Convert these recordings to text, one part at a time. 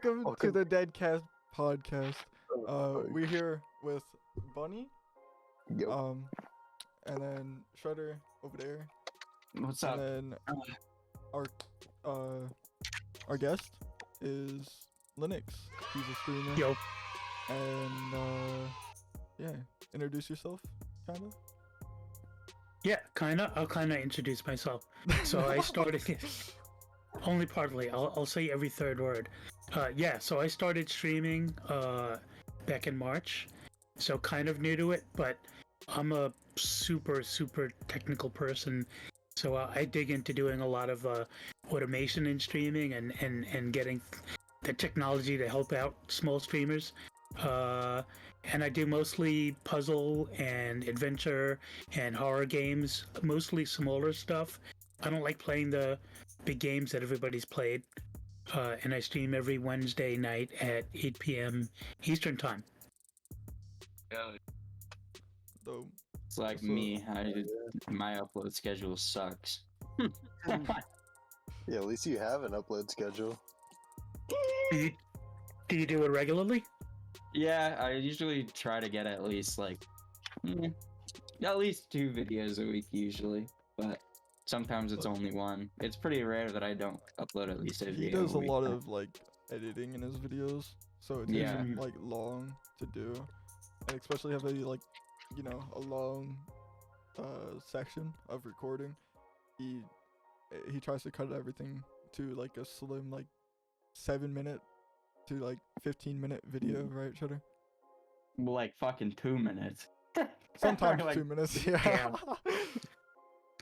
Welcome to the Deadcast podcast. We're here with Bunny, Yo. and then Shredder over there. What's and up? then our guest is Linux. He's a streamer. Yo. And yeah, introduce yourself, kind of. Yeah, kinda. I'll kinda introduce myself. So I started only partly. I'll say every third word. So I started streaming back in March. So kind of new to it, but I'm a super technical person. So I dig into doing a lot of automation in streaming and getting the technology to help out small streamers. And I do mostly puzzle and adventure and horror games, mostly smaller stuff. I don't like playing the big games that everybody's played. And I stream every Wednesday night at 8 p.m. Eastern Time. Dope. It's like So- me. My upload schedule sucks. Yeah, at least you have an upload schedule. Do you do it regularly? Yeah, I usually try to get at least at least 2 videos a week usually, but sometimes it's only 1. It's pretty rare that I don't upload at least a video. He does a week. lot of like editing in his videos, so it takes Yeah. him like long to do, and especially have a a long section of recording. He tries to cut everything to like a slim 7-minute to 15-minute video, right, Shredder? like fucking 2 minutes. Sometimes Like, 2 minutes. Yeah. Yeah.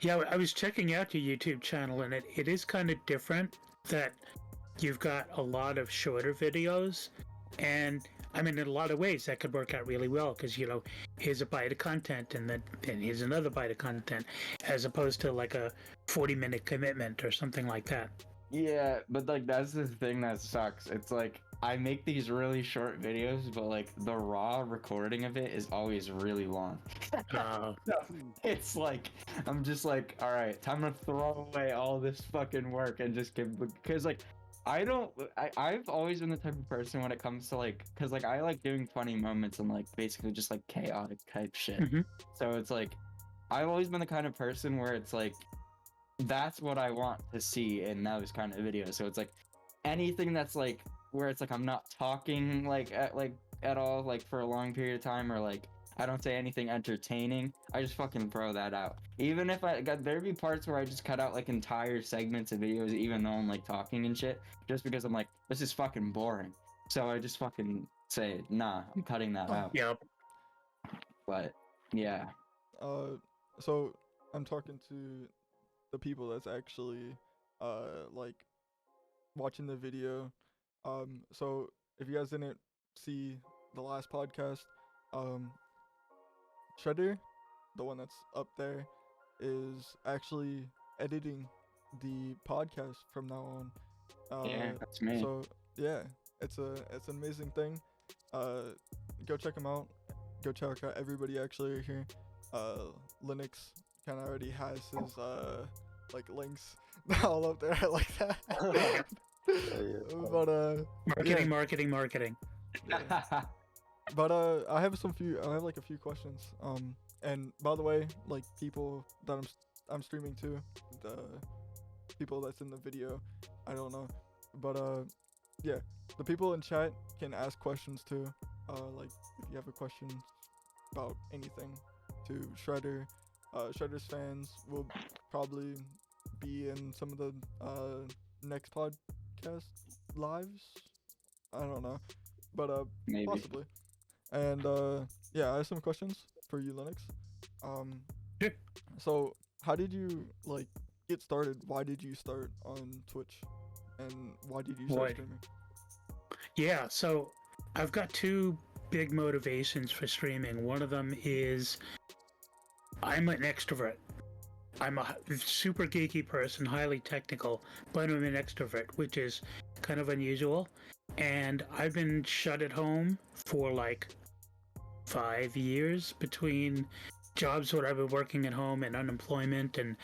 Yeah, I was checking out your YouTube channel, and it is kind of different that you've got a lot of shorter videos. And I mean, in a lot of ways, that could work out really well because, here's a bite of content and then here's another bite of content, as opposed to like a 40-minute commitment or something like that. Yeah, but that's the thing that sucks. It's like I make these really short videos, but the raw recording of it is always really long. Uh, It's like I'm just like, all right, time to throw away all this fucking work and just because I've always been the type of person when it comes to because I like doing funny moments and basically just chaotic type shit. Mhm. So it's I've always been the kind of person where it's that's what I want to see in those kind of videos. So it's anything that's where it's I'm not talking at all for a long period of time, or I don't say anything entertaining, I just fucking throw that out. Even if there'd be parts where I just cut out entire segments of videos, even though I'm talking and shit, just because I'm this is fucking boring. So I just fucking say, nah, I'm cutting that out. yeah. But yeah. So I'm talking to the people that's actually watching the video. So if you guys didn't see the last podcast, Shredder, the one that's up there, is actually editing the podcast from now on. Yeah, that's me. So yeah, it's an amazing thing. Go check him out. Go check out everybody actually here. Linux kind of already has his links all up there. I like that. But Marketing. yeah. But I have a few questions. And by the way, people that I'm streaming to, the people that's in the video, I don't know. But yeah, the people in chat can ask questions too. If you have a question about anything to Shredder, Shredder's fans will probably be in some of the next podcast lives. I don't know, but Maybe. possibly. And yeah, I have some questions for you, Linux. Sure. So how did you get started? Why did you start on Twitch, and why did you start streaming? Yeah, so I've got 2 big motivations for streaming. One of them is I'm an extrovert. I'm a super geeky person, highly technical, but I'm an extrovert, which is kind of unusual. And I've been shut at home for 5 years between jobs where I've been working at home and unemployment and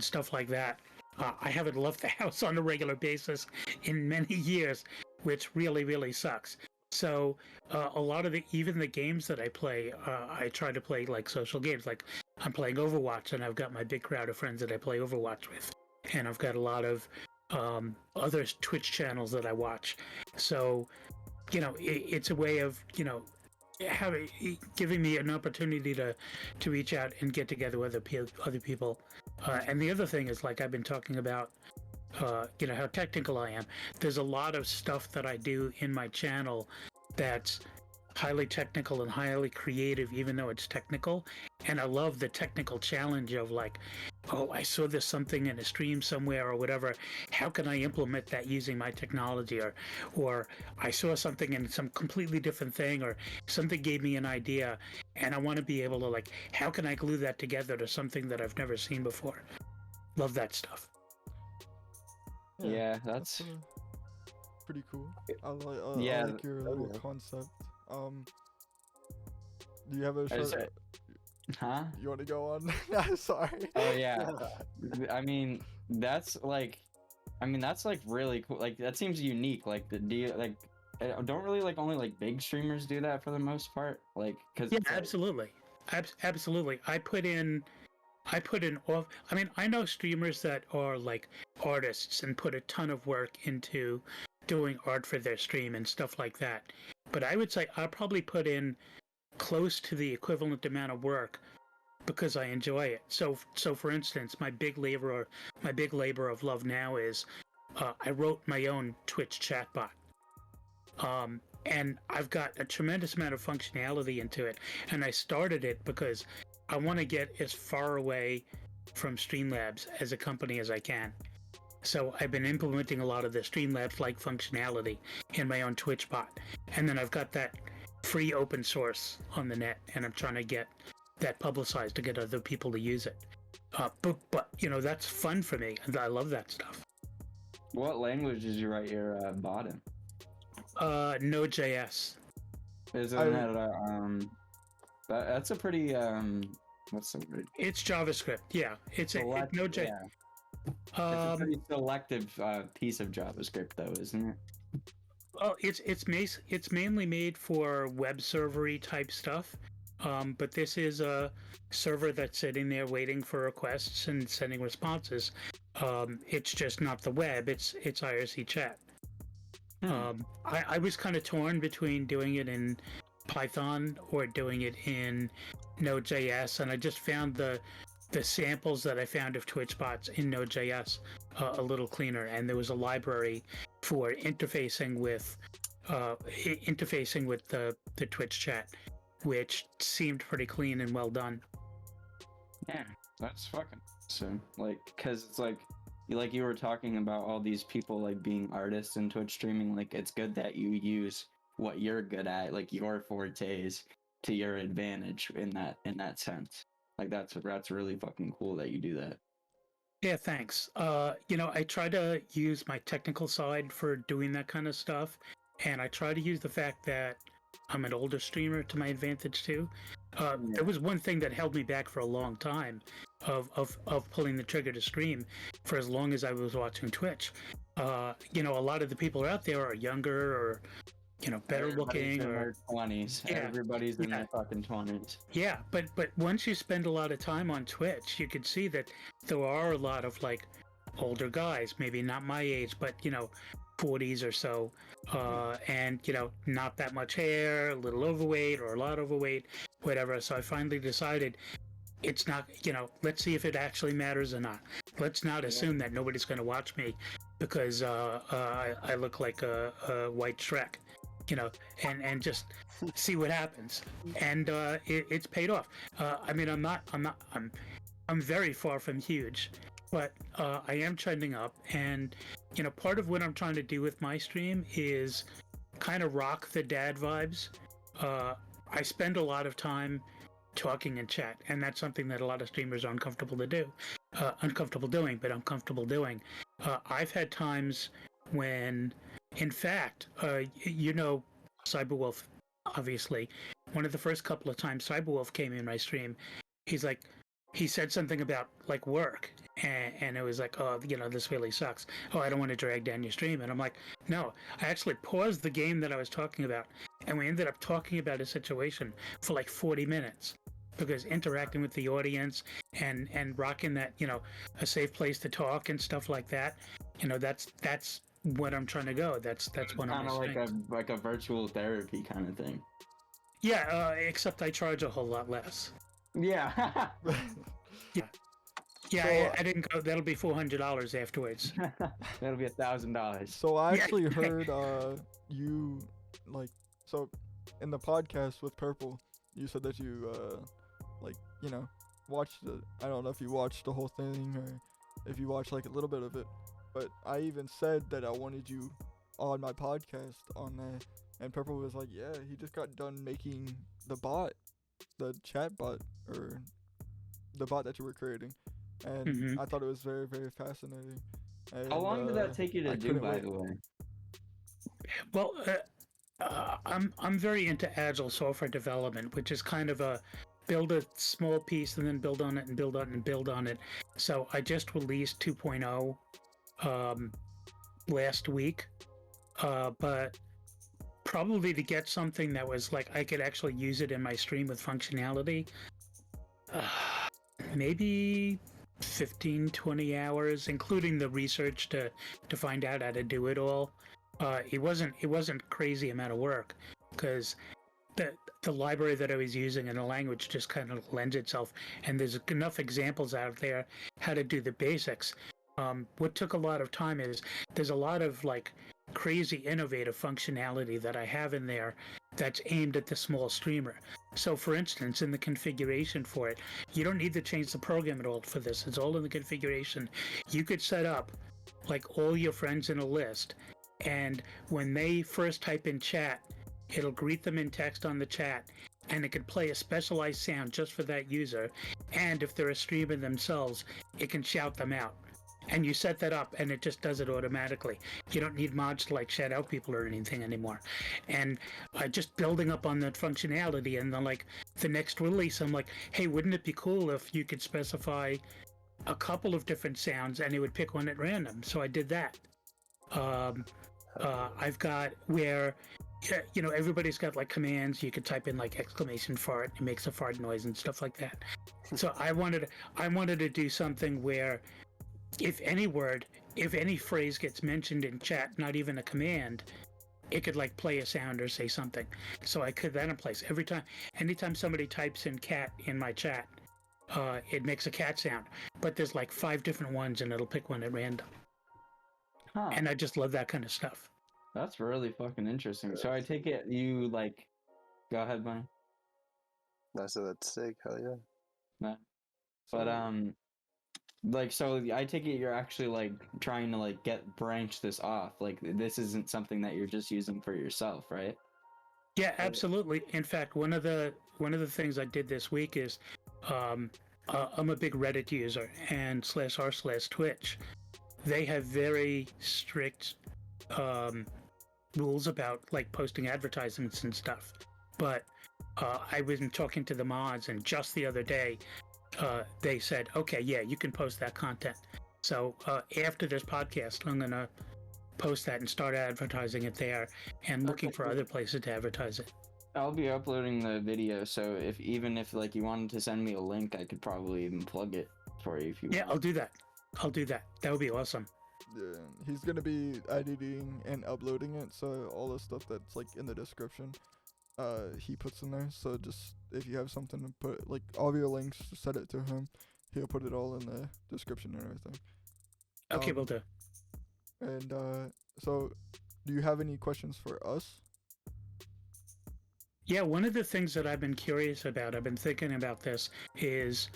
stuff like that. I haven't left the house on a regular basis in many years, which really sucks. So a lot of even the games that I play, I try to play like social games. Like I'm playing Overwatch, and I've got my big crowd of friends that I play Overwatch with, and I've got a lot of other Twitch channels that I watch. So it's a way of giving me an opportunity to reach out and get together with other people. And the other thing is, like I've been talking about, how technical I am. There's a lot of stuff that I do in my channel that's highly technical and highly creative, even though it's technical. And I love the technical challenge of like, oh, I saw this something in a stream somewhere or whatever. How can I implement that using my technology? Or I saw something in some completely different thing, or something gave me an idea, and I want to be able to like, how can I glue that together to something that I've never seen before? Love that stuff. Yeah, that's pretty cool. I Yeah. like your little concept. Do you have a short? Huh? You want to go on? Sorry. Oh yeah. I mean, that's like really cool. Like that seems unique. Like don't really like only like big streamers do that for the most part. Like because yeah, absolutely, absolutely. I put in off. I mean, I know streamers that are like artists and put a ton of work into doing art for their stream and stuff like that. But I would say I'll probably put in close to the equivalent amount of work because I enjoy it. So for instance, my big labor of love now is I wrote my own Twitch chatbot. And I've got a tremendous amount of functionality into it. And I started it because I want to get as far away from Streamlabs as a company as I can. So I've been implementing a lot of the Streamlabs-like functionality in my own Twitch bot. And then I've got that free open source on the net, and I'm trying to get that publicized to get other people to use it. But that's fun for me. I love that stuff. What language did you write your bot in? NodeJS. Isn't that that's a pretty what's the word? It's JavaScript. Yeah, it's Node.js. Yeah. It's a pretty selective piece of JavaScript, though, isn't it? Oh, it's mainly made for web server-y type stuff. But this is a server that's sitting there waiting for requests and sending responses. It's just not the web. It's IRC chat. I was kind of torn between doing it in Python or doing it in Node.js, and I just found the samples that I found of Twitch bots in Node.js a little cleaner, and there was a library for interfacing with the Twitch chat, which seemed pretty clean and well done. Yeah, that's fucking awesome. Like, cause it's like you were talking about all these people like being artists in Twitch streaming. Like, it's good that you use what you're good at, like your fortes, to your advantage in that sense. Like that's really fucking cool that you do that. Yeah, thanks. I try to use my technical side for doing that kind of stuff, and I try to use the fact that I'm an older streamer to my advantage too. There was one thing that held me back for a long time of pulling the trigger to stream for as long as I was watching Twitch. A lot of the people out there are younger or better looking, in or their 20s. Yeah. Everybody's in their fucking 20s. Yeah, but once you spend a lot of time on Twitch, you can see that there are a lot of like older guys, maybe not my age, but 40s or so, and not that much hair, a little overweight or a lot overweight, whatever. So I finally decided it's not, let's see if it actually matters or not. Let's not assume that nobody's going to watch me because I look like a white Shrek. And just see what happens. And it's paid off. I'm very far from huge, but I am trending up. And part of what I'm trying to do with my stream is kind of rock the dad vibes. I spend a lot of time talking in chat, and that's something that a lot of streamers are uncomfortable doing, but I'm comfortable doing. I've had times when, in fact, Cyberwolf, obviously, one of the first couple of times Cyberwolf came in my stream, he's like, he said something about like work, and it was like, oh, this really sucks. Oh, I don't want to drag down your stream. And I'm like, no, I actually paused the game that I was talking about, and we ended up talking about a situation for like 40 minutes. Because interacting with the audience and rocking that, a safe place to talk and stuff like that, that's what I'm trying to go. That's one of Kind my of strengths. like a virtual therapy kind of thing. Yeah, except I charge a whole lot less. Yeah. Yeah, So, I didn't go. That'll be $400 afterwards. That'll be $1,000. So I Yeah. actually heard you so in the podcast with Purple, you said that you watched the, I don't know if you watched the whole thing or if you watched like a little bit of it, but I even said that I wanted you on my podcast on that, and Purple was like, yeah, he just got done making the chat bot, or the bot that you were creating, and Mhm. I thought it was very, very fascinating. And, How long did that take you to I do, couldn't by wait. the way? Well, I'm very into agile software development, which is kind of a build a small piece and then build on it and build on it and build on it. So I just released 2.0 last week, but probably to get something that was like I could actually use it in my stream with functionality, maybe 15, 20 hours, including the research to find out how to do it all. It wasn't crazy amount of work, because the library that I was using and the language just kind of lends itself, and there's enough examples out there how to do the basics. What took a lot of time is there's a lot of like crazy innovative functionality that I have in there that's aimed at the small streamer. So for instance, in the configuration for it, you don't need to change the program at all for this. It's all in the configuration. You could set up like all your friends in a list, and when they first type in chat, it'll greet them in text on the chat, and it could play a specialized sound just for that user. And if they're a streamer themselves, it can shout them out. And you set that up and it just does it automatically. You don't need mods to like shout out people or anything anymore. And just building up on that functionality, and then like the next release, I'm like, hey, wouldn't it be cool if you could specify a couple of different sounds and it would pick one at random? So I did that. I've got where, everybody's got like commands. You could type in like exclamation fart, it makes a fart noise and stuff like that. So I wanted to do something where if any phrase gets mentioned in chat, not even a command, it could like play a sound or say something. So I could that in place anytime somebody types in cat in my chat, it makes a cat sound, but there's like 5 different ones and it'll pick one at random. Huh. And I just love that kind of stuff. That's really fucking interesting. So I take it you like, go ahead, Bunny. That's sick. Hell yeah. No. But like, so I take it you're actually like trying to like branch this off. Like this isn't something that you're just using for yourself, right? Yeah, absolutely. In fact, one of the things I did this week is, I'm a big Reddit user, and /r/Twitch. They have very strict rules about like posting advertisements and stuff. But I was talking to the mods, and just the other day, they said, okay, yeah, you can post that content. So after this podcast, I'm gonna post that and start advertising it there, and looking for other places to advertise it. I'll be uploading the video, so even if like you wanted to send me a link, I could probably even plug it for you if you Yeah, want. I'll do that. That would be awesome. Yeah, he's gonna be editing and uploading it, so all the stuff that's like in the description, he puts in there. So just if you have something to put, like all your links, set it to him. He'll put it all in the description and everything. Okay, will do. And so, do you have any questions for us? Yeah, one of the things that I've been curious about, I've been thinking about this, is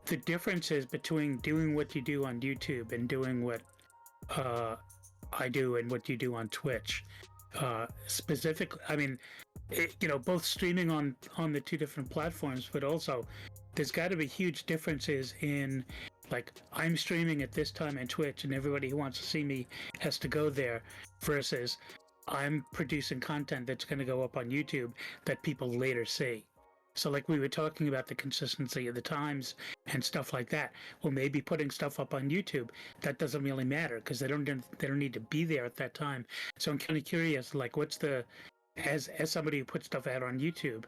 the differences between doing what you do on YouTube and doing what I do and what you do on Twitch. Specifically, I mean, both streaming on the 2 different platforms, but also there's got to be huge differences in, like, I'm streaming at this time on Twitch and everybody who wants to see me has to go there, versus I'm producing content that's going to go up on YouTube that people later see. So like we were talking about the consistency of the times and stuff like that. Well, maybe putting stuff up on YouTube, that doesn't really matter because they don't need to be there at that time. So I'm kind of curious, like what's the as somebody who puts stuff out on YouTube.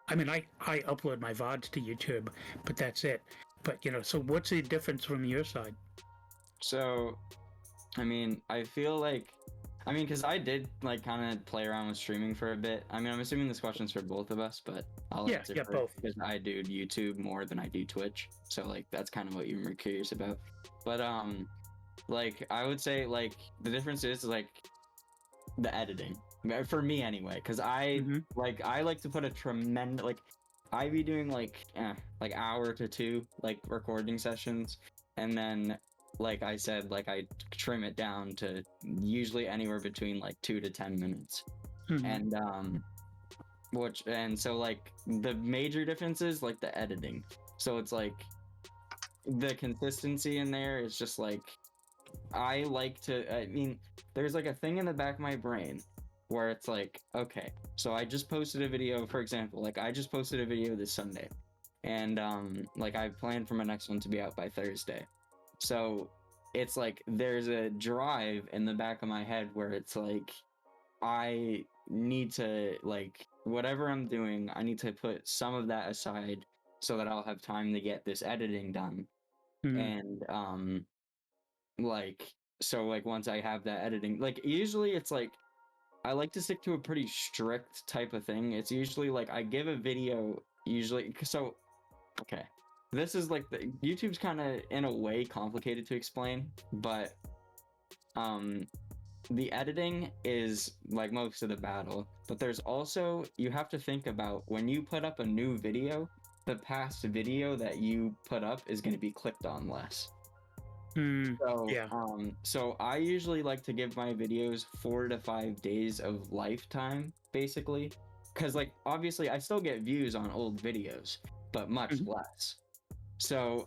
I mean, I upload my VODs to YouTube, but that's it. But so what's the difference from your side? So, I mean, I feel like, because I did like kind of play around with streaming for a bit. I mean, I'm assuming this question's for both of us, but I'll answer Yeah, first both. because I do YouTube more than I do Twitch. So like that's kind of what you were curious about. But like I would say like the difference is like the editing for me anyway, because I like to put a tremendous I be doing like hour to two like recording sessions, and then like I said, like I trim it down to usually anywhere between like 2 to 10 minutes. And so like the major difference is like the editing. So it's like the consistency in there is just like I mean there's like a thing in the back of my brain where it's like, okay, so I just posted a video, for example, like I just posted a video this Sunday, and like I planned for my next one to be out by Thursday. So it's like there's a drive in the back of my head where it's like I need to, like, whatever I'm doing, I need to put some of that aside so that I'll have time to get this editing done. And like, so like once I have that editing, like usually it's like I like to stick to a pretty strict type of thing. It's usually like I give a video usually, so okay, this is like YouTube's kind of in a way complicated to explain, but the editing is like most of the battle, but there's also, you have to think about when you put up a new video, the past video that you put up is going to be clicked on less. So I usually like to give my videos 4 to 5 days of lifetime, basically, because like obviously I still get views on old videos, but much less. So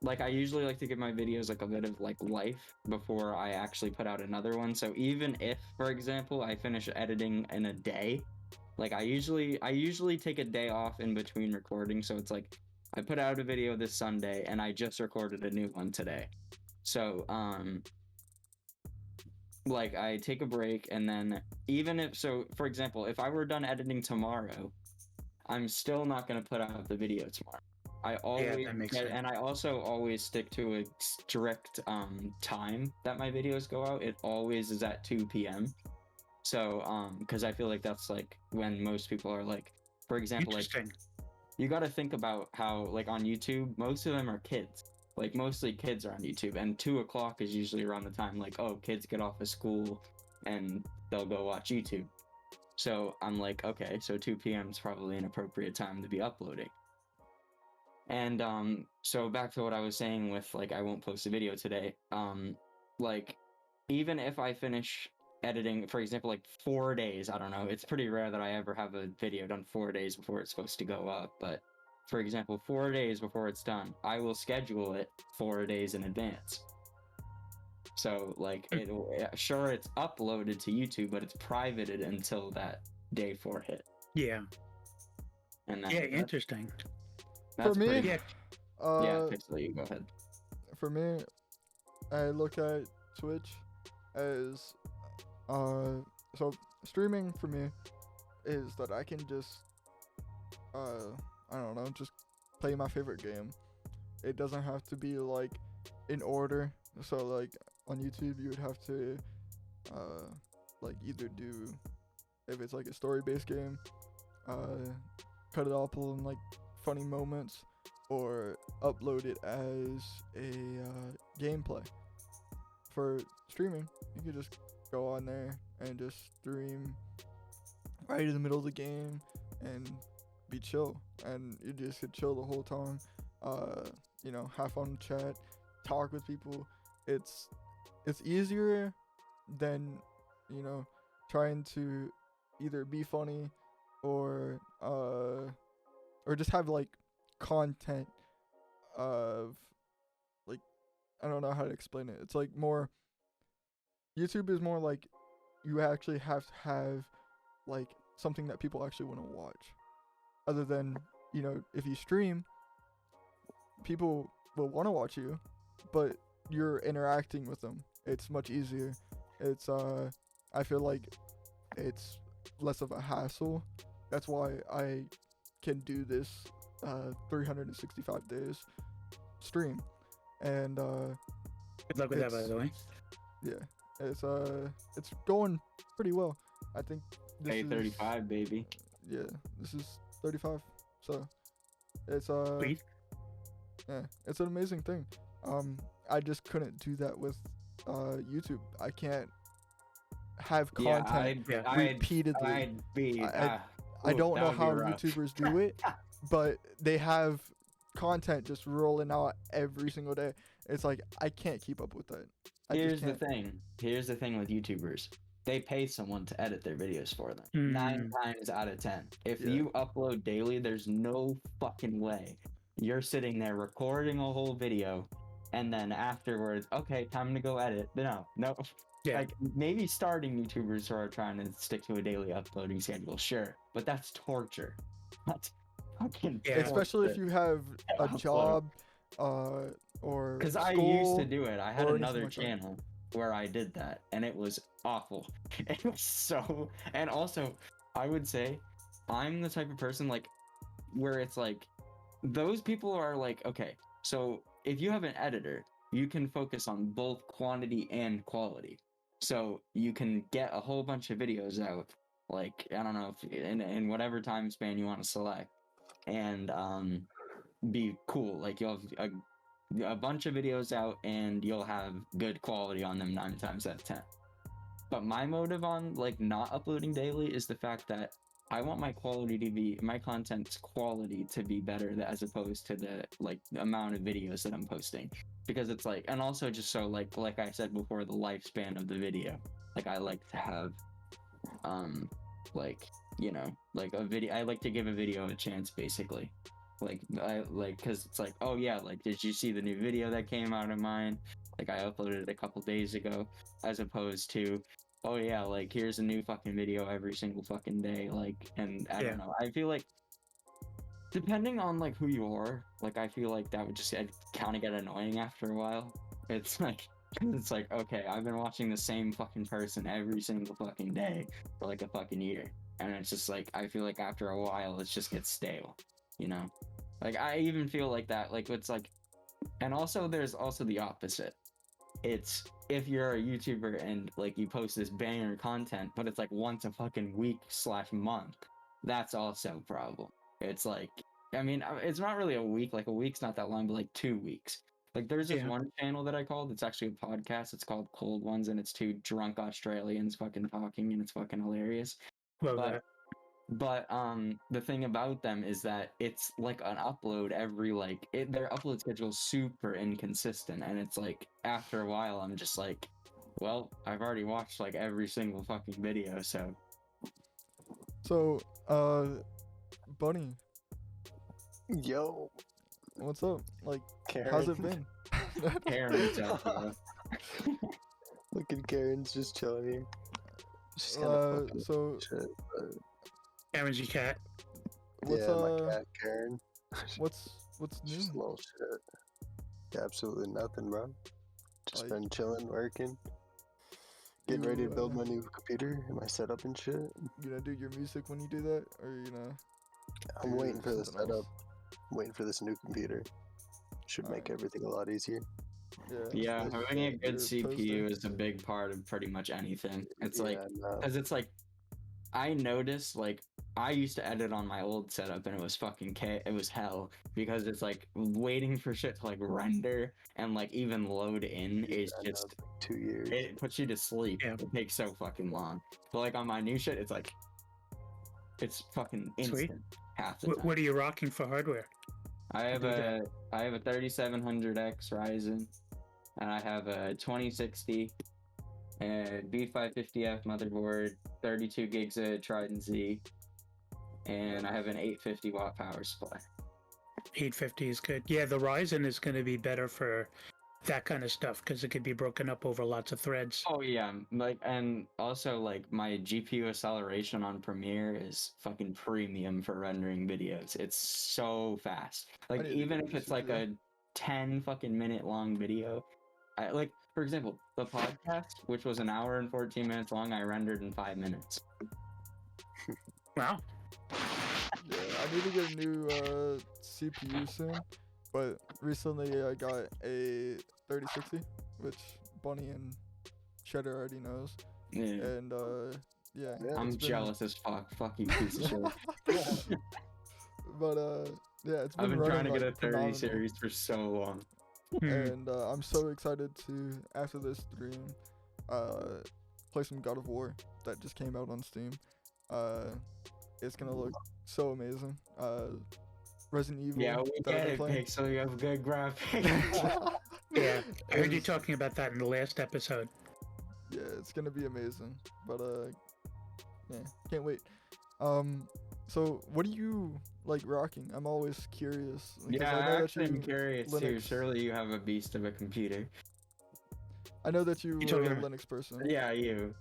like I usually like to give my videos like a bit of like life before I actually put out another one. So even if, for example, I finish editing in a day, like I usually take a day off in between recording. So it's like I put out a video this Sunday and I just recorded a new one today. So like I take a break, and then even if, so for example, if I were done editing tomorrow, I'm still not going to put out the video tomorrow. I always, that makes sense. And I also always stick to a strict time that my videos go out. It always is at 2 p.m. So because I feel like that's like when most people are like, for example, like you got to think about how like on YouTube, most of them are kids. Like mostly kids are on YouTube, and 2 o'clock is usually around the time like, oh, kids get off of school and they'll go watch YouTube. So I'm like, okay, so 2 p.m. is probably an appropriate time to be uploading. And so back to what I was saying with like I won't post a video today. Like even if I finish editing, for example, like 4 days, I don't know, it's pretty rare that I ever have a video done 4 days before it's supposed to go up, but for example, 4 days before it's done, I will schedule it 4 days in advance. So like sure, it's uploaded to YouTube, but it's privated until that day 4 hit. Yeah. And interesting. For me, yeah, Pixel, you go ahead. For me, I look at Twitch as so streaming for me is that I can just I don't know, just play my favorite game. It doesn't have to be like in order. So like on YouTube you would have to like either do, if it's like a story-based game, cut it up in like funny moments, or upload it as a gameplay. For streaming, you can just go on there and just stream right in the middle of the game and be chill, and you just could chill the whole time. You know, have fun, chat, talk with people. It's easier than, you know, trying to either be funny or just have like content of like, I don't know how to explain it. It's like more, YouTube is more like you actually have to have like something that people actually want to watch. other than, you know, if you stream, people will want to watch you, but you're interacting with them. It's much easier. It's I feel like it's less of a hassle. That's why I can do this 365 days stream. And Good luck with that, by the way. yeah, it's going pretty well. I think this Hey, is 35, baby. Yeah, this is 35. So it's Sweet. yeah, it's an amazing thing. I just couldn't do that with YouTube. I can't have content repeatedly. I'd be. I don't that know would be how rough. YouTubers do it, but they have content just rolling out every single day. It's like I can't keep up with that. Here's the thing. Here's the thing with YouTubers. They pay someone to edit their videos for them. 9 times out of 10. If you upload daily, there's no fucking way you're sitting there recording a whole video and then afterwards, okay, time to go edit. No. Yeah. Like, maybe starting YouTubers who are trying to stick to a daily uploading schedule, sure. But that's torture. That's fucking Yeah. Especially if torture. you have a Upload. job or Because I school used to do it. I had or anything another like that. channel where I did that, and it was awful. It was so. And also, I would say, I'm the type of person like, where it's like, those people are like, okay, so if you have an editor, you can focus on both quantity and quality. So you can get a whole bunch of videos out, like, I don't know, if in whatever time span you want to select, and be cool. Like, you'll have a bunch of videos out and you'll have good quality on them 9 times out of 10. But my motive on like not uploading daily is the fact that I want my content's quality to be better as opposed to the amount of videos that I'm posting, because it's like, and also just so like I said before, the lifespan of the video. Like, I like to have like a video. I like to give a video a chance, basically. Because it's like, oh yeah, like, did you see the new video that came out of mine? Like, I uploaded it a couple days ago, as opposed to, oh yeah, like, here's a new fucking video every single fucking day. Like, and I don't know. I feel like, depending on like who you are, like, I feel like that would just kind of get annoying after a while. It's like, okay, I've been watching the same fucking person every single fucking day for like a fucking year, and it's just like, I feel like after a while it just gets stale, you know? Like, I even feel like that, like, it's like, and also there's also the opposite. It's, if you're a YouTuber and like you post this banger content, but it's like once a fucking week/month, that's also a problem. It's like, I mean, it's not really a week, like a week's not that long, but like 2 weeks. Like, there's this one channel that I called, it's actually a podcast, it's called Cold Ones, and it's 2 drunk Australians fucking talking, and it's fucking hilarious. Love that. But the thing about them is that it's like an upload every their upload schedule is super inconsistent, and it's like, after a while I'm just like, well, I've already watched like every single fucking video, so Bunny, Yo, what's up? Like, Karen. how's it been? Karen's out there. Look at Karen's just chilling here. She's kind of fucking So shit, but Karen's your cat. what's yeah, my cat Karen. what's new? Just a little shit. Yeah, absolutely nothing, bro. Just Like, been chilling, working, getting ready to build you, my new computer and my setup and shit. You gonna do your music when you do that, or you gonna? I'm do waiting for the something setup. else? I'm waiting for this new computer. Should make everything a lot easier. Yeah, like, having a good your CPU poster. is a big part of pretty much anything. It's like, Yeah, no. because it's like, I noticed, like, I used to edit on my old setup and it was fucking it was hell, because it's like waiting for shit to like render and like even load in is Yeah, no, just, it's like 2 years. it puts you to sleep. Yeah. It takes so fucking long. But like on my new shit, it's like, it's fucking Sweet. instant half the time. What are you rocking for hardware? I have do a 3700X Ryzen, and I have a 2060 and B550F motherboard, 32 gigs of Trident Z, and I have an 850 watt power supply. 850 is good. Yeah, the Ryzen is going to be better for that kind of stuff, because it could be broken up over lots of threads. Oh yeah, like, and also like my GPU acceleration on Premiere is fucking premium for rendering videos. It's so fast. Like need to even get if it's a like CPU. a 10 fucking minute long video, I like, for example, the podcast, which was an hour and 14 minutes long, I rendered in 5 minutes. Wow. Yeah, I need to get a new CPU soon. But recently I got a 3060, which Bunny and Cheddar already knows. Yeah. And yeah, Yeah, I'm it's been- jealous as fuck. Fuck you, piece of shit. But yeah, it's been I've been running trying to get a like 30 phenomenal. series for so long. And I'm so excited to, after this stream, play some God of War that just came out on Steam. It's gonna look so amazing. Resident Evil. Yeah, we that I've get been it, playing. Pixel. You have good graphics. Yeah, I heard you It's- talking about that in the last episode. Yeah, it's gonna be amazing. But yeah, can't wait. So what are you like rocking? I'm always curious. because Yeah, I I know that actually am you, curious too. Linux- Surely you have a beast of a computer. I know that you You were talking a about- Linux person. Yeah, you.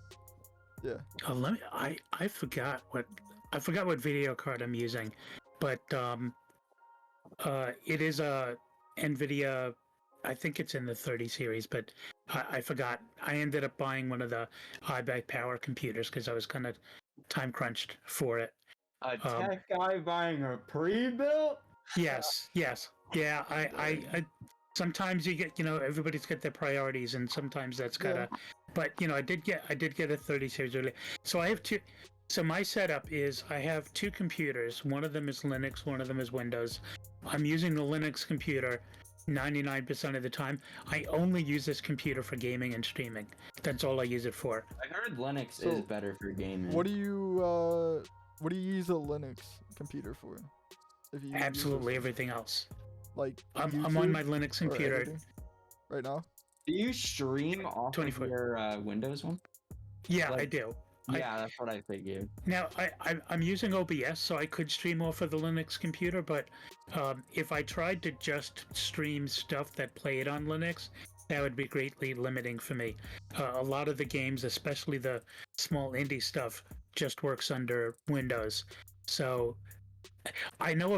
Yeah. Let me. I forgot what video card I'm using, but it is a NVIDIA. I think it's in the 30 series, but I forgot. I ended up buying one of the high back power computers because I was kind of time crunched for it. A tech guy buying a pre-built? Yes, yes, yeah. I sometimes you get, everybody's got their priorities, and sometimes that's gotta. But I did get a 30 series earlier. So I have two. So my setup is I have two computers. One of them is Linux. One of them is Windows. I'm using the Linux computer 99% of the time. I only use this computer for gaming and streaming. That's all I use it for. I heard Linux So, is better for gaming. What do you use a Linux computer for? If you use Absolutely it, everything else. like I'm on YouTube my Linux or computer. editing right now. Do you stream off 24. of your Windows one? Yeah, I Like- do. Yeah, that's what I figured. Now, I'm using OBS, so I could stream off of the Linux computer, but if I tried to just stream stuff that played on Linux, that would be greatly limiting for me. A lot of the games, especially the small indie stuff, just works under Windows. So I know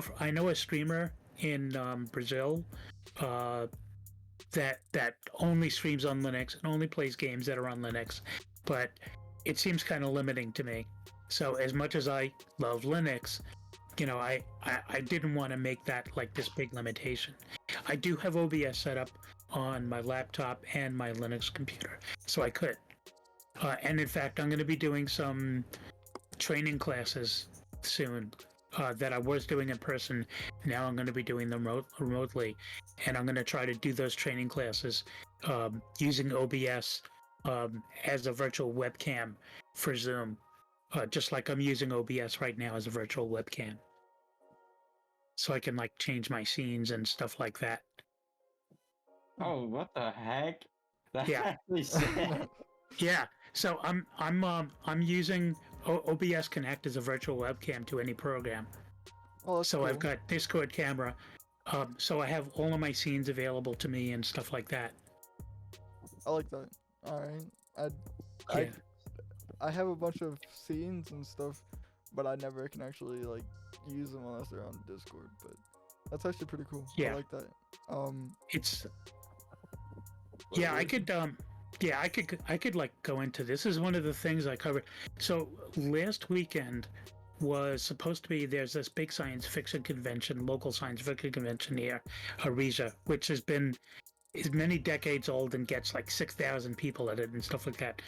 a streamer in Brazil that only streams on Linux and only plays games that are on Linux, but it seems kind of limiting to me. So as much as I love Linux, I didn't want to make that like this big limitation. I do have OBS set up on my laptop and my Linux computer, so I could. And in fact, I'm going to be doing some training classes soon that I was doing in person. Now I'm going to be doing them remotely, and I'm going to try to do those training classes using OBS as a virtual webcam for Zoom, just like I'm using OBS right now as a virtual webcam. So I can like change my scenes and stuff like that. Oh, what the heck? That's Yeah. actually sick. Yeah. So I'm using OBS Connect as a virtual webcam to any program. Oh, that's So cool. I've got Discord camera. So I have all of my scenes available to me and stuff like that. I like that. All right. Yeah. I have a bunch of scenes and stuff, but I never can actually like use them unless they're on Discord. But that's actually pretty cool. Yeah. I like that. It's yeah, I could I could like go into this. Is one of the things I covered. So last weekend was supposed to be, there's this big science fiction convention, local science fiction convention here, Arisia, which is many decades old and gets like 6,000 people at it and stuff like that.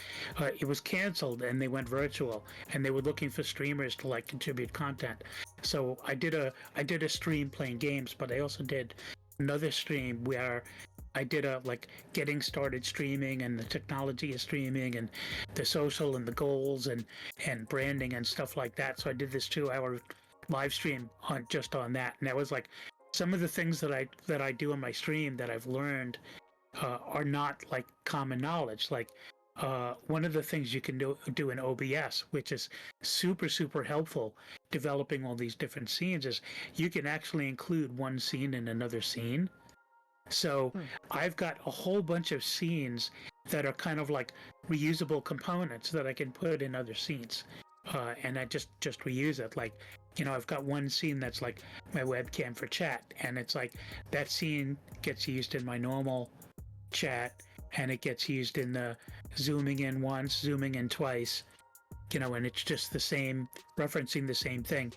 It was canceled and they went virtual, and they were looking for streamers to like contribute content. So I did a stream playing games, but I also did another stream where I did a like getting started streaming and the technology of streaming and the social and the goals and branding and stuff like that. So I did this 2-hour live stream on that, and that was like some of the things that I do in my stream that I've learned are not like common knowledge. Like one of the things you can do in OBS, which is super helpful developing all these different scenes, is you can actually include one scene in another scene. So I've got a whole bunch of scenes that are kind of like reusable components that I can put in other scenes, and I just reuse it. Like, I've got one scene that's like my webcam for chat, and it's like that scene gets used in my normal chat, and it gets used in the zooming in once, zooming in twice, and it's just the same, referencing the same thing.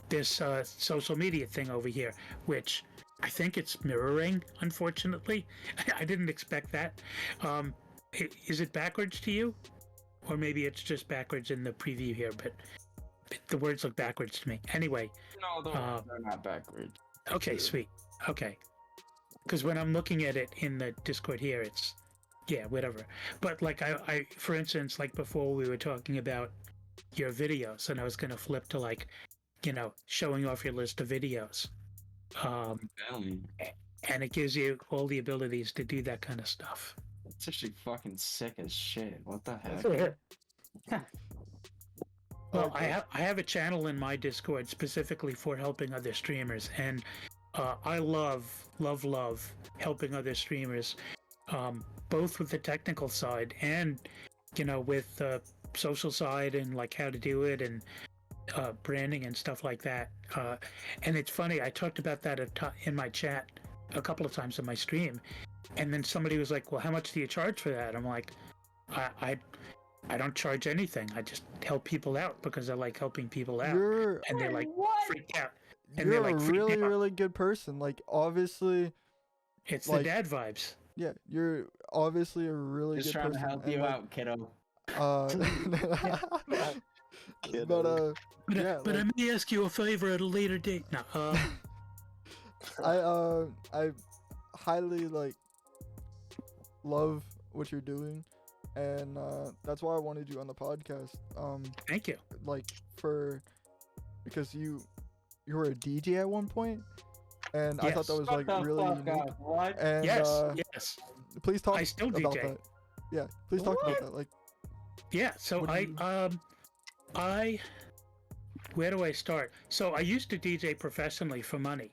This social media thing over here, which I think it's mirroring, unfortunately. I didn't expect that. Is it backwards to you? Or maybe it's just backwards in the preview here, but the words look backwards to me. Anyway. No, they're not backwards. Okay, sweet. Okay. Because when I'm looking at it in the Discord here, it's, yeah, whatever. But like I, for instance, like before we were talking about your videos, and I was going to flip to like, showing off your list of videos. And it gives you all the abilities to do that kind of stuff. It's actually fucking sick as shit. What the heck? Well, I have a channel in my Discord specifically for helping other streamers, and I love helping other streamers, both with the technical side and with the social side and like how to do it and branding and stuff like that. And it's funny, I talked about that in my chat a couple of times in my stream, and then somebody was like, well, how much do you charge for that? I'm like, I don't charge anything. I just help people out because I like helping people out. And they like freak out. And you're like, a really good person. Like, obviously, it's like, the dad vibes. Yeah, you're obviously a really just good person. Just trying to help you out, kiddo. But I may ask you a favor at a later date. No. I highly love what you're doing, and that's why I wanted you on the podcast. Thank you. Because you were a DJ at one point, and yes. I thought that was really unique. What? And, yes. Please talk I still about DJ. that. Yeah, please talk about that. Yeah. So where do I start? So I used to DJ professionally for money,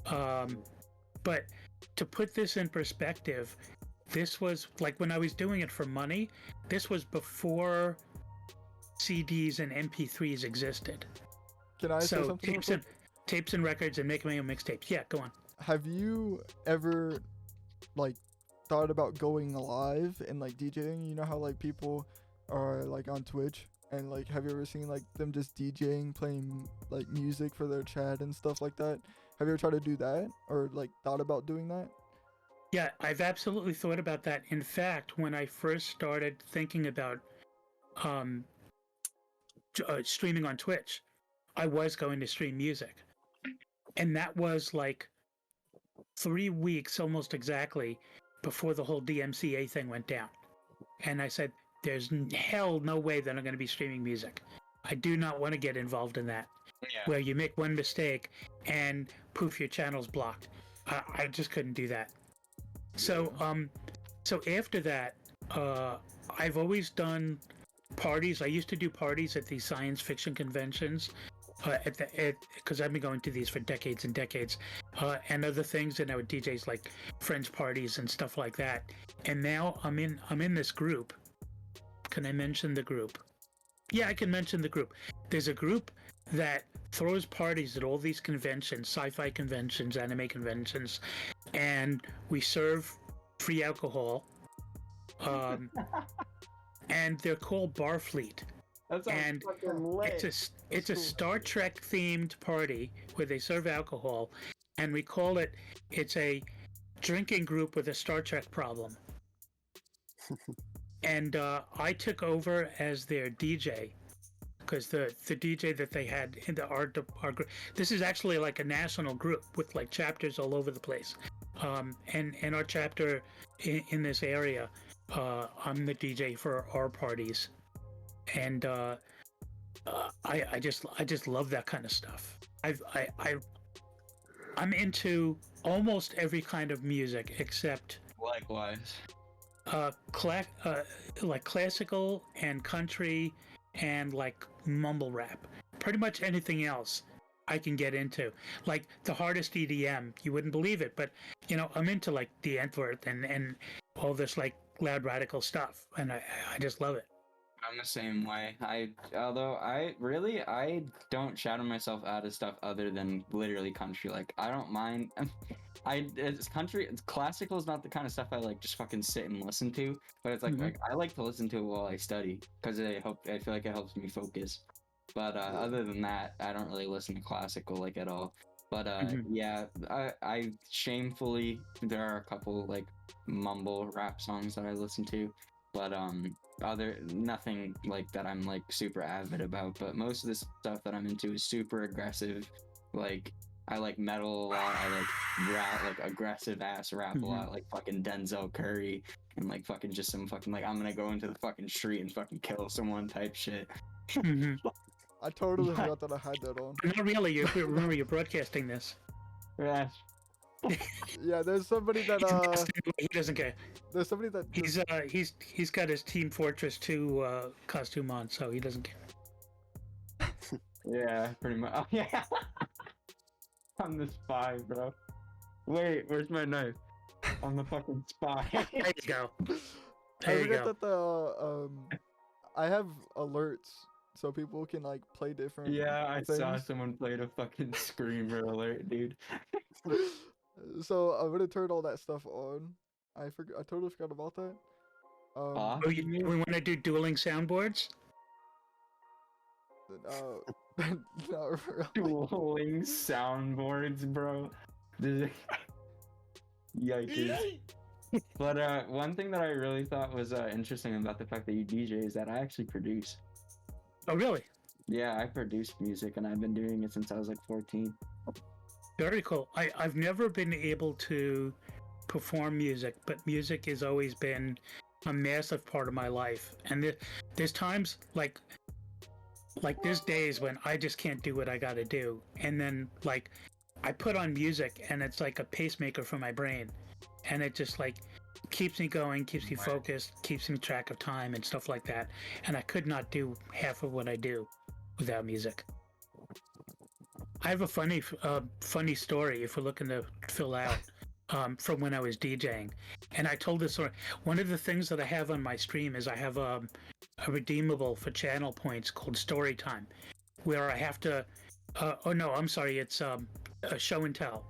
but to put this in perspective, this was like when I was doing it for money. This was before CDs and MP3s existed. Can I say something? Tapes and records and making my own mixtapes. Yeah, go on. Have you ever thought about going live and DJing? You know how people are on Twitch, and have you ever seen them just DJing, playing music for their chat and stuff like that? Have you ever tried to do that, or thought about doing that? Yeah, I've absolutely thought about that. In fact, when I first started thinking about streaming on Twitch, I was going to stream music. And that was 3 weeks almost exactly before the whole DMCA thing went down. And I said, there's no way that I'm going to be streaming music. I do not want to get involved in that. Yeah. Where you make one mistake and poof, your channel's blocked. I just couldn't do that. So after that, I've always done parties. I used to do parties at these science fiction conventions, because I've been going to these for decades and decades, and other things, and I would DJs friends parties and stuff like that. And now I'm in this group. Can I mention the group? Yeah, I can mention the group. There's a group that throws parties at all these conventions, sci-fi conventions, anime conventions, and we serve free alcohol. And they're called Barfleet. And it's a Star Trek themed party where they serve alcohol, and we call it's a drinking group with a Star Trek problem. And I took over as their DJ, because the DJ that they had in our group, this is actually a national group with chapters all over the place. And our chapter in this area, I'm the DJ for our parties. And I just love that kind of stuff. I'm into almost every kind of music except likewise. Classical and country and mumble rap. Pretty much anything else I can get into. Like the hardest EDM, you wouldn't believe it, but you know, I'm into like the Antwerp and all this like loud radical stuff, and I just love it. I'm the same way. Although I don't shadow myself out of stuff other than literally country. Like I don't mind. It's classical is not the kind of stuff I like just fucking sit and listen to. But it's like I like to listen to it while I study because I feel like it helps me focus. But other than that, I don't really listen to classical like at all. But yeah, I shamefully there are a couple like mumble rap songs that I listen to, but nothing like that I'm like super avid about. But most of the stuff that I'm into is super aggressive. Like I like metal a lot. I like rap, like aggressive ass rap a lot, like fucking Denzel Curry and like fucking just some fucking like I'm gonna go into the fucking street and fucking kill someone type shit. I totally forgot that I had that on. Not really. You remember you're broadcasting this. Yeah. Yeah, there's somebody that He doesn't care. there's somebody that He's got his Team Fortress 2 costume on, so he doesn't care. Yeah, pretty much. Oh, yeah. I'm the spy, bro. Wait, where's my knife? I'm the fucking spy. There you go. I There you forget go. that I have alerts so people can like play different. Yeah, I saw things. someone played a fucking screamer alert, dude. So I'm gonna turn all that stuff on. I totally forgot about that. Off? Oh, we want to do dueling soundboards? Not really. Dueling soundboards, bro. Yikes. But one thing that I really thought was interesting about the fact that you DJ is that I actually produce. Oh, really? Yeah, I produce music and I've been doing it since I was like 14. Very cool. I've never been able to perform music, but music has always been a massive part of my life. And there's times like there's days when I just can't do what I got to do, and then like I put on music and it's like a pacemaker for my brain, and it just like keeps me going, keeps me focused, keeps me track of time and stuff like that. And I could not do half of what I do without music. I have a funny story if we're looking to fill out from when I was DJing, and I told this story. One of the things that I have on my stream is I have a redeemable for channel points called Story Time, where I have to. It's a show and tell,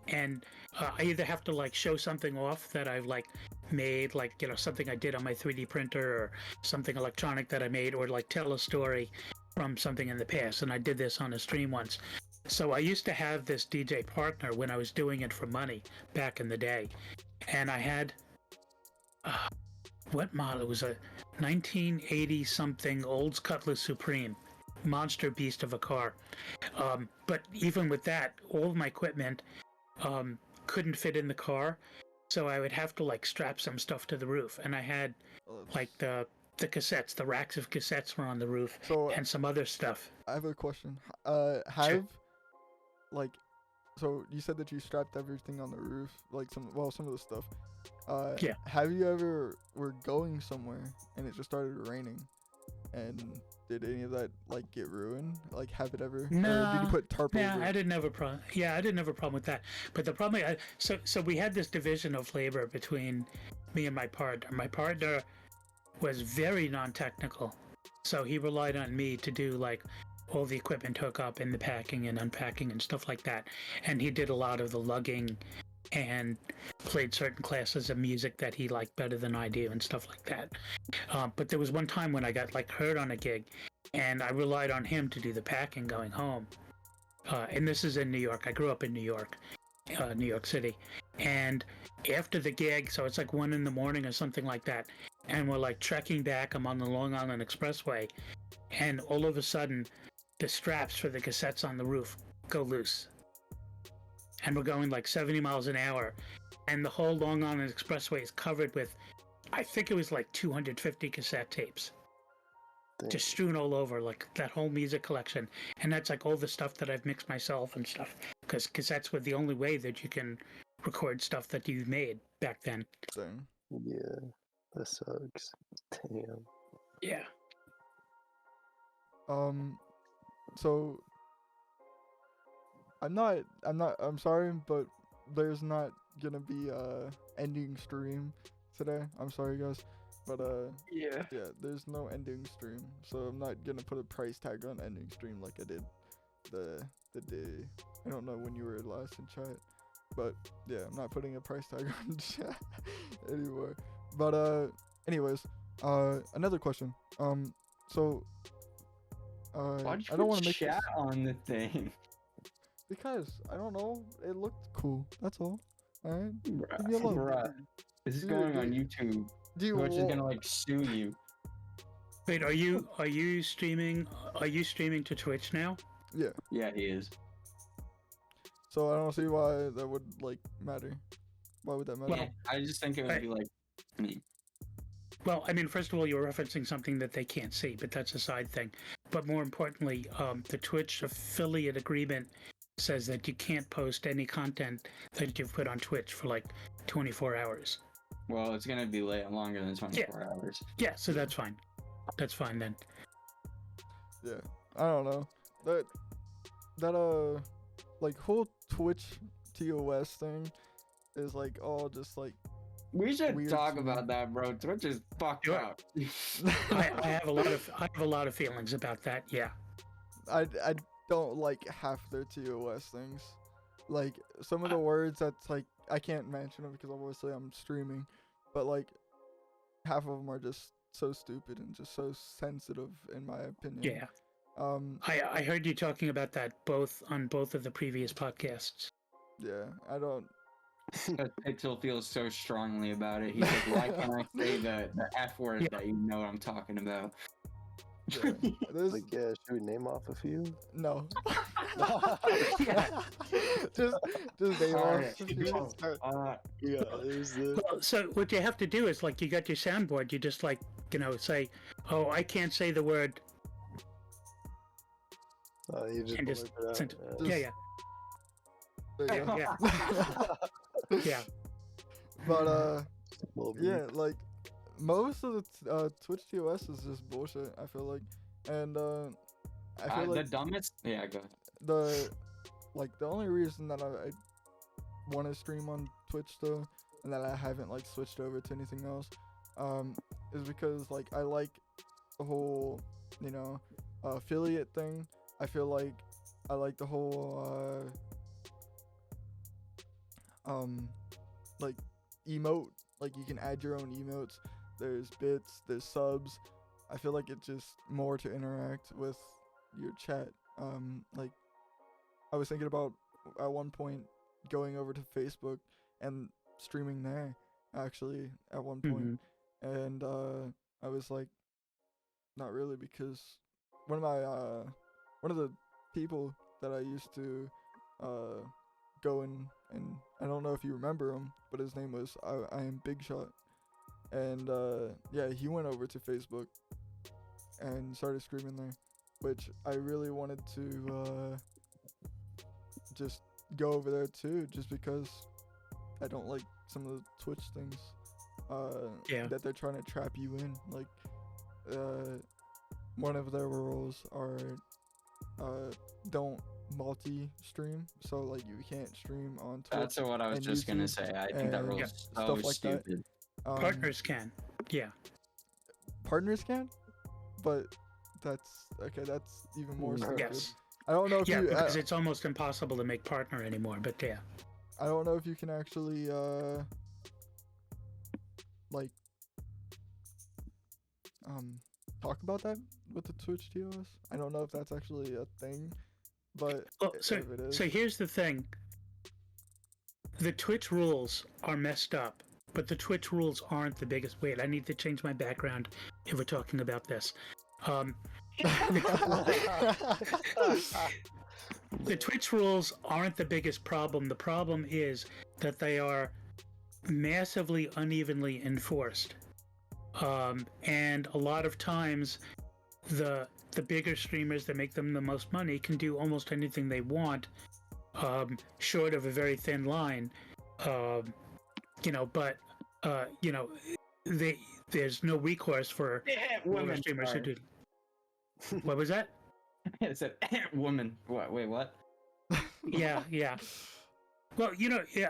and I either have to like show something off that I've like made, like something I did on my 3D printer or something electronic that I made, or like tell a story from something in the past. And I did this on a stream once. So I used to have this DJ partner when I was doing it for money back in the day, and I had what model? It was a 1980 something Olds Cutlass Supreme, monster beast of a car. But even with that, all of my equipment couldn't fit in the car, so I would have to like strap some stuff to the roof. And I had like the cassettes, the racks of cassettes were on the roof, So and some other stuff. I have a question. Sure. Like, so you said that you strapped everything on the roof, like some of the stuff. Yeah. Have you ever were going somewhere and it just started raining, and did any of that like get ruined? Like, have it ever? Or did No, you put tarp over it? I didn't have a problem. Yeah, I didn't have a problem with that. But the problem, so we had this division of labor between me and my partner. My partner was very non-technical, so he relied on me to do like all the equipment hookup and the packing and unpacking and stuff like that. And he did a lot of the lugging and played certain classes of music that he liked better than I do and stuff like that. But there was one time when I got like hurt on a gig, and I relied on him to do the packing going home. And this is in New York. I grew up in New York, New York City. And after the gig, so it's like 1 a.m. or something like that, and we're like trekking back. I'm on the Long Island Expressway, and all of a sudden, the straps for the cassettes on the roof go loose. And we're going like 70 miles an hour, and the whole Long Island Expressway is covered with, I think it was like 250 cassette tapes, just strewn all over, like that whole music collection. And that's like all the stuff that I've mixed myself and stuff, because cassettes were the only way that you can record stuff that you made back then. Thing. Yeah, that sucks. Damn. Yeah. So I'm sorry, but there's not gonna be ending stream today. I'm sorry, guys, but Yeah. yeah, there's no ending stream, so I'm not gonna put a price tag on ending stream like I did the day. I don't know when you were last in chat, but yeah, I'm not putting a price tag on chat anymore. But anyways, another question. So Why'd you I don't put want to make chat this on the thing? because I don't know. It looked cool. That's all. All right. Bruh, Leave me alone. bruh. This is Dude, going on dude. YouTube. Do you Twitch is wa- gonna like sue you. Wait, are you streaming? Are you streaming to Twitch now? Yeah. Yeah, he is. So I don't see why that would like matter. Why would that matter? Well, I just think it would be like me. Well, I mean, first of all, you're referencing something that they can't see, but that's a side thing. But more importantly, the Twitch affiliate agreement says that you can't post any content that you've put on Twitch for like 24 hours. Well, it's gonna be longer than 24 hours. Yeah, so that's fine. That's fine then. Yeah. I don't know. That like whole Twitch TOS thing is like all just like We should weird talk to me. about that, bro. Twitch is fucked Sure. up. I have a lot of feelings about that. Yeah. I don't like half their TOS things. Like some of the words that's like I can't mention them because obviously I'm streaming, but like half of them are just so stupid and just so sensitive in my opinion. Yeah. I heard you talking about that on both of the previous podcasts. Yeah, I don't. Because Pixel feels so strongly about it. He's like, why can't I say the F word Yeah. that you know what I'm talking about? Yeah, there's Like, yeah, should we name off a few? no. Yeah. just name Alright. off. Yeah, there's the. Well, so what you have to do is like you got your soundboard. You just like say, "Oh, I can't say the word," You just and just blurt it out, send- yeah. yeah, There you go. yeah, yeah. But Little yeah, like most of the Twitch TOS is just bullshit. I feel like, and I feel The like dumbest. Yeah, go ahead. the only reason that I want to stream on Twitch though, and that I haven't like switched over to anything else, is because like I like the whole affiliate thing. I feel like I like the whole like emote. Like you can add your own emotes. There's bits. There's subs. I feel like it's just more to interact with your chat. Like I was thinking about at one point going over to Facebook and streaming there. Actually, at one point, and I was like, not really, because one of the people that I used to go and I don't know if you remember him, but his name was I am Big Shot, and yeah, he went over to Facebook and started streaming there, which I really wanted to just go over there too, just because I don't like some of the Twitch things Yeah. that they're trying to trap you in. Like one of their rules are don't multi-stream, so like you can't stream on Twitch. That's what I was and just gonna YouTube say. I think that and rule Yeah. is so stuff like that. stupid. Partners can. Yeah. Partners can, but that's okay. That's even more stupid. Yes. I don't know if Yeah, you. because it's almost impossible to make partner anymore. But yeah. I don't know if you can actually like talk about that with the Twitch TOS. I don't know if that's actually a thing, but Well, if so it is, so here's the thing. The Twitch rules are messed up, but the Twitch rules aren't the biggest. Wait, I need to change my background if we're talking about this. The Twitch rules aren't the biggest problem. The problem is that they are massively unevenly enforced. And a lot of times the bigger streamers that make them the most money can do almost anything they want, short of a very thin line. But there's no recourse for older streamers who do. What was that? It said woman. What? Wait, what? Yeah, yeah. Well, yeah,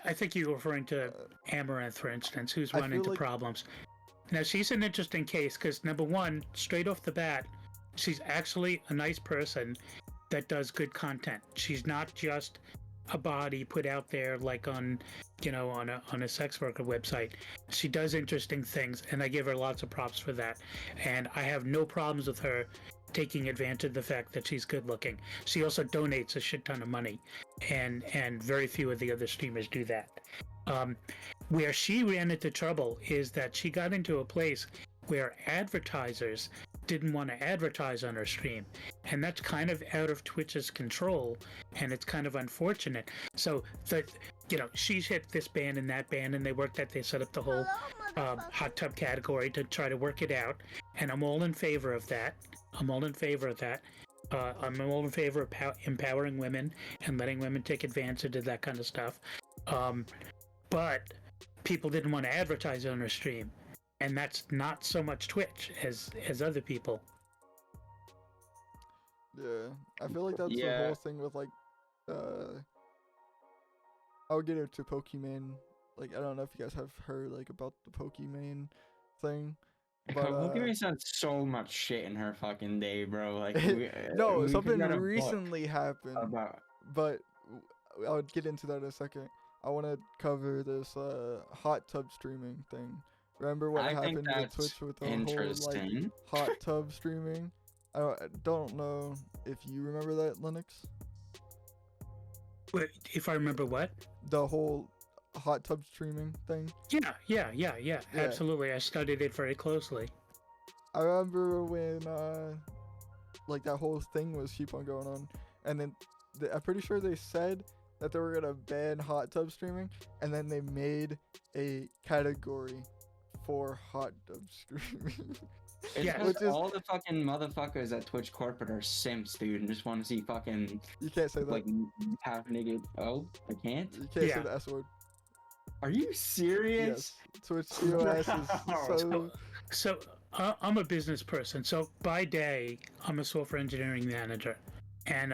I think you're referring to Amaranth, for instance, who's I run feel into like- problems. Now, she's an interesting case because, number one, straight off the bat, she's actually a nice person that does good content. She's not just a body put out there like on a sex worker website. She does interesting things, and I give her lots of props for that. And I have no problems with her taking advantage of the fact that she's good looking. She also donates a shit ton of money, and very few of the other streamers do that. Where she ran into trouble is that she got into a place where advertisers didn't want to advertise on her stream, and that's kind of out of Twitch's control, and it's kind of unfortunate. So she's hit this ban and that ban, and they set up the whole hot tub category to try to work it out, and I'm all in favor of that. I'm all in favor of empowering women and letting women take advantage of that kind of stuff. But people didn't want to advertise on her stream, and that's not so much Twitch as other people. Yeah, I feel like that's the Yeah. whole thing with like, I'll get into Pokemon. Like, I don't know if you guys have heard like about the Pokemon thing, but Pokemon sounds so much shit in her fucking day, bro. Like, no, we something could get a book recently happened, about. but I'll get into that in a second. I want to cover this hot tub streaming thing. Remember what I think happened with that's Twitch with the whole like interesting. hot tub streaming? I don't know if you remember that, Linux. Wait, if I remember what? The whole hot tub streaming thing. Yeah, absolutely. I studied it very closely. I remember when like that whole thing was keep on going on, and then I'm pretty sure they said that they were gonna ban hot tub streaming, and then they made a category for hot tub streaming. It's Yeah, because which is- all the fucking motherfuckers at Twitch corporate are simps, dude, and just want to see fucking You can't say that. like half naked. Oh, I can't. You can't Yeah. say the S word. Are you serious? Yes. Twitch COS is so. So I'm a business person. So by day, I'm a software engineering manager, and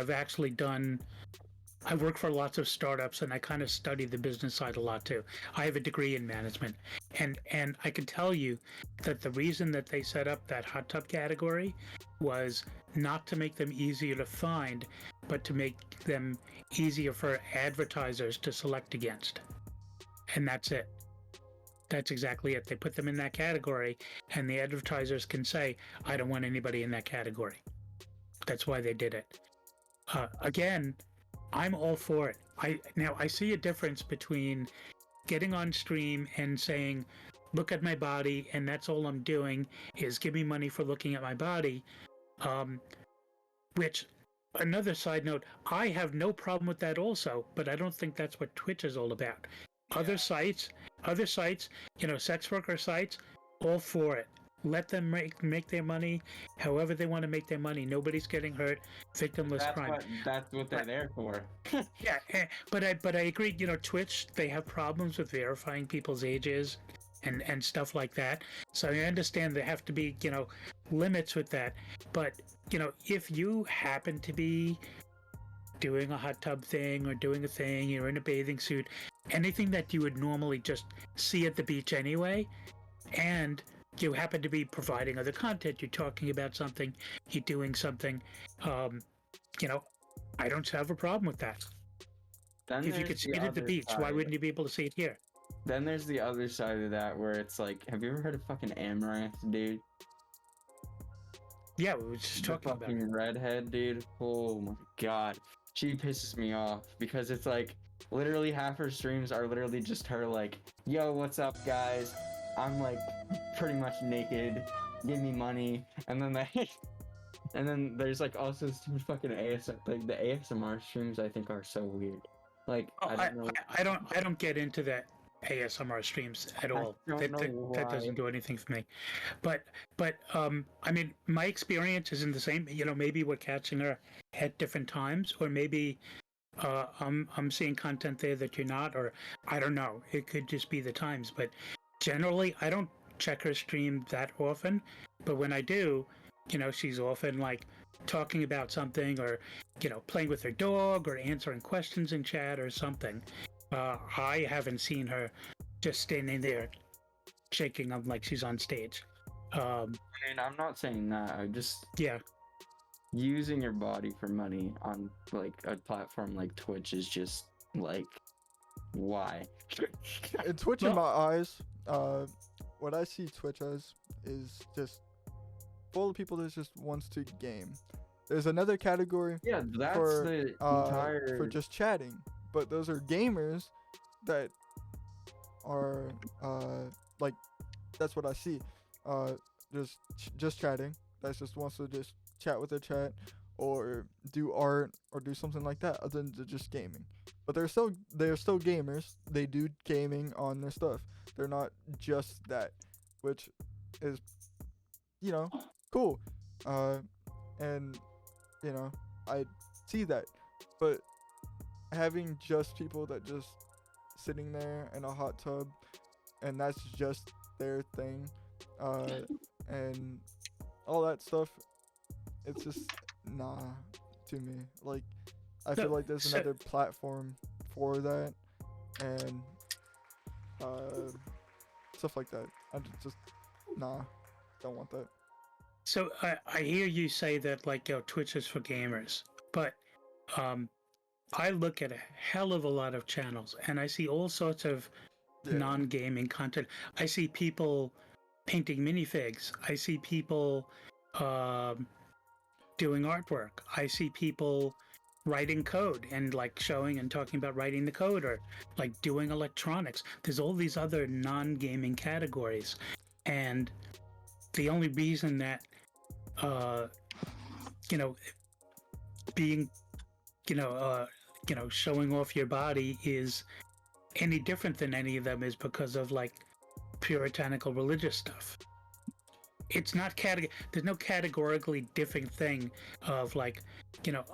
I work for lots of startups, and I kind of study the business side a lot too. I have a degree in management, and I can tell you that the reason that they set up that hot tub category was not to make them easier to find, but to make them easier for advertisers to select against. And that's it. That's exactly it. They put them in that category, and the advertisers can say, I don't want anybody in that category. That's why they did it. Again, I'm all for it. I see a difference between getting on stream and saying, look at my body, and that's all I'm doing is give me money for looking at my body. Which, another side note, I have no problem with that also, but I don't think that's what Twitch is all about. Other sites, sex worker sites, all for it. Let them make their money however they want to make their money. Nobody's getting hurt. Victimless crime. That's what they're there for. Yeah, but I agree. Twitch, they have problems with verifying people's ages and stuff like that. So I understand there have to be limits with that. But if you happen to be doing a hot tub thing or doing a thing, you're in a bathing suit, anything that you would normally just see at the beach anyway, and you happen to be providing other content, you're talking about something, you're doing something, I don't have a problem with that. Then If you there's could see the it at the other beach, why side. wouldn't you be able to see it here? Then there's the other side of that where it's like, have you ever heard of fucking Amaranth, dude? Yeah, we were just The talking about fucking it. redhead, dude. Oh my god. She pisses me off because it's like literally half her streams are literally just her like, yo, what's up guys? I'm like pretty much naked. Give me money. And then there's like also some fucking ASMR, like the ASMR streams I think are so weird. Like I don't know. I don't get into that ASMR streams at all. don't That, know that why. doesn't do anything for me. But I mean, my experience isn't the same. Maybe we're catching her at different times, or maybe I'm seeing content there that you're not, or I don't know. It could just be the times. But generally, I don't check her stream that often. But when I do, she's often like talking about something, or playing with her dog, or answering questions in chat or something. I haven't seen her just standing there shaking up like she's on stage. I mean, I'm not saying that. I'm just Yeah. using your body for money on like a platform like Twitch is just like, why? And Twitch in my eyes, what I see Twitch as is just full of people that just wants to game. There's another category Yeah, that's for the entire. for just chatting, but those are gamers that are like, that's what I see. Just chatting. That just wants to just chat with their chat, or do art, or do something like that, other than just gaming. But they're still gamers. They do gaming on their stuff. They're not just that, which is cool. And I see that, but having just people that just sitting there in a hot tub, and that's just their thing, and all that stuff, it's just nah to me. Like, I feel like there's another platform for that, and stuff like that. I just don't want that. So I hear you say that, like, Twitch is for gamers, but I look at a hell of a lot of channels, and I see all sorts of non-gaming content. I see people painting minifigs. I see people doing artwork. I see people writing code and like showing and talking about writing the code, or like doing electronics. There's all these other non-gaming categories, and the only reason that being showing off your body is any different than any of them is because of like puritanical religious stuff. It's not there's no categorically different thing of like,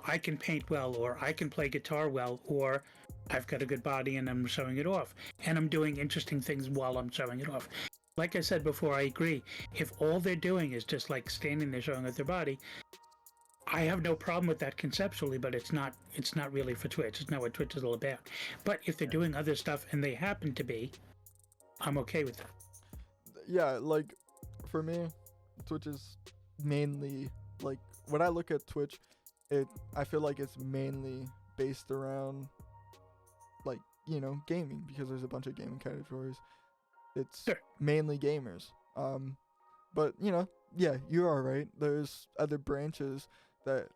I can paint well, or I can play guitar well, or I've got a good body and I'm showing it off, and I'm doing interesting things while I'm showing it off. Like I said before, I agree. If all they're doing is just like standing there showing off their body, I have no problem with that conceptually, but it's not really for Twitch. It's not what Twitch is all about. But if they're doing other stuff and they happen to be, I'm okay with that. Yeah, like, for me, Twitch is mainly, like, when I look at Twitch, I feel like it's mainly based around, like, gaming, because there's a bunch of gaming categories. It's mainly gamers. But, yeah, you are right. There's other branches that,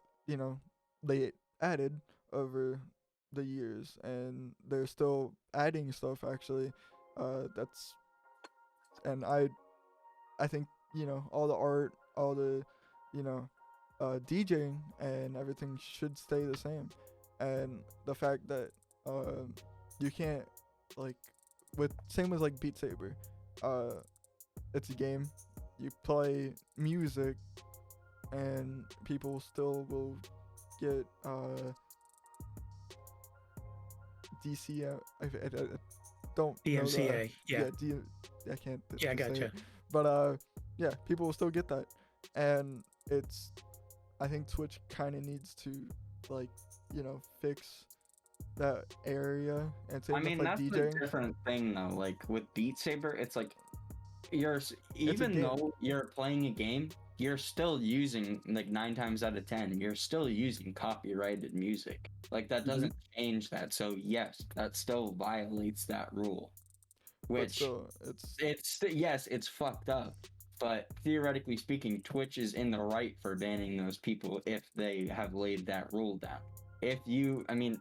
they added over the years, and they're still adding stuff, actually. And I think, all the art, all the, DJing and everything should stay the same. And the fact that you can't, like, same with like Beat Saber, it's a game. You play music, and people still will get DC. I don't DMCA. know Yeah. I can't. Yeah, I gotcha. But yeah, people will still get that, and I think Twitch kind of needs to, like, fix that area, and I mean, like that's DJing. a different thing though. Like with Beat Saber, it's like even though you're playing a game, you're still using, like, 9 times out of 10, you're still using copyrighted music. Like, that doesn't change that. So yes, that still violates that rule. Which it's fucked up. But theoretically speaking, Twitch is in the right for banning those people if they have laid that rule down.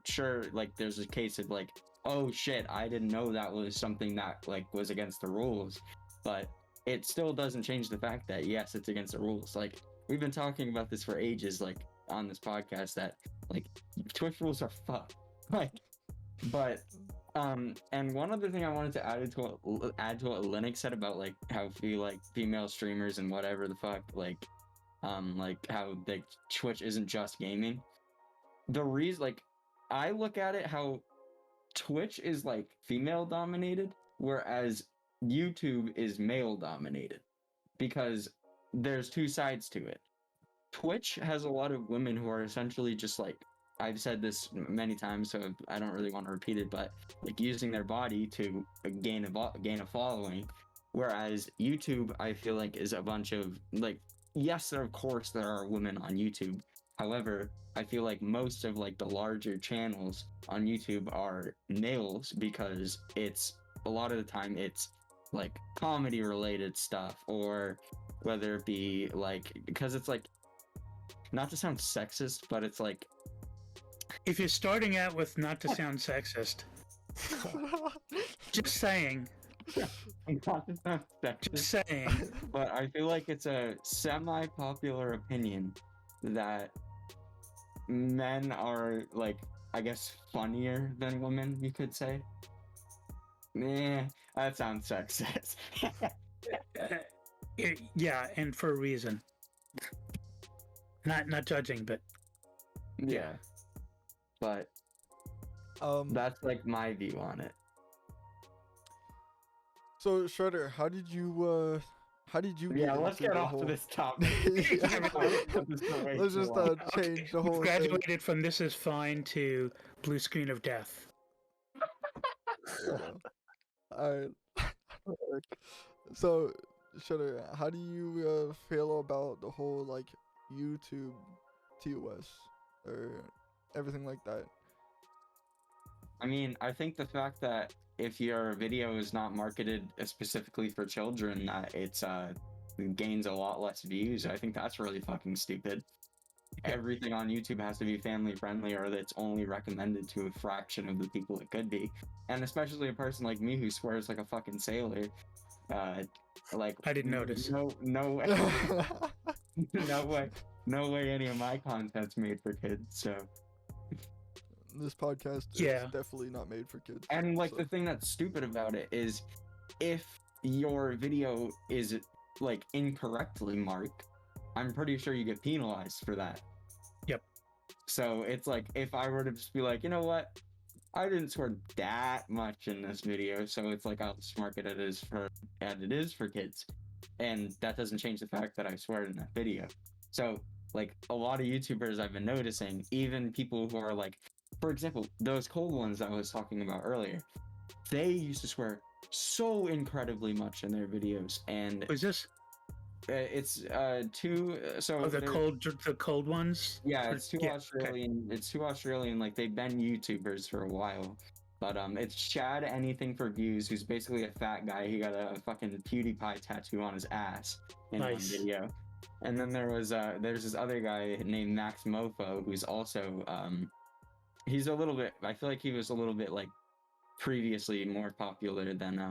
Sure, like, there's a case of like, oh shit, I didn't know that was something that, like, was against the rules, but it still doesn't change the fact that yes, it's against the rules. Like, we've been talking about this for ages, like, on this podcast, that, like, Twitch rules are fucked. Like, but and one other thing I wanted to add to what Linux said about, like, how female streamers and whatever the fuck, like how, like, Twitch isn't just gaming. The reason, like, I look at it how Twitch is, like, female dominated, whereas YouTube is male dominated, because there's two sides to it. Twitch has a lot of women who are essentially just like, I've said this many times, so I don't really want to repeat it, but like using their body to gain a following. Whereas YouTube, I feel like, is a bunch of like, yes, of course there are women on YouTube. However, I feel like most of like the larger channels on YouTube are males because it's a lot of the time it's like comedy related stuff, or whether it be like, because it's like, not to sound sexist, but it's like, If you're starting out with not to sound sexist, just saying, not to sound just sexist, saying. but I feel like it's a semi-popular opinion that men are like, I guess, funnier than women, you could say. That sounds sexist. Yeah, and for a reason. Not judging, but Yeah. But that's like my view on it. So Shredder, how did you Yeah, get let's into get the off whole... to this topic. Let's just change the whole thing. graduated from This Is Fine to Blue Screen of Death. Alright. So Shredder, how do you feel about the whole like YouTube TOS or everything like that? I mean, I think the fact that if your video is not marketed specifically for children, that it gains a lot less views. I think that's really fucking stupid. Everything on YouTube has to be family friendly, or it's only recommended to a fraction of the people it could be. And especially a person like me who swears like a fucking sailor. Like, I didn't notice. No way. No way any of my content's made for kids. So This podcast Yeah. is definitely not made for kids. And like so. the thing that's stupid about it is, if your video is like incorrectly marked, I'm pretty sure you get penalized for that. Yep. So it's like, if I were to just be like, you know what, I didn't swear that much in this video, so it's like I'll just mark it as it is for kids, and that doesn't change the fact that I swear in that video. So like a lot of YouTubers I've been noticing, even people who are like, for example, those cold ones I was talking about earlier, they used to swear so incredibly much in their videos, and Was this it's two. So the cold ones? yeah, it's two Yeah, Australian. It's two Australian. Like, they've been YouTubers for a while, but it's Chad Anything for Views, who's basically a fat guy. He got a fucking PewDiePie tattoo on his ass in one Nice. video. And then there's this other guy named Max Mofo, who's also he's a little bit. I feel like he was a little bit like previously more popular than I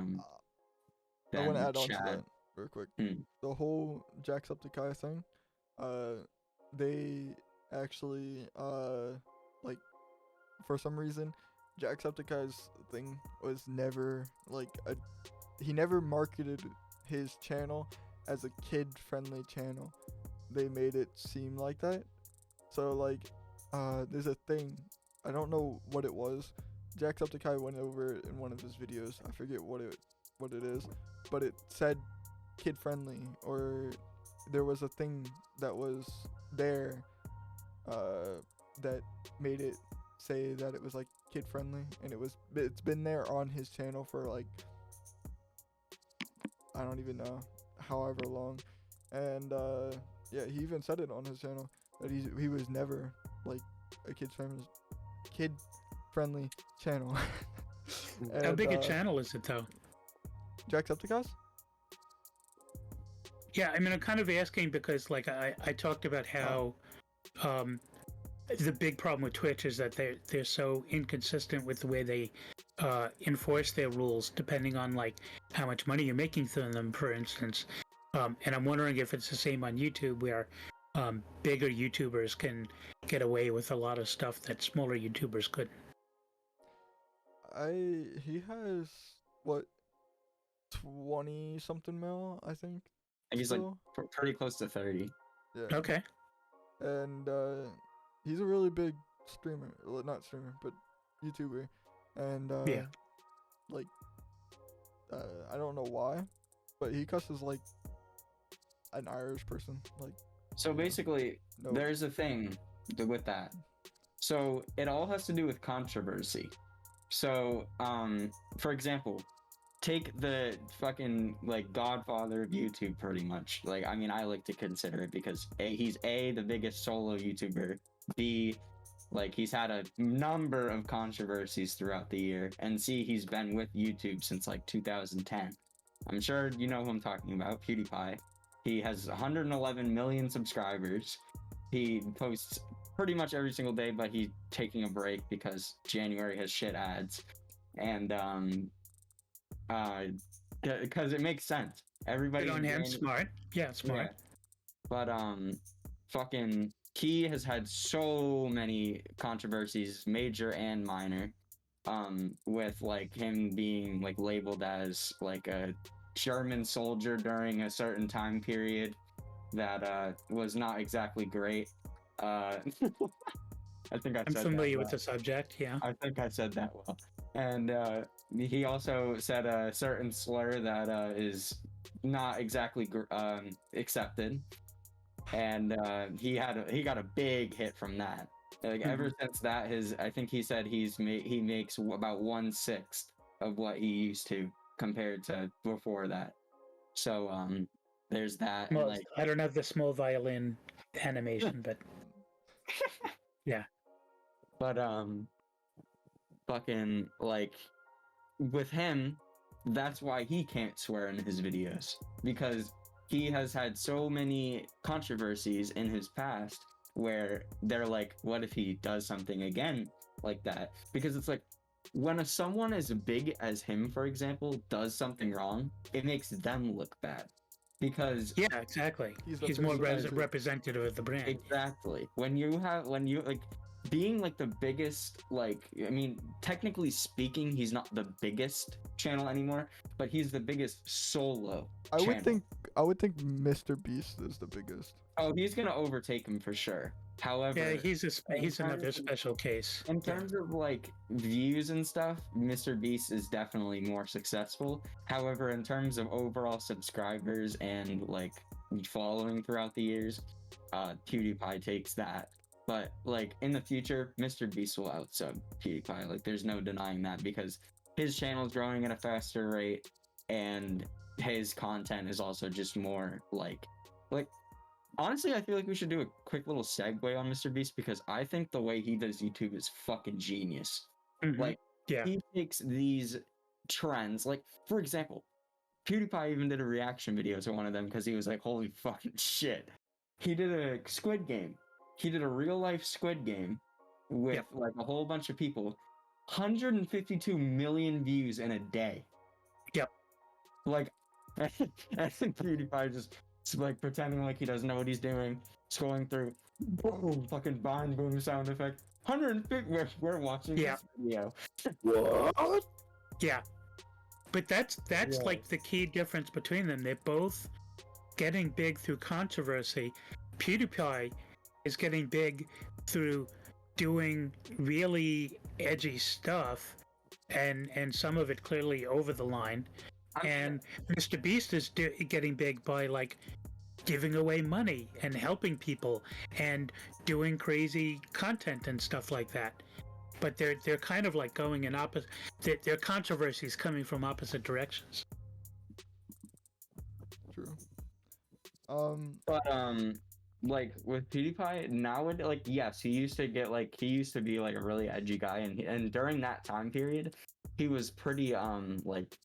want to add on to Chad. that real quick. Hmm. The whole Jacksepticeye thing, they actually like, for some reason, Jacksepticeye's thing was never like he never marketed his channel as a kid-friendly channel. They made it seem like that. So like, there's a thing, I don't know what it was. Jacksepticeye went over it in one of his videos. I forget what it is, but it said kid friendly, or there was a thing that was there that made it say that it was like kid friendly, and it's been there on his channel for like, I don't even know however long. And yeah, he even said it on his channel that he was never like a kid friendly channel. How And, big a channel is it though? Jacksepticeye? Yeah, I mean, I'm kind of asking because, like, I talked about how the big problem with Twitch is that they're so inconsistent with the way they enforce their rules, depending on like how much money you're making through them, for instance. And I'm wondering if it's the same on YouTube, where bigger YouTubers can get away with a lot of stuff that smaller YouTubers couldn't. He has what, 20 something mil, I think. He's like still? pretty close to 30. Yeah. Okay. And he's a really big streamer, well, not streamer, but YouTuber. And Yeah. like, I don't know why, but he cusses like an Irish person, like So basically, No. there's a thing with that. So it all has to do with controversy. So, for example, take the fucking like godfather of YouTube, pretty much. Like, I mean, I like to consider it because he's the biggest solo YouTuber. B, like he's had a number of controversies throughout the year, and C, he's been with YouTube since like 2010. I'm sure you know who I'm talking about, PewDiePie. He has 111 million subscribers. He posts pretty much every single day, but he's taking a break because January has shit ads. And because it makes sense. Everybody Good on him, smart. Yeah, smart. Yeah. But fucking he has had so many controversies, major and minor, with like him being like labeled as like a German soldier during a certain time period that was not exactly great. I think I'm familiar with the subject. Yeah. I think I said that well. And he also said a certain slur that is not exactly accepted, and he got a big hit from that. Like ever since that, I think he said he makes about 1/6 of what he used to compared to before that. So there's that. Well, and, like, I don't have the small violin animation, but yeah. But fucking like with him, that's why he can't swear in his videos, because he has had so many controversies in his past where they're like, what if he does something again like that? Because it's like, when someone as big as him, for example, does something wrong, it makes them look bad. Because yeah, exactly. He's more representative of the brand. Exactly. When you like being like the biggest, like, I mean, technically speaking, he's not the biggest channel anymore, but he's the biggest solo channel. I would think Mr. Beast is the biggest. Oh, he's gonna overtake him for sure. However, yeah, he's another special case. In terms of like views and stuff, Mr. Beast is definitely more successful. However, in terms of overall subscribers and like following throughout the years, PewDiePie takes that. But like in the future, Mr. Beast will outsub PewDiePie. Like there's no denying that, because his channel is growing at a faster rate, and his content is also just more like. Honestly, I feel like we should do a quick little segue on Mr. Beast, because I think the way he does YouTube is fucking genius. Like, yeah, he takes these trends. Like, for example, PewDiePie even did a reaction video to one of them because he was like, holy fucking shit. He did a Squid Game. He did a real life Squid Game with like a whole bunch of people. 152 million views in a day. Yep. Like, I think PewDiePie just like pretending like he doesn't know what he's doing, scrolling through, boom, fucking bind boom sound effect. 150. We're watching this video. What? Yeah, but that's like the key difference between them. They're both getting big through controversy. PewDiePie is getting big through doing really edgy stuff, and some of it clearly over the line. And Mr. Beast is getting big by like giving away money and helping people and doing crazy content and stuff like that. But they're kind of like going in opposite. Their controversies coming from opposite directions. True. But like with PewDiePie now, like yes, he used to be like a really edgy guy, and during that time period, he was pretty like,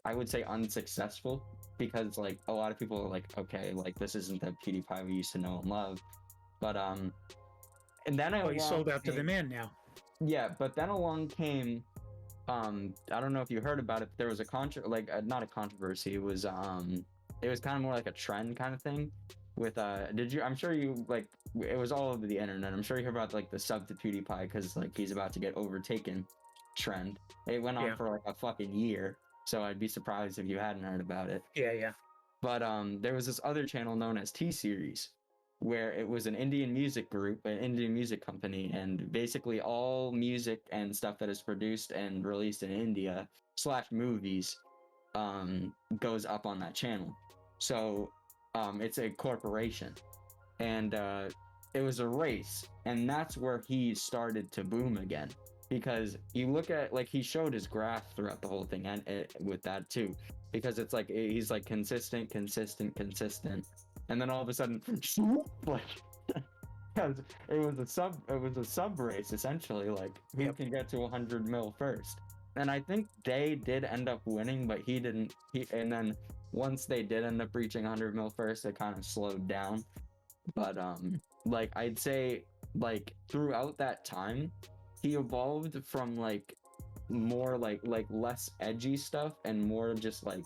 I would say unsuccessful, because like a lot of people are like, okay, like this isn't the PewDiePie we used to know and love. But and then he sold out to the man now. Yeah, but then along came I don't know if you heard about it, but there was a not a controversy, it was kind of more like a trend kind of thing with I'm sure you, like, it was all over the internet. I'm sure you heard about like the sub to PewDiePie because like he's about to get overtaken trend. It went on for like a fucking year. So I'd be surprised if you hadn't heard about it. Yeah. But there was this other channel known as T-Series, where it was an Indian music group, an Indian music company, and basically all music and stuff that is produced and released in India / movies goes up on that channel. So it's a corporation. and it was a race, and that's where he started to boom again. Because you look at, like, he showed his graph throughout the whole thing, and with that too, because it's like he's like consistent, and then all of a sudden, like, because it was a sub race essentially, like who can get to 100 mil first. And I think they did end up winning, but he didn't. And then once they did end up reaching 100 mil first, it kind of slowed down. But like I'd say, like throughout that time, he evolved from like more like less edgy stuff and more just like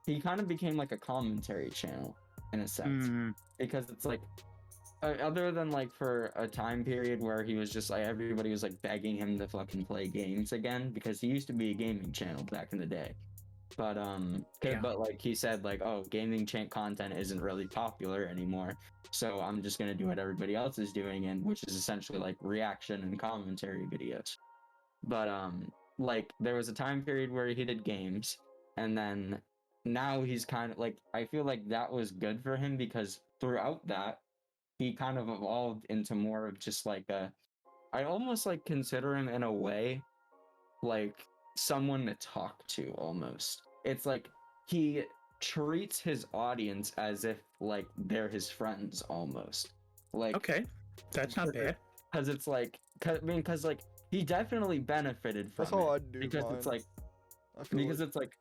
he kind of became like a commentary channel in a sense, because it's like other than like for a time period where he was just like everybody was like begging him to fucking play games again, because he used to be a gaming channel back in the day. But but like he said, like, oh, gaming content isn't really popular anymore, so I'm just gonna do what everybody else is doing, and which is essentially like reaction and commentary videos. But like there was a time period where he did games, and then now he's kind of like, I feel like that was good for him, because throughout that he kind of evolved into more of just like I almost like consider him in a way like someone to talk to almost. It's like he treats his audience as if like they're his friends almost. Like, okay, that's not bad. Because it's like, because like he definitely benefited from That's all it. I do. Because it's like, it's like,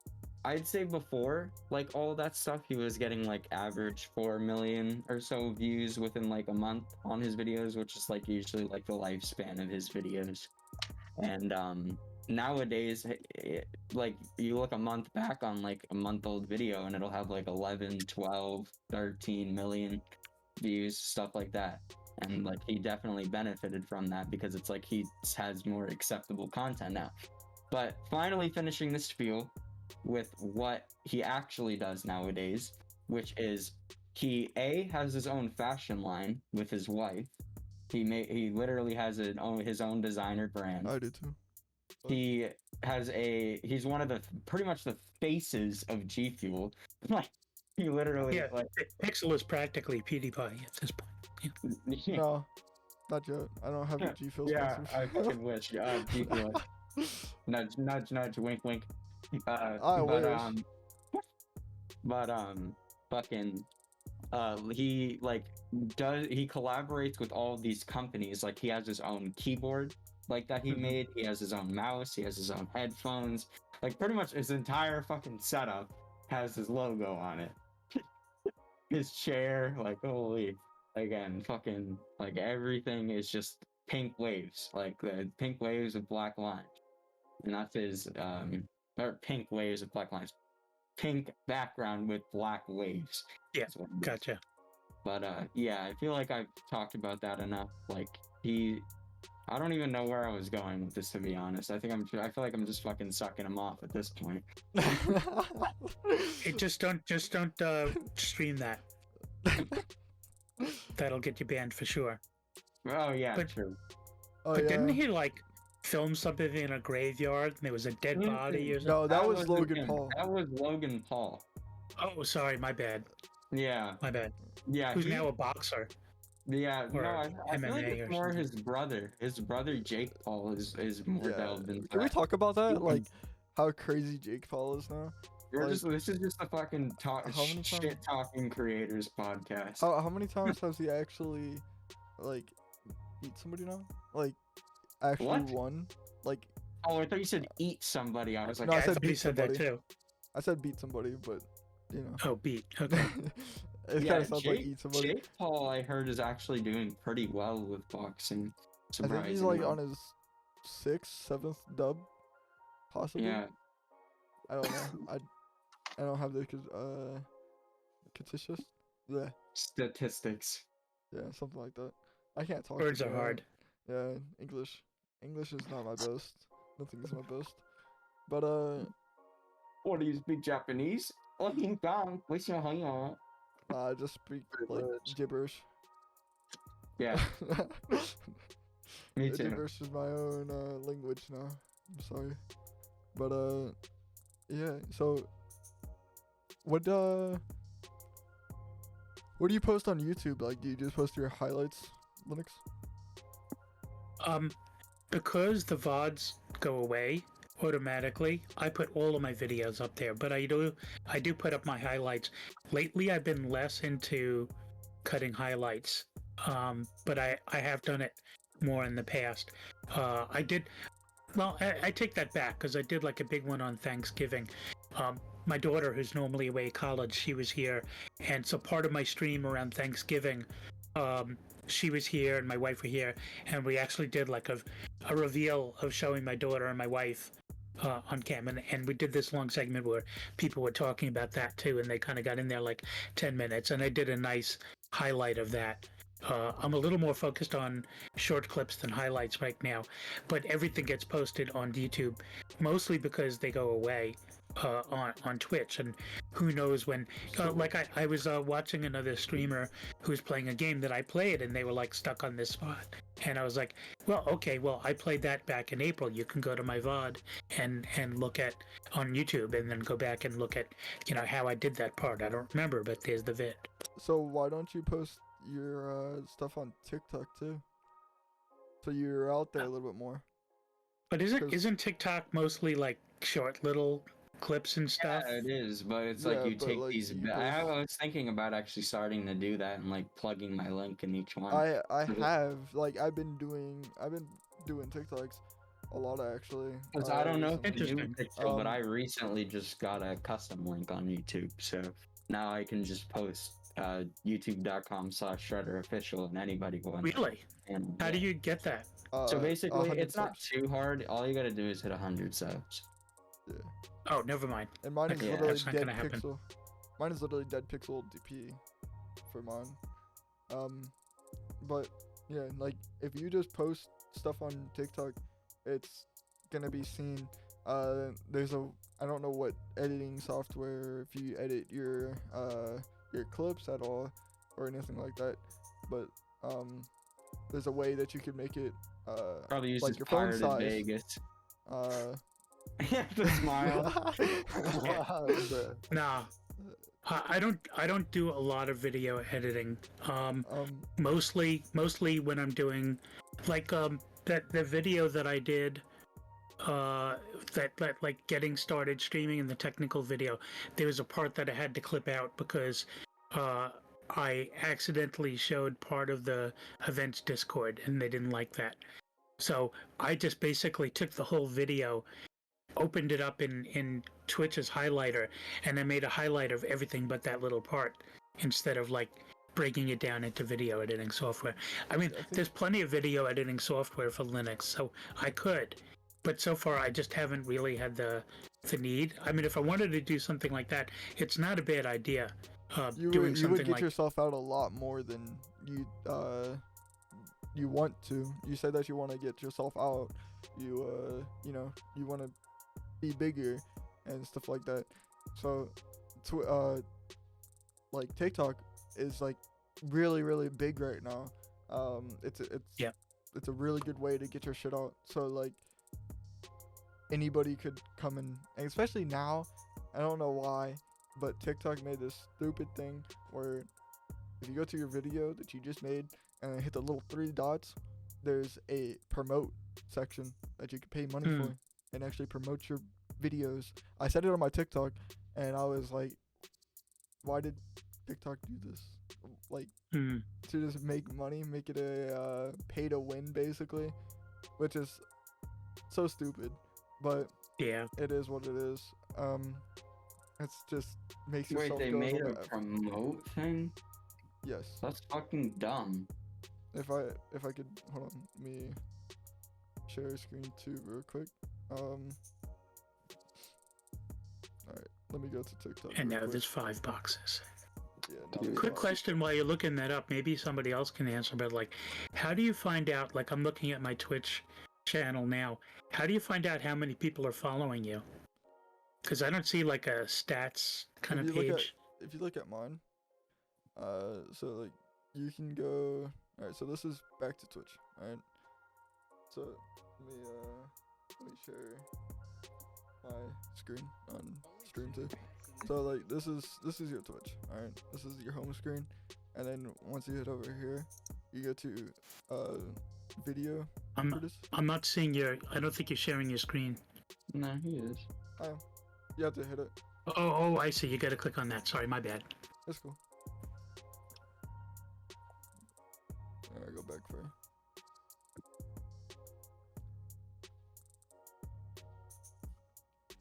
I'd say before like all that stuff, he was getting like average 4 million or so views within like a month on his videos, which is like usually like the lifespan of his videos. And nowadays, like you look a month back on like a month-old video and it'll have like 11, 12, 13 million views, stuff like that. And like he definitely benefited from that, because it's like he has more acceptable content now. But finally finishing this spiel with what he actually does nowadays, which is he has his own fashion line with his wife. He literally has his own designer brand. I do too. He's one of the pretty much the faces of G Fuel. Like he literally like Pixel is practically PewDiePie at this point. Yeah. No, not yet. I don't have the G Fuel. Yeah, I fucking wish. G Fuel. Nudge, nudge, nudge, wink, wink. I wish. Fucking he like he collaborates with all these companies. Like he has his own keyboard like that he made, he has his own mouse, he has his own headphones, like pretty much his entire fucking setup has his logo on it. His chair, like holy, again, fucking like everything is just pink waves, like the pink waves of black lines. And that's his or pink waves of black lines, pink background with black waves. Yeah, gotcha. But yeah, I feel like I've talked about that enough. Like I don't even know where I was going with this, to be honest. I feel like I'm just fucking sucking him off at this point. Hey, just don't stream that. That'll get you banned for sure. Oh yeah, true. But didn't he like film something in a graveyard and there was a dead body or something? No, that was Logan Paul. That was Logan Paul. Oh, sorry, my bad. Yeah. My bad. Yeah. Who's now a boxer? Yeah, or no, I feel like MMA it's or more something. his brother. His brother Jake Paul is more delved into. Can we talk about that? Like how crazy Jake Paul is now? This is just a fucking shit talking creators podcast. How many times has he actually like beat somebody now? Like actually won? Like oh, I thought you said eat somebody. I was like, no, I I said thought beat you said somebody. that too. I said beat somebody, but you know. Oh, beat. Okay. It kind of sounds like eat somebody. Jake Paul, I heard, is actually doing pretty well with boxing. I think he's like on his 6th, 7th dub, possibly. Yeah. I don't know. I don't have the statistics. Yeah, something like that. I can't talk. Words are hard. Yeah, English is not my best. Nothing is my best. But What do you speak Japanese? I just speak like gibberish. Yeah. Me too. Gibberish is my own language now. I'm sorry. But yeah, so what What do you post on YouTube? Like, do you just post your highlights, Linux? Because the VODs go away automatically, I put all of my videos up there. But I do put up my highlights. Lately, I've been less into cutting highlights, but I have done it more in the past. I did. Well, I take that back because I did like a big one on Thanksgiving. My daughter, who's normally away at college, she was here, and so part of my stream around Thanksgiving, she was here and my wife were here, and we actually did like a reveal of showing my daughter and my wife on cam, and we did this long segment where people were talking about that too, and they kind of got in there like 10 minutes, and I did a nice highlight of that. I'm a little more focused on short clips than highlights right now, but everything gets posted on YouTube, mostly because they go away on Twitch, and who knows when. Like I was watching another streamer who was playing a game that I played, and they were like stuck on this spot, and I was like, well, okay, well, I played that back in April. You can go to my VOD and look at on YouTube, and then go back and look at how I did that part. I don't remember, but there's the vid. So why don't you post your stuff on TikTok too? So you're out there a little bit more. But isn't TikTok mostly like short little clips and stuff? Yeah, it is, but it's Yeah, like you but, take like, these. you I post- was thinking about actually starting to do that and like plugging my link in each one. I have, like, I've been doing TikToks a lot actually. Because I don't know if recently. you do Interesting. Pixel, but I recently just got a custom link on YouTube, so now I can just post youtube.com/ShredderOfficial and anybody will. Really? And, How do you get that? So basically, 100 it's not subs. too hard. All you gotta do is hit 100 subs. Yeah. Oh, never mind. And mine is Okay, literally that's not dead gonna happen. pixel. Mine is literally dead pixel DP for mine. But yeah, like if you just post stuff on TikTok, it's gonna be seen. There's I don't know what editing software, if you edit your clips at all or anything like that, but there's a way that you can make it Probably uses like your phone Pirated size. Vegas. The Smile. Nah. I don't do a lot of video editing. Mostly when I'm doing like the video that I did that like getting started streaming in the technical video, there was a part that I had to clip out because I accidentally showed part of the event's Discord and they didn't like that. So I just basically took the whole video, opened it up in Twitch's highlighter, and I made a highlight of everything but that little part instead of like breaking it down into video editing software. I mean, there's plenty of video editing software for Linux, so I could, but so far I just haven't really had the need. I mean, if I wanted to do something like that, it's not a bad idea. You Doing would something get like yourself out a lot more than you want to. You said that you want to get yourself out. You you want to be bigger and stuff like that. So like TikTok is like really big right now. It's a really good way to get your shit out. So like anybody could come in, and especially now, I don't know why, but TikTok made this stupid thing where if you go to your video that you just made and then hit the little 3 dots, there's a promote section that you can pay money for and actually promote your videos. I said it on my TikTok and I was like, why did TikTok do this? Like to just make money, make it a pay to win basically, which is so stupid, but yeah. it is what it is. It's just makes Wait, yourself they go made a over- promote thing? Yes. That's fucking dumb. If I could hold on, let me share screen too real quick. Alright, let me go to TikTok. And real now quick. there's 5 boxes. Yeah, Quick question while you're looking that up, maybe somebody else can answer, but like, how do you find out, like I'm looking at my Twitch channel now, how do you find out how many people are following you? Because I don't see like a stats kind of page. If you look at mine, so like you can go. Alright, so this is back to Twitch. Alright, so let me share my screen on stream too. So like this is your Twitch. Alright, this is your home screen, and then once you hit over here, you go to video. I'm not seeing your. I don't think you're sharing your screen. No, he is. You have to hit it. Oh, I see. You got to click on that. Sorry, my bad. That's cool. Alright, go back for you.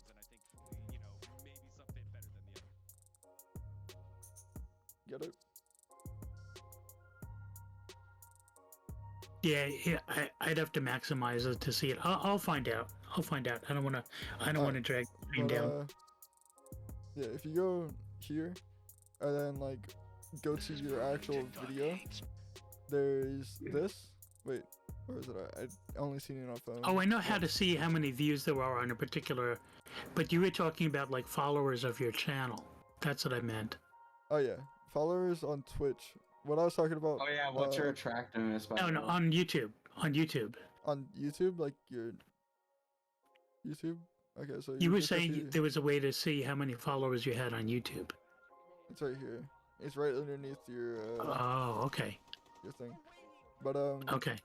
And I think, maybe something better than the other. Get it? Yeah. I'd have to maximize it to see it. I'll find out. I don't want to drag the screen down. Yeah, if you go here, and then like go to your actual video, there's this. Wait, where is it at? I only seen it on phone. Oh, I know how to see how many views there are on a particular, but you were talking about like followers of your channel. That's what I meant. Oh yeah, followers on Twitch. What I was talking about. Oh yeah, what's your attractiveness? No, on YouTube. On YouTube. On YouTube, like your YouTube. Okay, so You were just have saying to- there was a way to see how many followers you had on YouTube. It's right here. It's right underneath your Oh, okay. your thing. But Okay.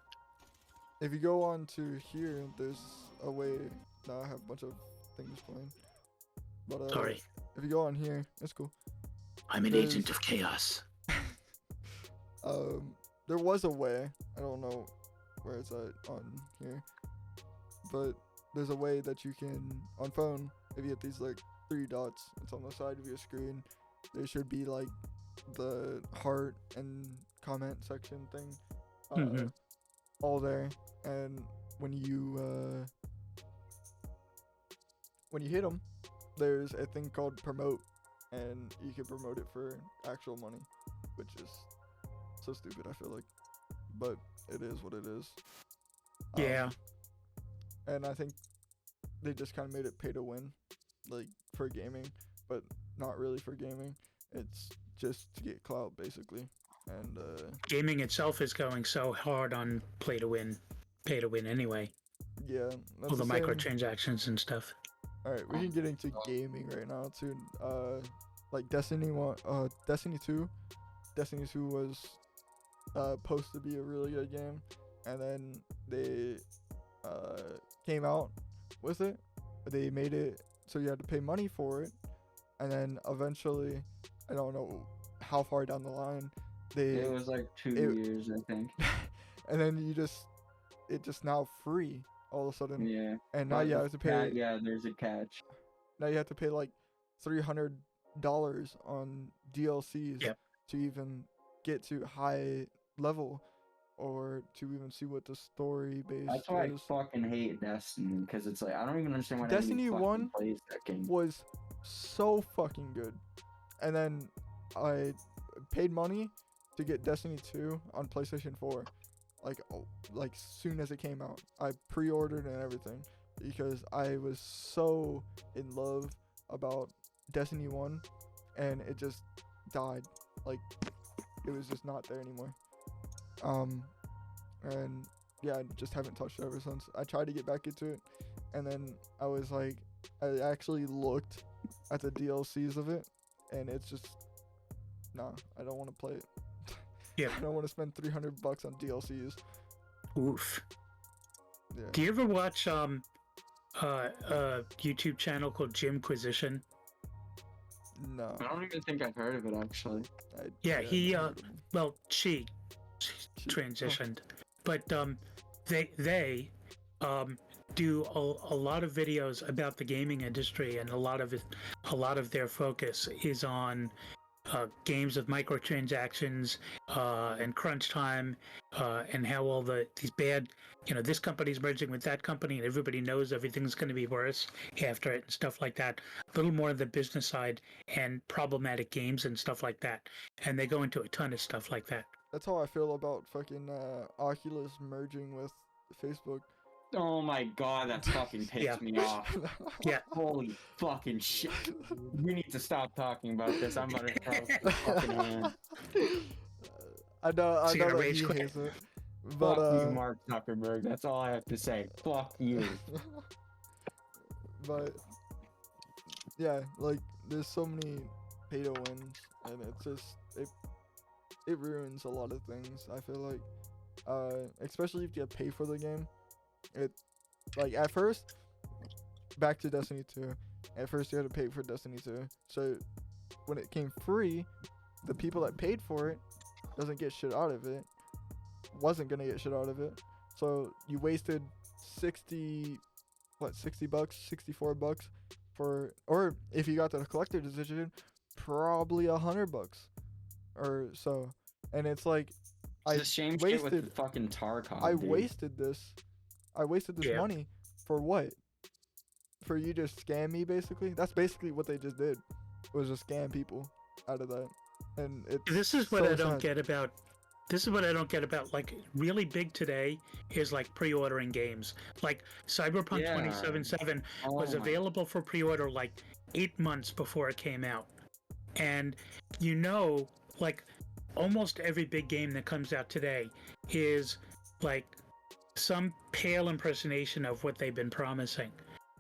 if you go on to here, there's a way. Now I have a bunch of things playing. But Sorry. if you go on here, it's cool. I'm an there's- agent of chaos. There was a way. I don't know where it's at on here, but there's a way that you can on phone. If you hit these like 3 dots, it's on the side of your screen. There should be like the heart and comment section thing, Mhm. all there. And when you hit them, there's a thing called promote, and you can promote it for actual money, which is so stupid, I feel like, but it is what it is. Yeah. And I think they just kind of made it pay to win, like for gaming, but not really for gaming. It's just to get clout, basically. And Gaming itself is going so hard on pay to win anyway. yeah, that's All the the same. microtransactions and stuff. All right, we can get into gaming right now too. Like Destiny 1, Destiny 2. Destiny 2 was supposed to be a really good game, and then they came out with it. They made it so you had to pay money for it, and then eventually, I don't know how far down the line, It was like 2 years, I think. and then it just now free all of a sudden, Yeah. and now But you the have to pay. Yeah, there's a catch. Now you have to pay like $300 on DLCs Yep. to even get to high level, or to even see what the story base That's why is. I fucking hate Destiny, because it's like I don't even understand why Destiny anybody 1 fucking plays that game. Was so fucking good, and then I paid money to get Destiny 2 on PlayStation 4, like soon as it came out. I pre-ordered and everything because I was so in love about Destiny 1, and it just died. Like it was just not there anymore. And yeah, I just haven't touched it ever since. I tried to get back into it, and then I was like, I actually looked at the DLCs of it, and it's just, nah, I don't want to play it. Yeah. I don't want to spend $300 on DLCs. Oof. Yeah. Do you ever watch a YouTube channel called Jimquisition? No. I don't even think I've heard of it actually. Yeah, I he, haven't heard of 'em. Well, she transitioned, but they do a lot of videos about the gaming industry, and a lot of their focus is on games with microtransactions and crunch time, and how all these bad, this company's merging with that company, and everybody knows everything's going to be worse after it and stuff like that. A little more on the business side and problematic games and stuff like that, and they go into a ton of stuff like that. That's how I feel about fucking Oculus merging with Facebook. Oh my god, that's fucking pissed Yeah. me off. Yeah. Holy fucking shit. We need to stop talking about this. I'm about to throw the fucking hand. I know So you gotta that rage he quit. hates it, but Fuck you, Mark Zuckerberg. That's all I have to say. Fuck you. but yeah, like there's so many pay to wins, and it's just it ruins a lot of things. I feel like, especially if you pay for the game. It like at first, back to Destiny 2. At first, you had to pay for Destiny 2. So when it came free, the people that paid for it doesn't get shit out of it. Wasn't gonna get shit out of it. So you wasted 60 bucks, 64 bucks for, or if you got the collector's edition, probably $100 or so. And it's like, It's a shame shit with the fucking Tarkov. I dude. wasted this Yeah. money for what? For you to scam me, basically? That's basically what they just did. Was just scam people out of that. And it's This is what so I don't sad. get about. This is what I don't get about. Like, really big today is like pre-ordering games. Like Cyberpunk Yeah. 2077 was Oh my- available for pre-order like 8 months before it came out, and you know, like almost every big game that comes out today is like some pale impersonation of what they've been promising.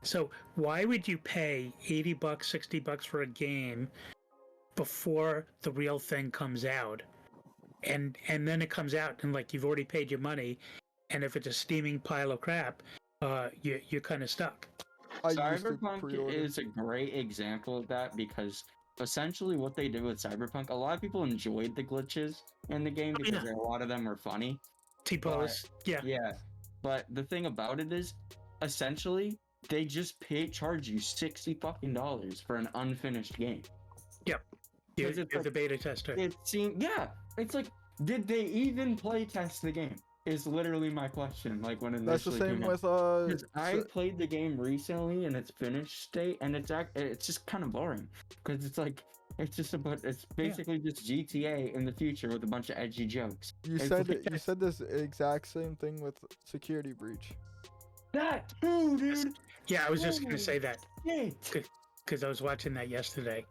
So why would you pay $80, $60 for a game before the real thing comes out? And then it comes out and like you've already paid your money, and if it's a steaming pile of crap, you're kind of stuck. I used to Cyberpunk pre-order. is a great example of that because essentially what they did with Cyberpunk, a lot of people enjoyed the glitches in the game because yeah. a lot of them were funny. T-pose, yeah. Yeah, but the thing about it is, essentially, they just charge you $60 fucking for an unfinished game. You're, 'Cause it's you're like- the beta tester. It seemed, yeah, it's like, did they even play test the game? Is literally my question. Like when it That's the initially same came out. with 'Cause I played the game recently in its finished state, and it's just kind of boring because it's like it's basically just GTA in the future with a bunch of edgy jokes. you it's said like you said this exact same thing with Security Breach. That too, dude. Yeah, I was just gonna say that Shit. because I was watching that yesterday.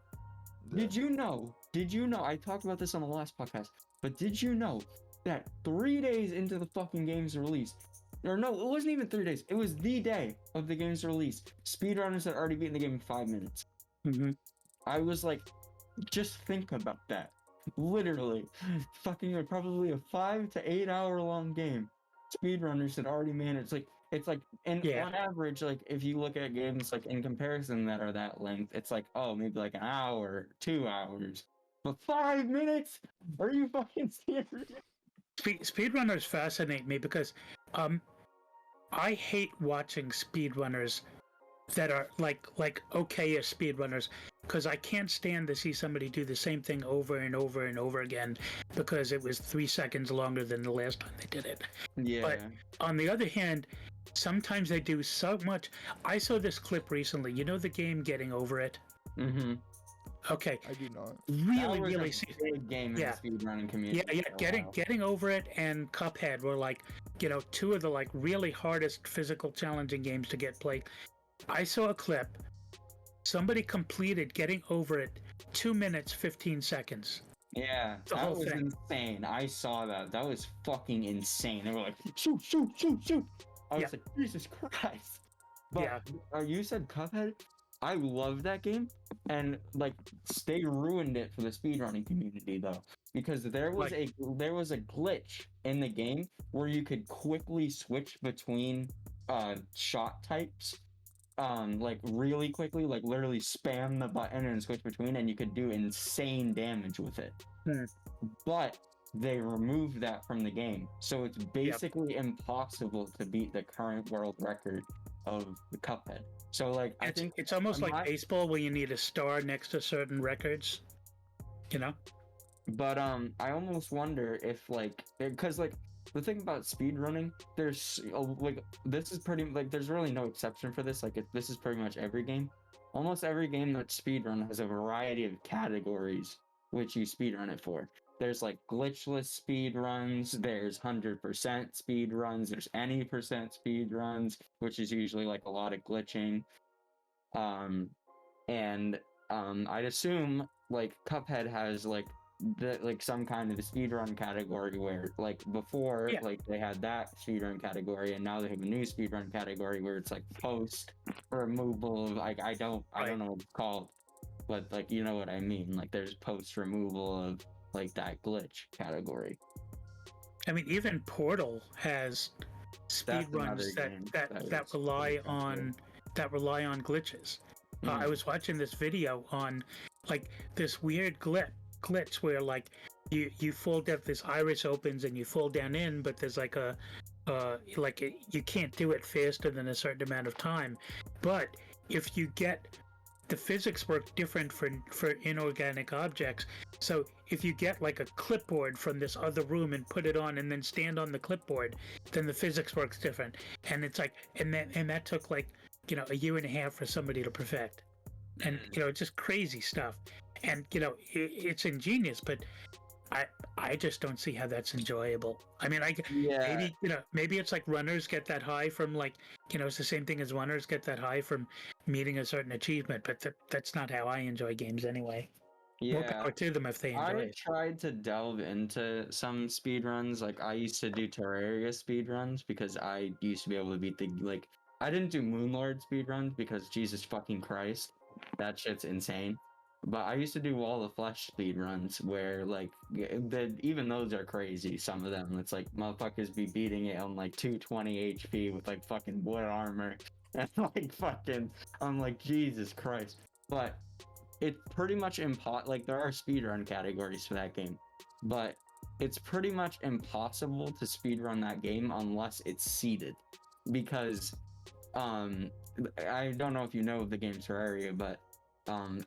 Did you know? I talked about this on the last podcast, but did you know that 3 days into the fucking game's release, or no, it wasn't even 3 days. It was the day of the game's release. Speedrunners had already beaten the game in 5 minutes. Mm-hmm. I was like, just think about that. Literally, fucking probably a 5 to 8 hour long game. Speedrunners had already managed. It's like, and Yeah. on average, like if you look at games like in comparison that are that length, it's like, oh, maybe like an hour, 2 hours, but 5 minutes? Are you fucking serious? Speedrunners fascinate me because I hate watching speedrunners that are like okay-ish speedrunners, because I can't stand to see somebody do the same thing over and over and over again because it was 3 seconds longer than the last time they did it. Yeah. But on the other hand, sometimes they do so much. I saw this clip recently. You know the game Getting Over It? Mm-hmm. Okay, I do not. really a see. big game in Yeah. the speedrunning community. Yeah, for a getting while. getting over it and Cuphead were like, two of the like really hardest physical challenging games to get played. I saw a clip. Somebody completed Getting Over It 2 minutes 15 seconds. Yeah, The that whole was thing. insane. I saw that. That was fucking insane. They were like, shoot, shoot, shoot, shoot. I was Yeah. like, Jesus Christ. But Yeah. You said Cuphead? I love that game. And like they ruined it for the speedrunning community though. Because there was a glitch in the game where you could quickly switch between shot types. Like really quickly, like literally spam the button and switch between, and you could do insane damage with it. Hmm. But they removed that from the game, so it's basically impossible to beat the current world record of the Cuphead. So like, I think It's almost like my- baseball where you need a star next to certain records. But I almost wonder if like, because like the thing about speedrunning, there's like this is pretty like there's really no exception for this. Like this is pretty much every game. Almost every game that's speedrun has a variety of categories which you speedrun it for. There's like glitchless speedruns, there's 100% speedruns, there's any percent speedruns, which is usually like a lot of glitching. I'd assume like Cuphead has like some kind of a speedrun category where like before Yeah. like they had that speedrun category, and now they have a new speedrun category where it's like post removal of like I don't know what it's called, but like you know what I mean, like there's post removal of like that glitch category. I mean, even Portal has speed runs another that game that is rely really on glitches. I was watching this video on like this weird glitch where like you fall down, this iris opens and you fall down in, but there's like a you can't do it faster than a certain amount of time. But if you get the physics work different for inorganic objects. So if you get like a clipboard from this other room and put it on and then stand on the clipboard, then the physics works different. And it's like, and that took like, you know, a year and a half for somebody to perfect. And, you know, just crazy stuff. And, you know, it's ingenious, but I just don't see how that's enjoyable. I mean, maybe, you know, maybe it's like runners get that high from like, you know, it's the same thing as runners get that high from meeting a certain achievement, but that's not how I enjoy games anyway. More power to them if they enjoy I it. tried to delve into some speedruns. Like I used to do Terraria speedruns because I used to be able to beat I didn't do Moonlord speedruns because Jesus fucking Christ, that shit's insane. But I used to do Wall of Flesh speedruns where like even those are crazy. Some of them, it's like motherfuckers be beating it on like 220 HP with like fucking wood armor and like fucking. I'm like Jesus Christ. But it's pretty much like there are speedrun categories for that game, but it's pretty much impossible to speedrun that game unless it's seeded, because I don't know if you know the game Terraria, but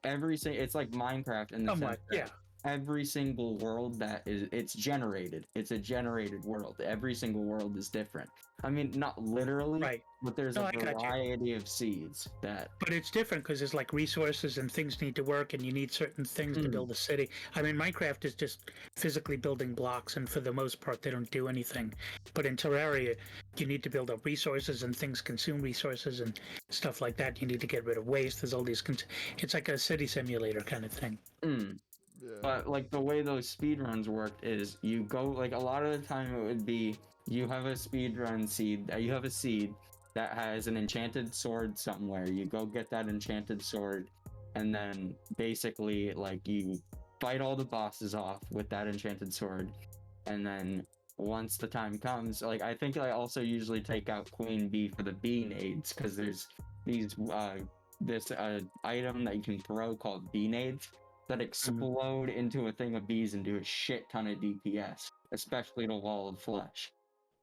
it's like Minecraft in the sense that every single world it's generated. It's a generated world. Every single world is different. I mean, not literally, Right. but there's a variety of seeds that. But it's different because there's like resources and things need to work, and you need certain things to build a city. I mean, Minecraft is just physically building blocks, and for the most part, they don't do anything. But in Terraria, you need to build up resources, and things consume resources and stuff like that. You need to get rid of waste. There's all these. It's like a city simulator kind of thing. Yeah. But like the way those speedruns worked is you go like a lot of the time it would be you have a speedrun seed, you have a seed that has an enchanted sword somewhere. You go get that enchanted sword, and then basically like you fight all the bosses off with that enchanted sword, and then once the time comes, like I think I also usually take out Queen Bee for the bee nades, because there's these this item that you can throw called bee nades that explode into a thing of bees and do a shit ton of DPS, especially the Wall of Flesh.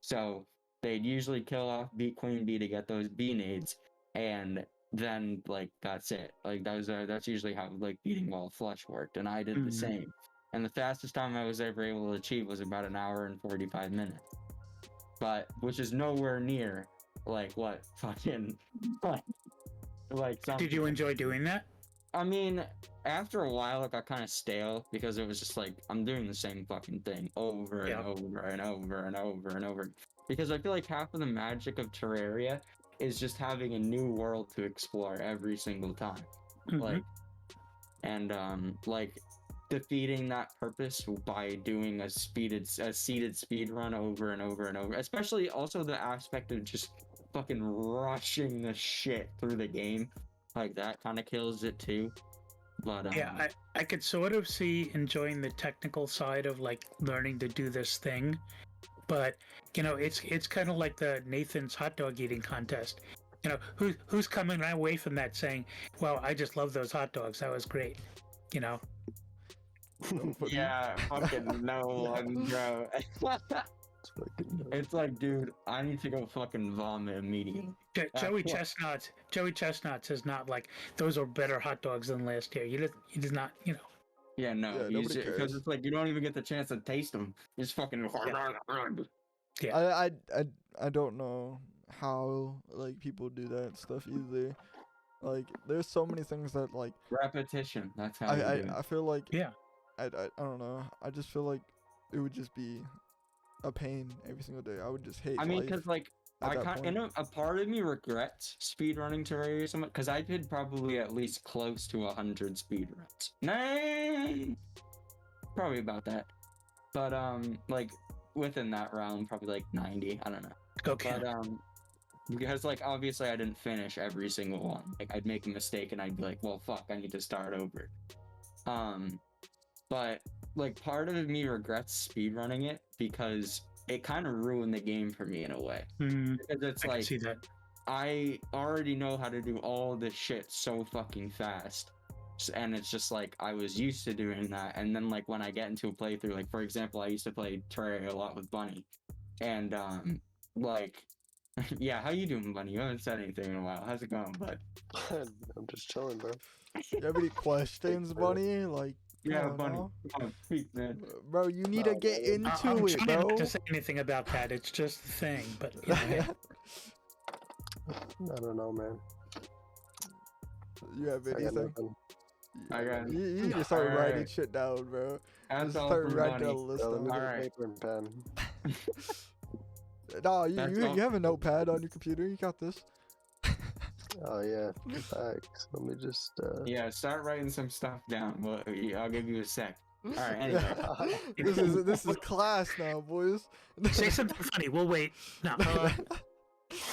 So they'd usually kill off Queen Bee to get those bee nades, and then like that's it. Like that's usually how like beating Wall of Flesh worked, and I did the same. And the fastest time I was ever able to achieve was about an hour and 45 minutes. But which is nowhere near like what fucking like something. Did you enjoy doing that? I mean, after a while, it got kind of stale because it was just like, I'm doing the same fucking thing over and over and over and over and over. Because I feel like half of the magic of Terraria is just having a new world to explore every single time. Like, defeating that purpose by doing a seeded speed run over and over and over. Especially also the aspect of just fucking rushing the shit through the game. Like that kind of kills it too. But I could sort of see enjoying the technical side of like learning to do this thing, but you know it's kind of like the Nathan's hot dog eating contest. You know, who's coming away from that saying, "Well, I just love those hot dogs. That was great." You know. Yeah, fucking no one, bro. It's like, dude, I need to go fucking vomit immediately. Joey Chestnuts is not like those are better hot dogs than last year. He does not, you know. Yeah, no, because it's like you don't even get the chance to taste them. You just fucking. Yeah. I don't know how like people do that stuff either. Like, there's so many things that like repetition. That's how I feel like I don't know. I just feel like it would just be a pain every single day. I would just hate. I mean, because like a part of me regrets speedrunning Terraria so much, because I did probably at least close to 100 speedruns. Nah, probably about that. But like within that realm, probably like 90. I don't know. Okay. But because like obviously I didn't finish every single one. Like I'd make a mistake and I'd be like, well, fuck, I need to start over. but like part of me regrets speedrunning it because it kind of ruined the game for me in a way. Because it's I can like see that. I already know how to do all this shit so fucking fast. And it's just like I was used to doing that, and then like when I get into a playthrough, like for example, I used to play Terraria a lot with Bunny, and like yeah, how you doing, Bunny? You haven't said anything in a while. How's it going, bud? I'm just chilling, bro. You have any questions, Bunny? Like, Yeah, come on Bunny, now. come on, speak, man. Bro, you need to No, get man. into I'm it, trying bro. not to say anything about that. It's just the thing, but you know, I don't know, man. You have I got anything? nothing. I got You need to start Alright. writing shit down, bro. That's Just all start from writing a Bunny. list Let me down. get a Alright. paper and pen. Nah, That's you all- have a notepad on your computer. You got this. Oh yeah, thanks. Let me just. Yeah, start writing some stuff down. Well, I'll give you a sec. All right, anyway. This is class now, boys. say something funny. We'll wait. No, but,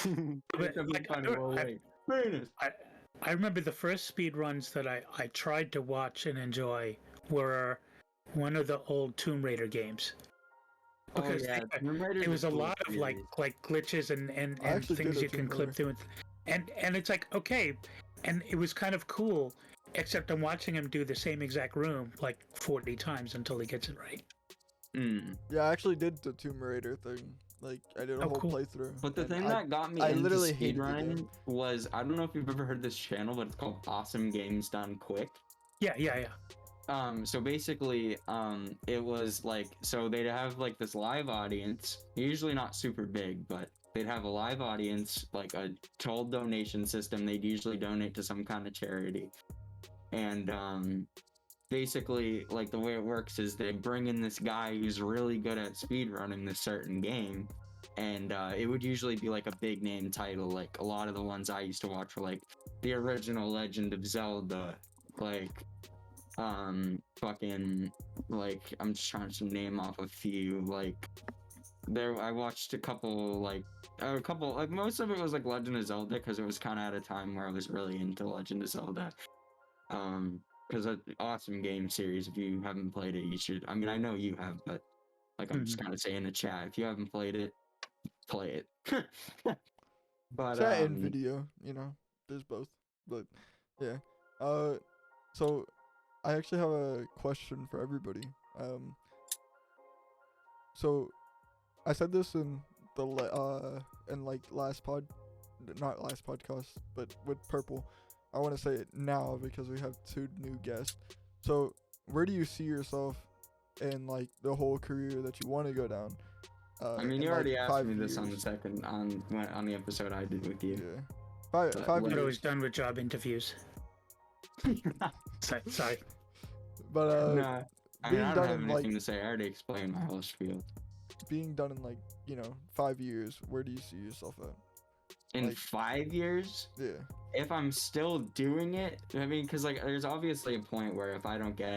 Something like, funny, well, wait. Fairness. I remember the first speed runs that I tried to watch and enjoy were one of the old Tomb Raider games. Oh Because yeah, there was a lot of like glitches and I actually things did a you can Tomb clip through, and it's like okay, and it was kind of cool, except I'm watching him do the same exact room like 40 times until he gets it right. Yeah, I actually did the Tomb Raider thing. Like, I did a Oh, whole cool. playthrough. But the and thing I- that got me I into literally hated the speedrunning game. was I don't know if you've ever heard this channel, but it's called Awesome Games Done Quick. Yeah. So basically, it was like, so they'd have like this live audience, usually not super big, but they'd have a live audience, like a told donation system. They'd usually donate to some kind of charity. And basically, like the way it works is they bring in this guy who's really good at speedrunning this certain game. And it would usually be like a big name title. Like a lot of the ones I used to watch were like the original Legend of Zelda, like fucking, like I'm just trying to name off a few. Like I watched a couple like most of it was like Legend of Zelda because it was kind of at a time where I was really into Legend of Zelda. Because an awesome game series. If you haven't played it, you should. I mean, I know you have, but like I'm just kind of saying in the chat, if you haven't played it, play it. But chat and video, you know, there's both. But yeah, so I actually have a question for everybody. So I said this in the not last podcast, but with Purple. I want to say it now because we have 2 new guests. So where do you see yourself in like the whole career that you want to go down? I mean, you in, already like, asked 5 me this on years? on the episode I did with you. Yeah. Five But five what But I years. was done with job interviews. Sorry. But Nah, I mean, being I don't done have in anything like to say. I already explained my whole spiel. being done in like, you know, 5 years, where do you see yourself at? In Like- 5 years, Yeah. if I'm still doing it, I mean, because like there's obviously a point where if I don't get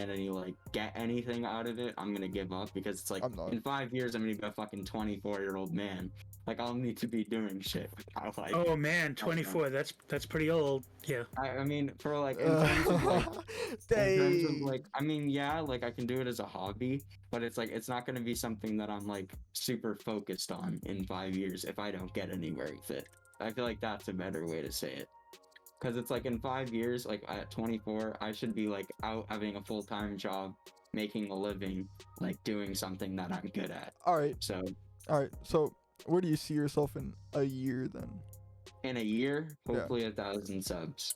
anything out of it, I'm gonna give up because it's like I'm not. in 5 years I'm gonna be a fucking 24-year-old man. Like I'll need to be doing shit. I'll, like, Oh man, 24. That's pretty old. Yeah. I mean, for like in terms of like I mean, yeah, like I can do it as a hobby, but it's like it's not gonna be something that I'm like super focused on in 5 years if I don't get anywhere with it. I feel like that's a better way to say it. Because it's like in 5 years, like at 24, I should be like out having a full-time job, making a living, like doing something that I'm good at. All right. So So where do you see yourself in a year then? in a year, Yeah. hopefully 1,000 subs.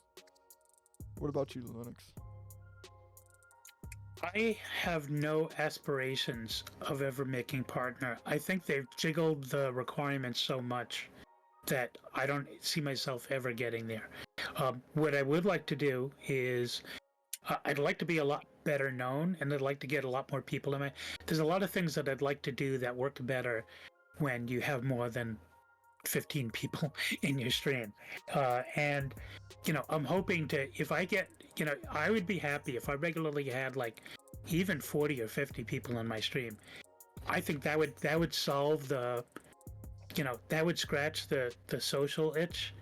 What about you, Linux? I have no aspirations of ever making partner. I think they've jiggled the requirements so much that I don't see myself ever getting there. What I would like to do is I'd like to be a lot better known, and I'd like to get a lot more people in my. There's a lot of things that I'd like to do that work better when you have more than 15 people in your stream. And, you know, I'm hoping to, if I get, you know, I would be happy if I regularly had like even 40 or 50 people in my stream. I think that would solve the, you know, that would scratch the social itch,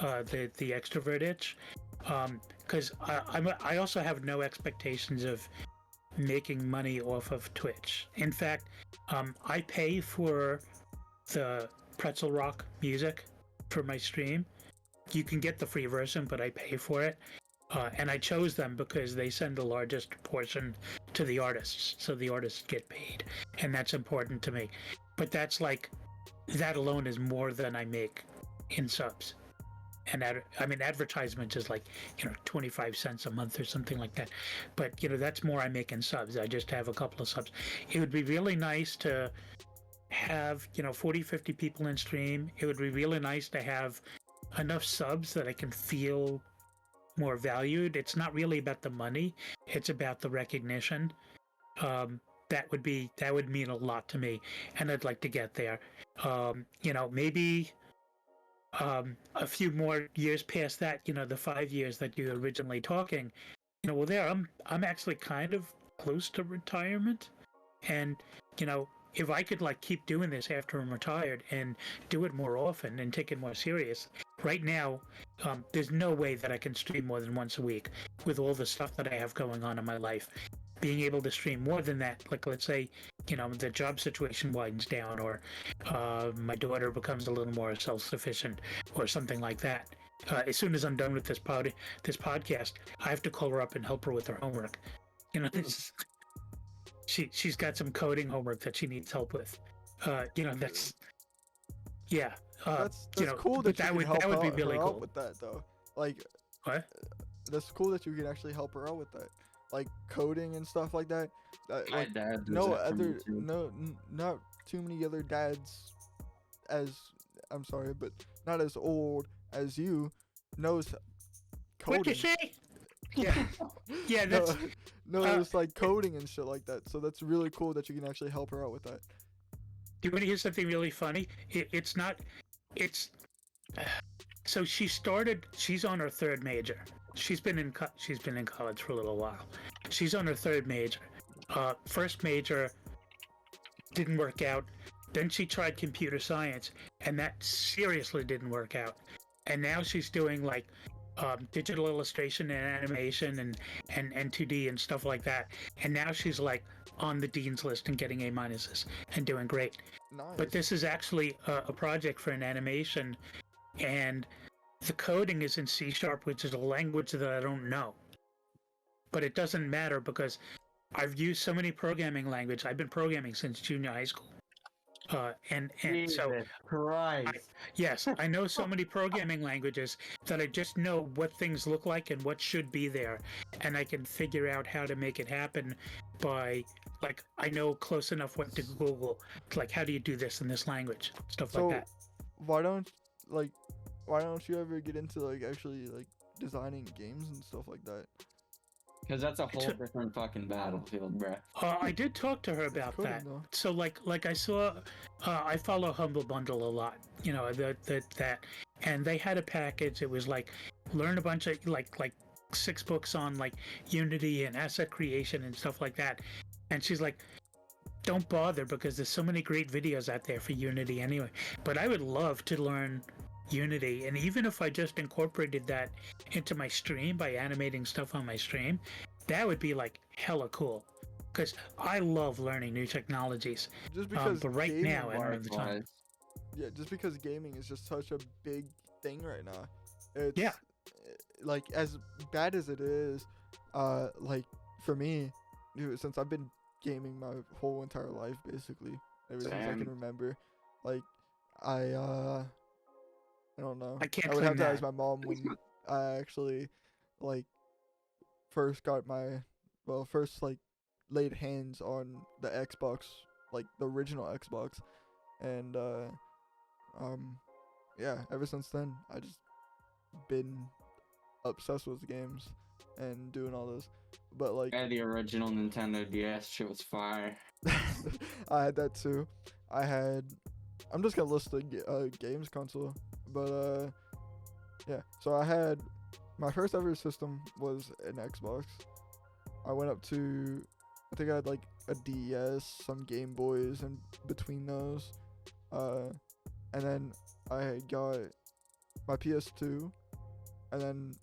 the extrovert itch. Because I also have no expectations of making money off of Twitch. In fact, I pay for the Pretzel Rock music for my stream. You can get the free version, but I pay for it. And I chose them because they send the largest portion to the artists, so the artists get paid, and that's important to me. But that's like, that alone is more than I make in subs. And advertisement is like, 25 cents a month or something like that. But, that's more I make in subs. I just have a couple of subs. It would be really nice to have, 40, 50 people in stream. It would be really nice to have enough subs that I can feel more valued. It's not really about the money. It's about the recognition. That would mean a lot to me. And I'd like to get there. Maybe a few more years past that, the 5 years that you were originally talking, I'm actually kind of close to retirement. And, if I could keep doing this after I'm retired and do it more often and take it more serious, right now, there's no way that I can stream more than once a week with all the stuff that I have going on in my life. Being able to stream more than that, let's say, the job situation widens down, or my daughter becomes a little more self-sufficient, or something like that. As soon as I'm done with this podcast, I have to call her up and help her with her homework. She's got some coding homework that she needs help with. That's cool that that you would can help be really her cool. out with that though. Like, What? that's cool that you can actually help her out with that, like coding and stuff like that. My dad does no that for me, other, too. not too many other dads, I'm sorry, but not as old as you, knows coding. What'd you say? Yeah, yeah. That's It's like coding and shit like that. So that's really cool that you can actually help her out with that. Do you want to hear something really funny? So she's on her third major. She's been in college for a little while. She's on her third major. First major didn't work out. Then she tried computer science, and that seriously didn't work out. And now she's doing digital illustration and animation and 2D and stuff like that. And now she's on the dean's list and getting A minuses and doing great. Nice. But this is actually a project for an animation, and the coding is in C#, which is a language that I don't know. But it doesn't matter because I've used so many programming languages. I've been programming since junior high school. And so yes, I know so many programming languages that I just know what things look like and what should be there, and I can figure out how to make it happen by I know close enough what to Google, how do you do this in this language, stuff like that. Why don't you ever get into actually designing games and stuff like that? Because that's a whole different fucking battlefield, bruh. I did talk to her about that. Though. So I saw, I follow Humble Bundle a lot, that, and they had a package. It was learn a bunch of 6 books on Unity and asset creation and stuff like that. And she's like, don't bother because there's so many great videos out there for Unity anyway. But I would love to learn Unity, and even if I just incorporated that into my stream by animating stuff on my stream, that would be hella cool, because I love learning new technologies. Just because but right now I don't have the time. Yeah, just because gaming is just such a big thing right now. It's, yeah. As bad as it is, for me, since I've been gaming my whole entire life, basically, ever since I can remember, I don't know. I would have to ask my mom when I actually first laid hands on the Xbox, the original Xbox, and ever since then I just been obsessed with games and doing all this. But The original Nintendo DS shit was fire. I had that too. I'm just gonna list the games console. But so I had my first ever system was an Xbox. I went up to, I think I had a DS, some Game Boys, and between those, and then I got my PS2, and then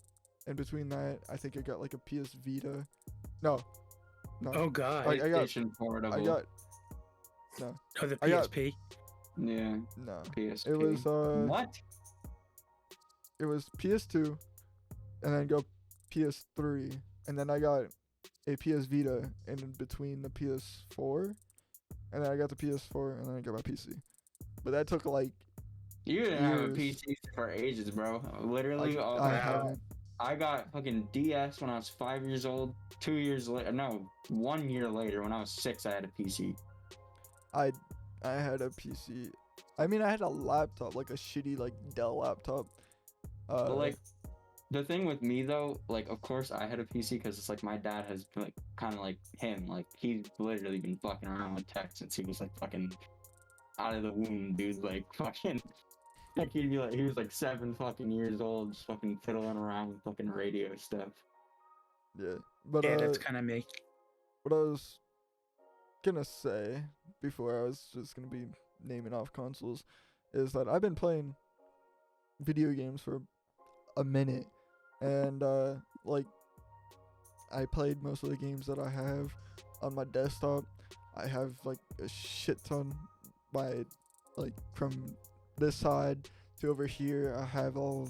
in between that I think I got a PS Vita. No, No. Oh god. I got PlayStation Portable. I got Oh, the I got- PSP. Yeah, no. PSP. It was What? it was PS2, and then go PS3, and then I got a PS Vita in between the PS4, and then I got the PS4, and then I got my PC. But that took like You didn't have a years. PC for ages, bro. Literally, I haven't. I got fucking DS when I was 5 years old. 2 years later, no, 1 year later, when I was 6, I had a PC. I had a PC. I mean, I had a laptop, like a shitty like Dell laptop. But like, the thing with me though, like, of course I had a PC because it's like my dad has like kind of like him, like he's literally been fucking around with tech since he was like fucking out of the womb, dude. Like fucking, like he'd be like he was like 7 fucking years old, just fucking fiddling around with fucking radio stuff. yeah, but Yeah, that's kind of me. what I was gonna say before I was just gonna be naming off consoles is that I've been playing video games for a minute, and like I played most of the games that I have on my desktop. I have like a shit ton by like from this side to over here. I have all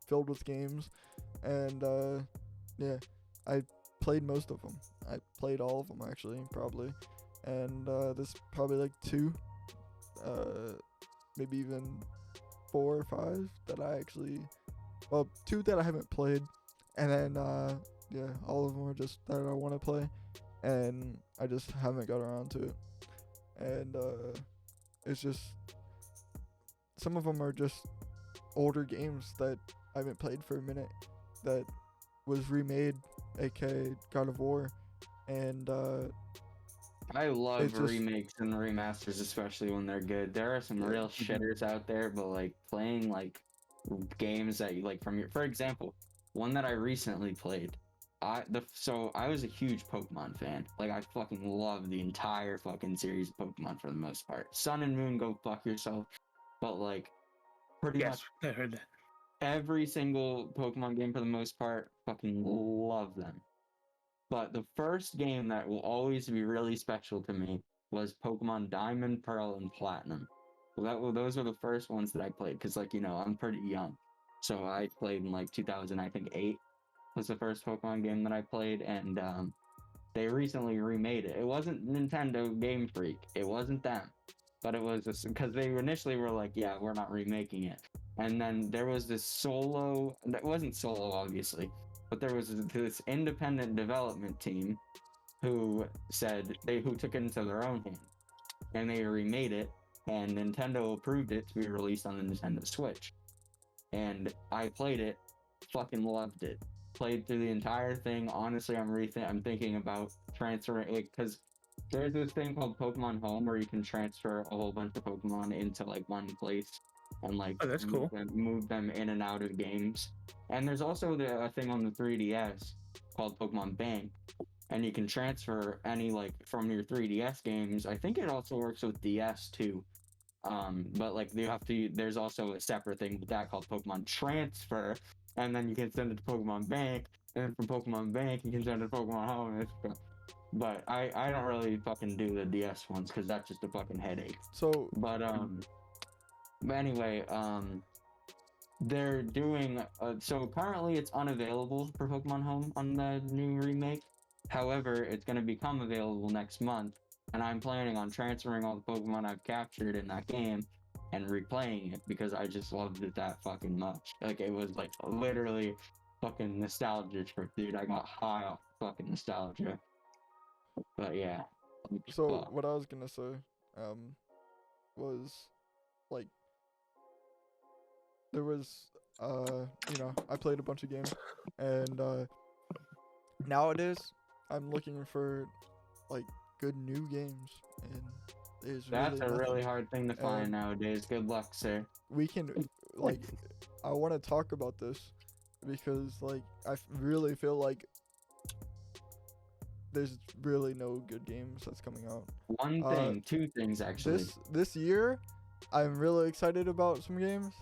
filled with games, and yeah, I played most of them. I played all of them actually, probably, and there's probably like 2, maybe even 4 or 5 that I actually, well, 2 that I haven't played, and then yeah, all of them are just that I want to play, and I just haven't got around to it, and it's just some of them are just older games that I haven't played for a minute that was remade, aka God of War, and I love It's just- remakes and remasters, especially when they're good. There are some Yeah. real shitters out there, but like playing like games that you like from your, for example, one that I recently played. So I was a huge Pokemon fan. Like I fucking love the entire fucking series of Pokemon for the most part. Sun and Moon, go fuck yourself. But like pretty Yes, much I heard that. every single Pokemon game for the most part, fucking love them. But the first game that will always be really special to me was Pokemon Diamond, Pearl, and Platinum. Those were the first ones that I played, because, like, you know, I'm pretty young. So I played in, like, 2008 was the first Pokemon game that I played, and they recently remade it. It wasn't Nintendo Game Freak. It wasn't them. But it was because they initially were like, yeah, we're not remaking it. And then there was this solo, that wasn't solo, obviously, but there was this independent development team who who took it into their own hands, and they remade it, and Nintendo approved it to be released on the Nintendo Switch. And I played it, fucking loved it. Played through the entire thing. Honestly, I'm thinking about transferring it, because there's this thing called Pokemon Home where you can transfer a whole bunch of Pokemon into like one place and like Oh, that's cool. move them in and out of games. And there's also a thing on the 3DS called Pokemon Bank, and you can transfer any like from your 3DS games. I think it also works with DS too. But like there's also a separate thing with that called Pokemon Transfer, and then you can send it to Pokemon Bank, and from Pokemon Bank you can send it to Pokemon Home. But I don't really fucking do the DS ones because that's just a fucking headache. so But anyway, they're doing so currently it's unavailable for Pokemon Home on the new remake. However, it's going to become available next month, and I'm planning on transferring all the Pokemon I've captured in that game and replaying it because I just loved it that fucking much. Like it was like literally fucking nostalgia trip, dude. I got high off fucking nostalgia. But yeah. So fuck. what I was gonna say, was like there was you know, I played a bunch of games, and nowadays I'm looking for like good new games, and there's That's really a really nothing. hard thing to find nowadays. Good luck, sir. We can like I want to talk about this because like I really feel like there's really no good games that's coming out. One thing, two things actually. This year, I'm really excited about some games,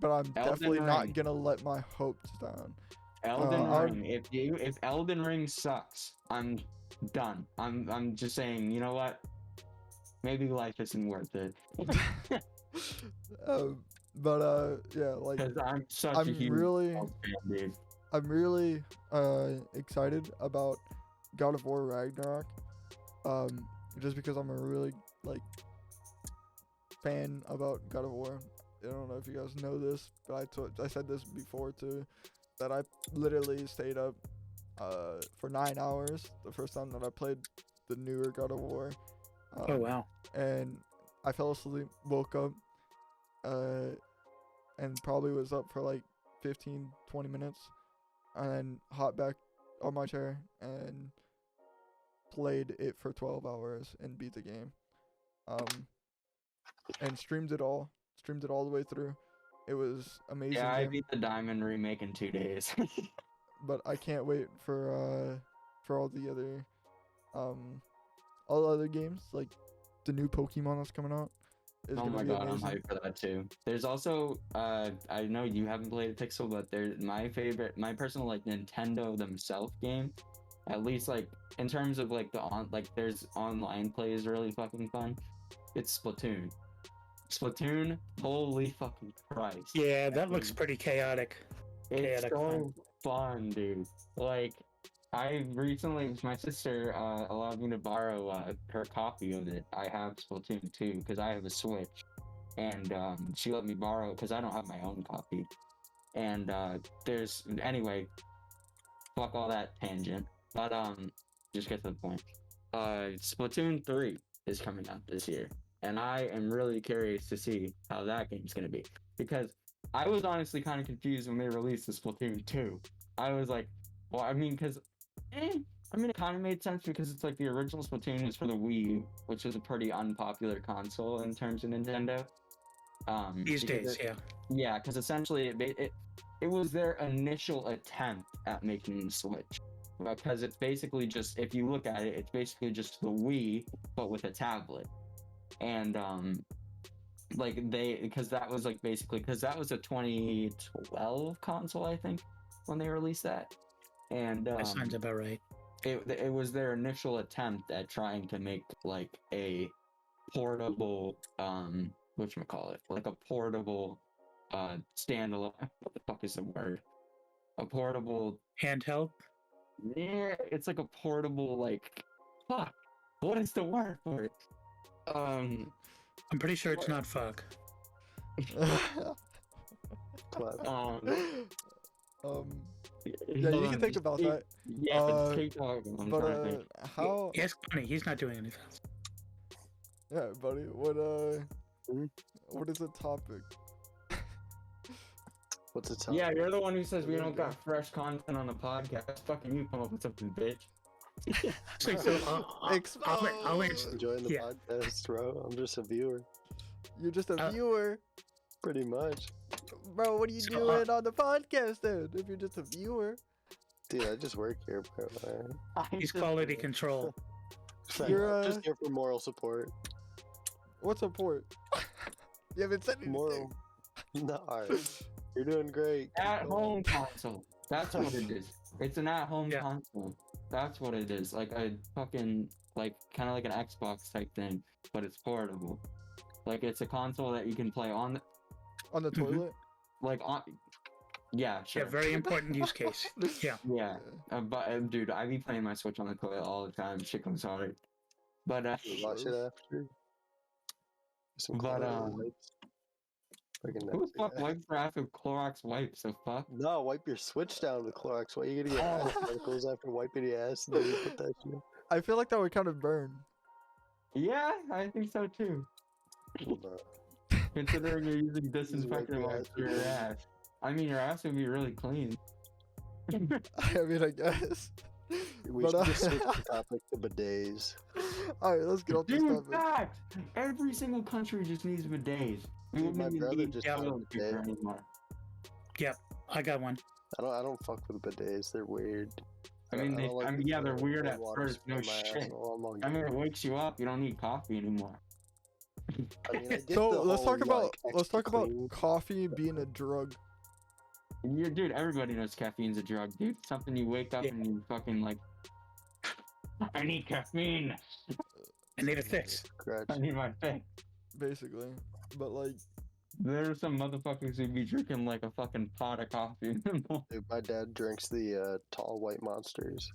but I'm Elden definitely Ring. not gonna let my hopes down. Elden I would- Ring. If Elden Ring sucks, I'm done. I'm just saying. You know what? Maybe life isn't worth it. Yeah, like Because I'm such I'm a huge really- Souls fan, dude. I'm really excited about God of War Ragnarok. Just because I'm a really like fan about God of War. I don't know if you guys know this, but I said this before too, that I literally stayed up for 9 hours the first time that I played the newer God of War. Oh wow. And I fell asleep, woke up, and probably was up for like 15-20 minutes, and then hopped back on my chair and played it for 12 hours and beat the game. And streamed it all the way through. It was amazing. Yeah, I game, beat the Diamond remake in 2 days. but I can't wait for all the other games, like the new Pokemon that's coming out. Is Oh gonna my be god, I'm amazing. hyped for that too. There's also I know you haven't played Pixel, but there's my personal like Nintendo themselves game. At least like in terms of like there's online play is really fucking fun. It's Splatoon. Splatoon, holy fucking Christ. Yeah, that looks pretty chaotic. It's chaotic so fun, dude. Like, I recently, my sister allowed me to borrow her copy of it. I have Splatoon 2 because I have a Switch, and she let me borrow it because I don't have my own copy. And anyway, fuck all that tangent. But just get to the point. Splatoon 3 is coming out this year, and I am really curious to see how that game's gonna be because I was honestly kind of confused when they released the Splatoon 2. I was like, well, I mean, it kind of made sense because it's like the original Splatoon is for the Wii, which is a pretty unpopular console in terms of Nintendo. These because days, yeah. Yeah, because essentially it was their initial attempt at making the Switch. Because it's basically just, if you look at it, it's basically just the Wii, but with a tablet. And because that was a 2012 console, I think, when they released that. And That sounds about right. it was their initial attempt at trying to make like a portable whatchamacallit, like a portable standalone, what the fuck is the word, a portable, Handheld? yeah, it's like a portable, like, fuck, what is the word for it? I'm pretty sure it's not fuck. Clap. Yeah, you can think about that. Yeah, Uh, keep talking. I'm But trying to think. how? Yes, funny. He's not doing anything. Yeah, buddy. What Hmm? what is the topic? What's the top? Yeah, you're the one who says we don't got fresh content on the podcast. Fucking you come up with something, bitch. So, I'll answer. Enjoying the Yeah. podcast, bro. I'm just a viewer. You're just a Uh, viewer, Pretty much. bro. What are you So, doing on the podcast then? If you're just a viewer, Dude, I just work here, bro. He's quality control. You're, I'm just here for moral support. what's support? You haven't said anything. Moral. No, alright. You're doing great. At-home console. That's what it is. It's an at-home Yeah. console. That's what it is. Like a fucking, like, kind of like an Xbox type thing, but it's portable. Like, it's a console that you can play on, On the Mhm. toilet. like, on. Yeah, sure. Yeah, very important use case. Yeah. Yeah. But dude, I be playing my Switch on the toilet all the time. Shit comes hard. But Wash it after. Some But, Clorox wipes. Fucking who the fuck nasty. wipes their ass with Clorox wipes? The fuck? No, wipe your Switch down with Clorox. Why you gonna get ass particles after wiping your ass and then you put that shit? I feel like that would kind of burn. Yeah, I think so too. No. Considering you're using disinfectant your wipes ass for your with ass. I mean, your ass would be really clean. I mean, I guess. We But, should just switch the topic to bidets. All right, let's get off this Dude, topic. fact! Every single country just needs bidets. We Dude, my wouldn't even brother need just got a toilet paper bidet. anymore. I got one. I don't fuck with bidets. They're weird. I mean, don't like the yeah, they're smell of weird cold at water first. No spraying my shit. asshole. I'm on I mean, good. it wakes you up. You don't need coffee anymore. I mean, I get So the let's whole, talk about like, extra clean. coffee being a drug. Yeah, dude, everybody knows caffeine's a drug, dude. Something you wake up Yeah. and you fucking like, I need caffeine. I need a fix. Scratch. I need my fix. basically. But like, There's some motherfuckers who be drinking like a fucking pot of coffee. Dude, my dad drinks the tall white monsters.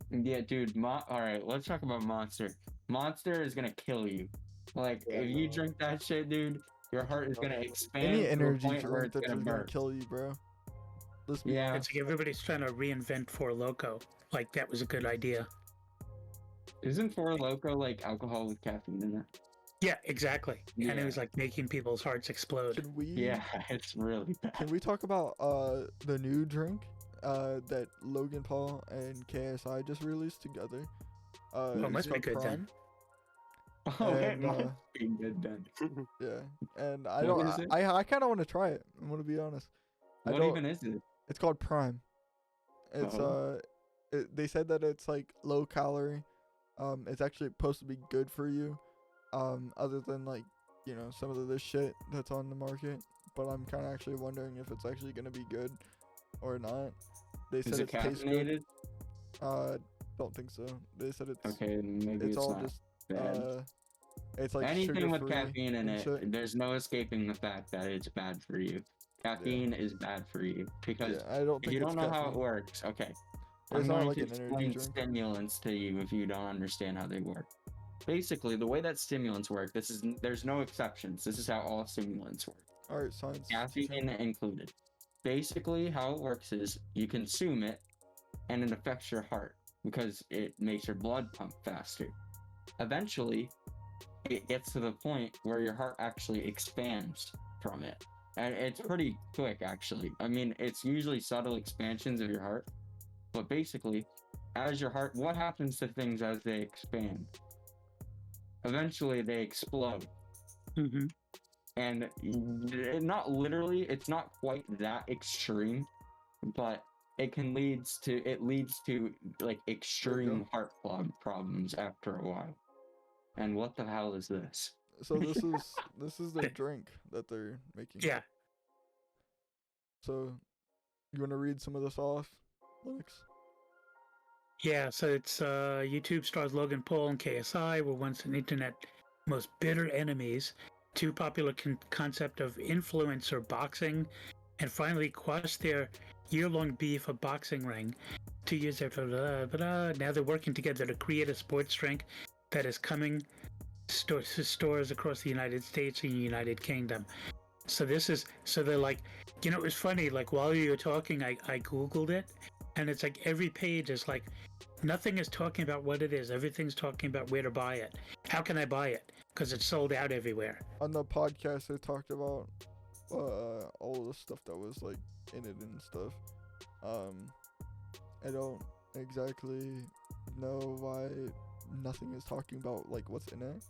Yeah, dude. Alright, let's talk about Monster. Monster is gonna kill you. Like, Yeah, if you no. drink that shit, dude, your heart is gonna expand any to a energy point where drink it's that's gonna just gonna burst. kill you, bro. Let's be Yeah. It's like everybody's trying to reinvent Four Loco. Like that was a good idea. Isn't Four Loko like alcohol with caffeine in it? Yeah, exactly. And it Yeah. was like making people's hearts explode. Can we? Yeah, it's really bad. Can we talk about the new drink that Logan Paul and KSI just released together? Oh, it's must be called good Prime. Oh, it And, must be good then. Yeah, and I What don't. is it? I kind of want to try it. I'm gonna be honest. I What don't- even is it? It's called Prime. It's Oh. they said that it's like low calorie. It's actually supposed to be good for you. Other than like some of this shit that's on the market. But I'm kind of actually wondering if it's actually gonna be good or not. They said Is it it tastes good. caffeinated? Don't think so. They said it's Okay, maybe it's it's all not just bad. it's like Anything with sugar-free caffeine in and it, shit. there's no escaping the fact that it's bad for you. Caffeine is bad for you because Yeah, I don't if think you don't it's know how it caffeine. works, okay. It's I'm not going like to an energy explain drink. stimulants to you if you don't understand how they work. Basically, the way that stimulants work, there's no exceptions. This is how all stimulants work. All right, science. Caffeine included. Basically, how it works is you consume it, and it affects your heart because it makes your blood pump faster. Eventually, it gets to the point where your heart actually expands from it. And it's pretty quick, actually. I mean, it's usually subtle expansions of your heart. But basically, what happens to things as they expand? Eventually, they explode. Mm-hmm. And not literally, it's not quite that extreme, but it leads to like extreme heart problems after a while. And what the hell is this? So this is the drink that they're making. Yeah. So, you want to read some of this off, Linux? Yeah, so it's YouTube stars Logan Paul and KSI were once an internet most bitter enemies. Too popular concept of influencer boxing, and finally quashed their year-long beef a boxing ring. 2 years after, now they're working together to create a sports drink that is coming to stores across the United States and United Kingdom. So they're like, it was funny, like while you were talking, I Googled it, and it's like every page is like, nothing is talking about what it is. Everything's talking about where to buy it. How can I buy it? Because it's sold out everywhere. On the podcast, they talked about all the stuff that was like in it and stuff. I don't exactly know why nothing is talking about like what's in it,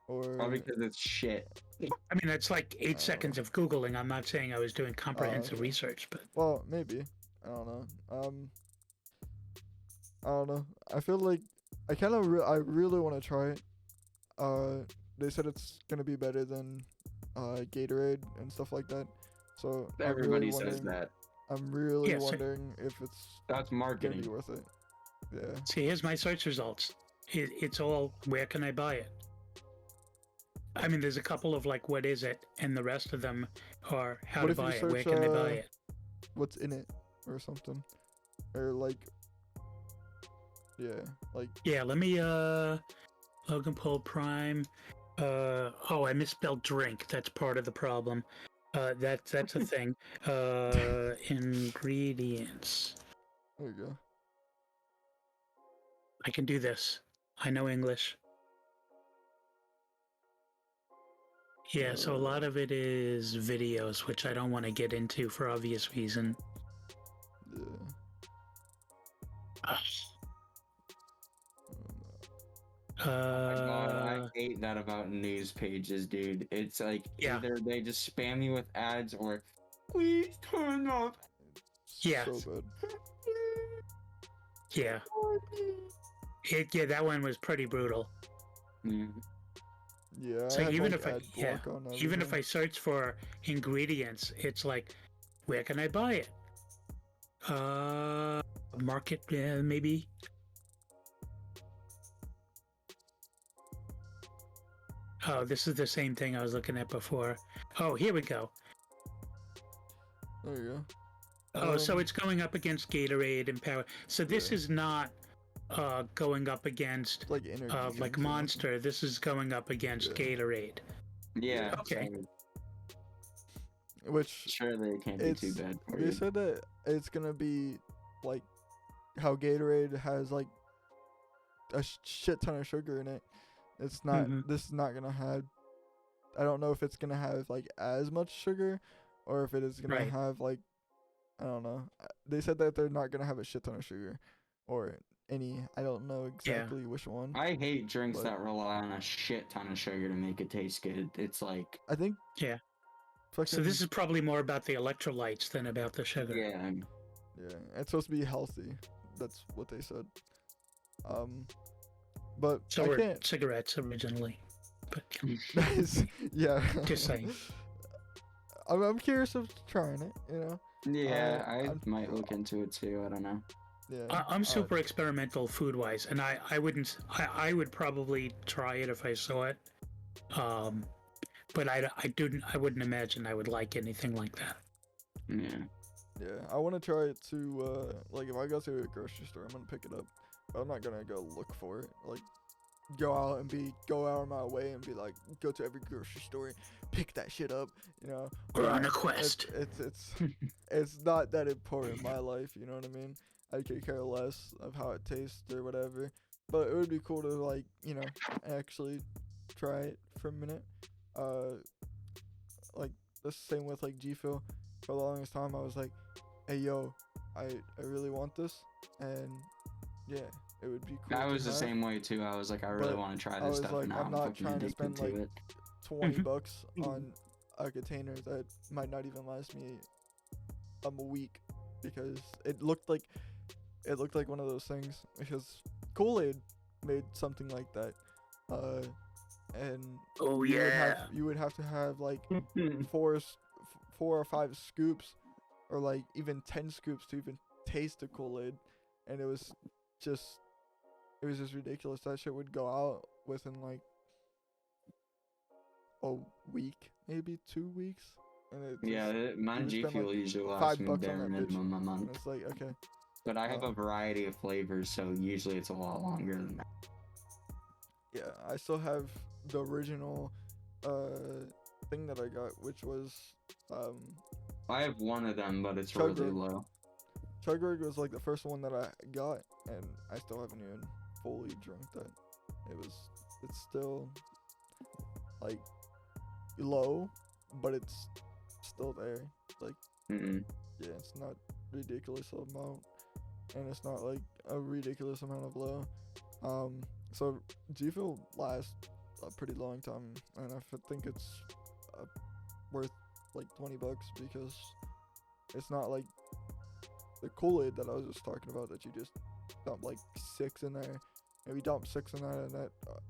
or Probably because it's shit. I mean, that's like 8 seconds of Googling. I'm not saying I was doing comprehensive okay. research, but well, maybe. I don't know. I don't know. I feel like I really want to try it. They said it's gonna be better than Gatorade and stuff like that. So Everybody says that. I'm really Yeah, so- wondering if it's That's gonna marketing. be worth it. Yeah. see, here's my search results. It's all, where can I buy it? I mean, there's a couple of like, what is it? And the rest of them are how What to if you buy it. Where search, can I buy it? What's in it or something, or like, yeah, like Yeah, let me, Logan Paul Prime. Oh, I misspelled drink. That's part of the problem. That's a thing. Ingredients. there you go. I can do this. I know English. Yeah, so a lot of it is videos, which I don't want to get into for obvious reason. Yeah. Oh my God, I Uh, hate that about news pages, dude. It's like Yeah. either they just spam you with ads or please turn off. Yeah. So good. yeah. Yeah, that one was pretty brutal. Yeah. So I had, even like, if I ad block on even if everything. I search for ingredients, it's like Where can I buy it? Market, maybe. Oh, this is the same thing I was looking at before. Oh, here we go. There you go. Oh, so it's going up against Gatorade and Power. So this Yeah. is not going up against like energy like drinks or nothing. Monster. This is going up against Yeah. Gatorade. Yeah. Okay. so Which surely it can't be too It's- bad for they you. said that it's gonna be like how Gatorade has like a shit ton of sugar in it. It's not. Mhm. This is not gonna have. I don't know if it's gonna have like as much sugar, or if it is gonna Right. have like. I don't know. They said that they're not gonna have a shit ton of sugar, or any. I don't know exactly which one. I hate drinks But- that rely on a shit ton of sugar to make it taste good. It's like, I think. Yeah. Fucking, So this is probably more about the electrolytes than about the sugar. yeah, Yeah, it's supposed to be healthy. That's what they said. But So I were can't. cigarettes originally. But Yeah. Just saying. I'm curious of trying it. You know. yeah, I I'm- might look into it too. I don't know. Yeah. I'm super experimental food wise, and I would probably try it if I saw it. But I wouldn't imagine I would like anything like that. Yeah. Yeah, I want to try it too. Like if I go to a grocery store, I'm gonna pick it up. But I'm not gonna go look for it. Like, go out of my way and be like, go to every grocery store, pick that shit up. You know. We're on a It's quest. it's not that important in my life. You know what I mean? I could care less of how it tastes or whatever. But it would be cool to like, you know, actually try it for a minute. Like the same with like G Fuel. For the longest time, I was like, "Hey, yo, I really want this," and yeah, it would be cool. I to was the have. same way too. I was like, I really But want to try I this was stuff, like, and now I'm I'm not fucking trying to addicted spend, to like, it. 20 Mhm. bucks on a container that might not even last me a week because it looked like one of those things because Kool-Aid made something like that, and Oh you would have to have like 4 or 5 scoops or like even 10 scoops to even taste the Kool-Aid, and it was just ridiculous. That shit would go out within like a week, maybe 2 weeks, and it Yeah, my would G spend, Fuel like, usually $5 lasts me on bare that bitch, minimum a and month. it's like, okay, But I have uh, a variety of flavors, so usually it's a lot longer than that. yeah, I still have the original thing that I got, which was I have one of them, but it's Chug really Rock. low. Chugrig was like the first one that I got, and I still haven't even fully drunk that. It's still like low, but it's still there. Like, Mm-mm. yeah, it's not ridiculous amount, and it's not like a ridiculous amount of low. So G Fuel lasts a pretty long time, and I think it's worth like $20 because it's not like the Kool-Aid that I was just talking about that you just dump like 6 in there. Maybe dump 6 in that, and that.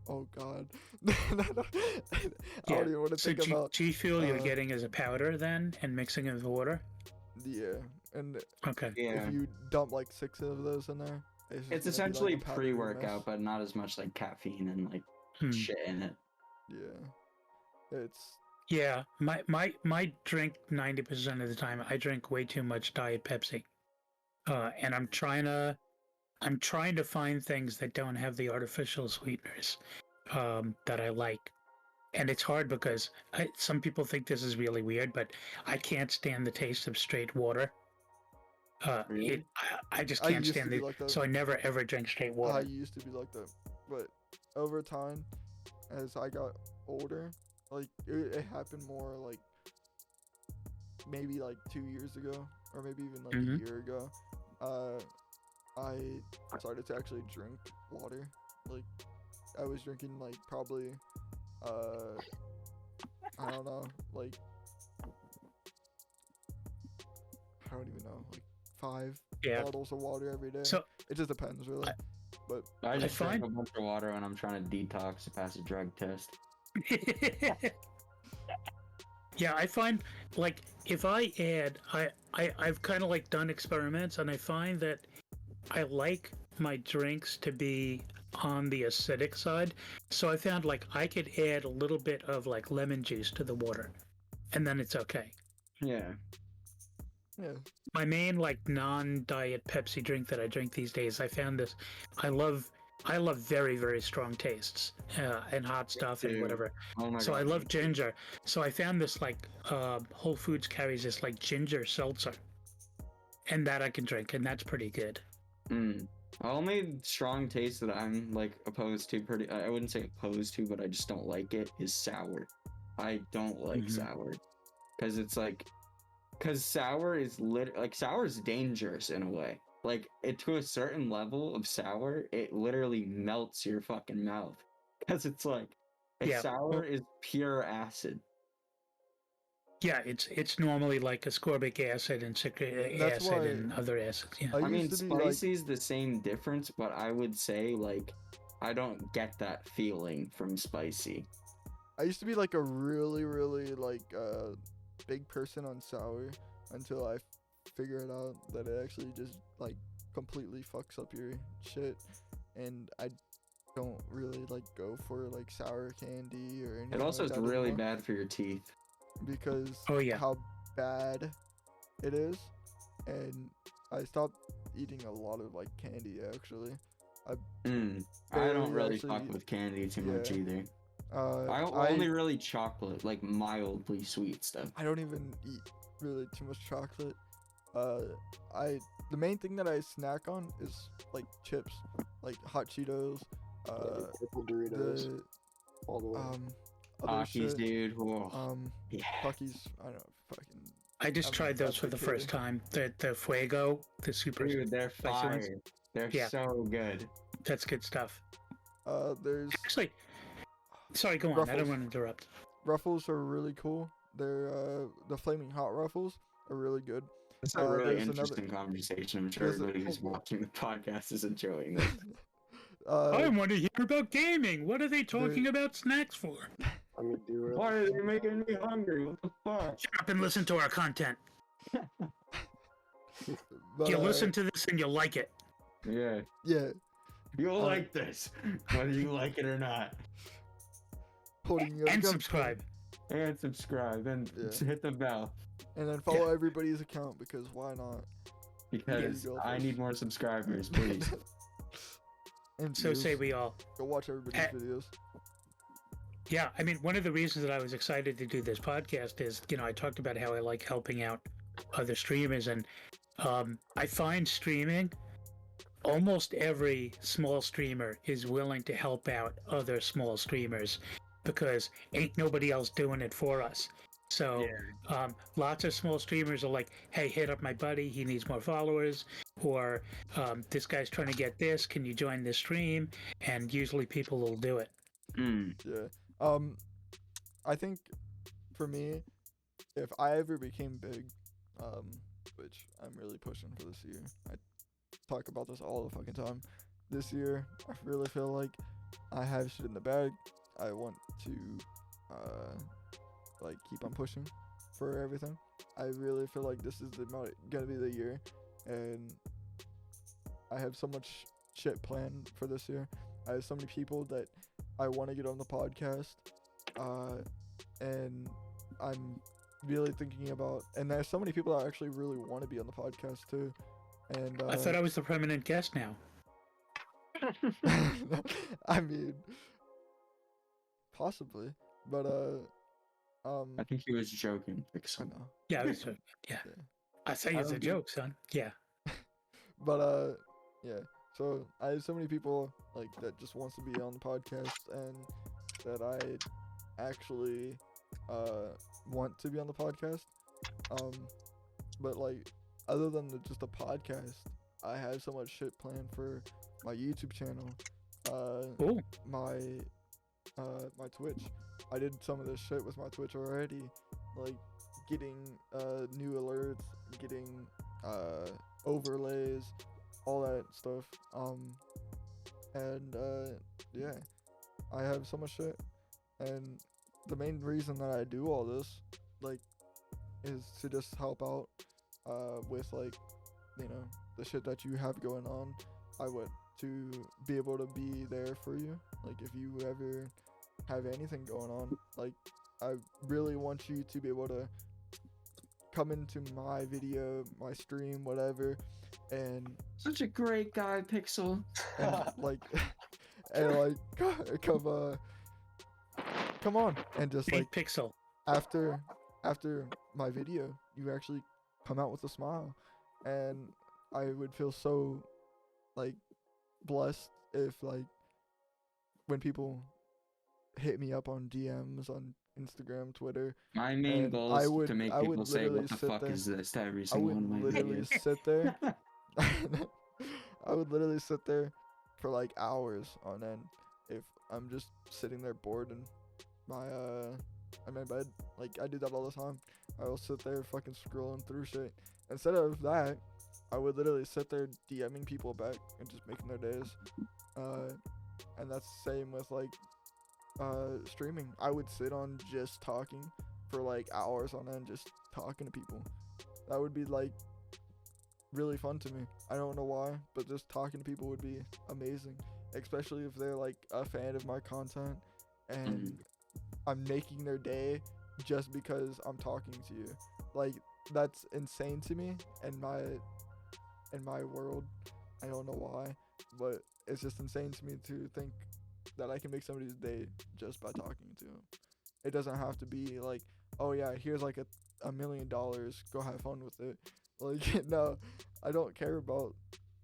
Oh God. I don't even want to So think about. G Fuel you're uh, getting as a powder then, and mixing it with water. Yeah, and Okay. Yeah. if you dump like 6 of those in there, just It's gonna be, like, essentially a powdery pre-workout, mess. but not as much like caffeine and like Hmm. shit in it. Yeah, it's Yeah, my drink 90% of the time I drink way too much Diet Pepsi, and I'm trying to find things that don't have the artificial sweeteners that I like, and it's hard because some people think this is really weird, but I can't stand the taste of straight water. Really? I just I can't used to stand be it, like that. so I never ever drink straight I water. used to be like that, but over time, as I got older, like it happened more like maybe like 2 years ago, or maybe even like Mhm. a year ago. I started to actually drink water. Like I was drinking like probably I don't know, like I don't even know, like 5 Yeah. bottles of water every day. So It just depends, really. But I just drink find- a bunch of water when I'm trying to detox to pass a drug test. Yeah, I find like if I add, I've kind of like done experiments, and I find that I like my drinks to be on the acidic side. So I found like I could add a little bit of like lemon juice to the water, and then it's okay. Yeah. Yeah. My main like non-diet Pepsi drink that I drink these days, I found this. I love very very strong tastes and hot stuff and too. whatever. Oh my So god. I love ginger. So I found this like Whole Foods carries this like ginger seltzer, and that I can drink, and that's pretty good. Mm. The only strong taste that I'm like opposed to, I wouldn't say opposed to, but I just don't like it, is sour. I don't like Mhm. sour because it's like, because sour is sour is dangerous in a way. Like it to a certain level of sour, it literally melts your fucking mouth because it's like, Yeah. sour is pure acid. Yeah, it's normally like ascorbic acid and citric That's acid why and other acids. Yeah. I I mean, used to be like, spicy's the same difference, but I would say like I don't get that feeling from spicy. I used to be like a really like big person on sour until I figured out that it actually just like completely fucks up your shit, and I don't really like go for like sour candy or anything. It also like is that really anymore bad for your teeth. because Oh, yeah. how bad it is, and I stopped eating a lot of like candy actually. I don't barely really actually fuck eat- with candy too much yeah. either. I I only really chocolate, like mildly sweet stuff. I don't even eat really too much chocolate. The main thing that I snack on is like chips, like hot Cheetos, Purple Doritos, the all the way. other Takis, shit, dude. Whoa. Yeah. Puckies. I don't know, fucking. I just I'm tried those for the actually first time. The Fuego, the super. Dude, they're spicy ones. fire. They're Yeah. so good. That's good stuff. There's Actually, sorry, go on. I Ruffles. don't want to interrupt. Ruffles are really cool. They're the flaming hot Ruffles are really good. It's a really there's another- interesting conversation. I'm sure there's a- everybody who's watching the podcast is enjoying this. I want to hear about gaming. What are they talking about snacks for? I mean, dude, Why are they making me hungry? What the fuck? Shut up and listen to our content. but, You'll listen to this and you'll like it. Yeah. Yeah, You'll like this, whether you like it or not. holding your And gun- subscribe. And subscribe and Yeah. hit the bell. and then follow everybody's account because why not? Because go I first. need more subscribers, please. And So say views. we all. Go watch everybody's videos. Yeah, I mean, one of the reasons that I was excited to do this podcast is, I talked about how I like helping out other streamers, and I find streaming, almost every small streamer is willing to help out other small streamers because ain't nobody else doing it for us. So lots of small streamers are like, hey, hit up my buddy, he needs more followers, or this guy's trying to get this, can you join this stream? And usually people will do it. Yeah. I think for me, if I ever became big, which I'm really pushing for this year, I talk about this all the fucking time. This year, I really feel like I have shit in the bag. I want to, like keep on pushing for everything. I really feel like this is gonna be the year, and I have so much shit planned for this year. I have so many people that I want to get on the podcast, and I'm really thinking about. And there's so many people that actually really want to be on the podcast too. And I thought I was the permanent guest now. I mean, possibly, but I think he was joking. I know. Yeah, I was, yeah. I say it's a joke, son. Yeah. But yeah. So I have so many people like that just wants to be on the podcast, and that I actually want to be on the podcast. But like other than just a podcast, I have so much shit planned for my YouTube channel, Cool. my Twitch. I did some of this shit with my Twitch already, like getting new alerts, getting overlays, all that stuff. And yeah, I have so much shit, and the main reason that I do all this like is to just help out with like the shit that you have going on. I would to be able to be there for you. Like if you ever have anything going on, like I really want you to be able to come into my video, my stream, whatever, and Such a great guy, Pixel. and like and like come on and just Big like Pixel. after my video you actually come out with a smile, and I would feel so like blessed if like when people hit me up on DMs on Instagram, Twitter. My main And goal I is would- to make I would people say, literally "What the sit fuck there- is this?" to every I single would one of my literally videos. sit there. I would literally sit there for like hours on end if I'm just sitting there bored in my in my bed. Like I do that all the time. I will sit there fucking scrolling through shit. Instead of that, I would literally sit there DMing people back and just making their days. And that's the same with like streaming. I would sit on just talking for like hours on end, just talking to people. That would be like really fun to me. I don't know why, but just talking to people would be amazing, especially if they're like a fan of my content and I'm making their day just because I'm talking to you. Like that's insane to me in my world. I don't know why, but it's just insane to me to think that I can make somebody's day just by talking to them. It doesn't have to be like, oh yeah, here's like $1 million, go have fun with it. Like no, I don't care about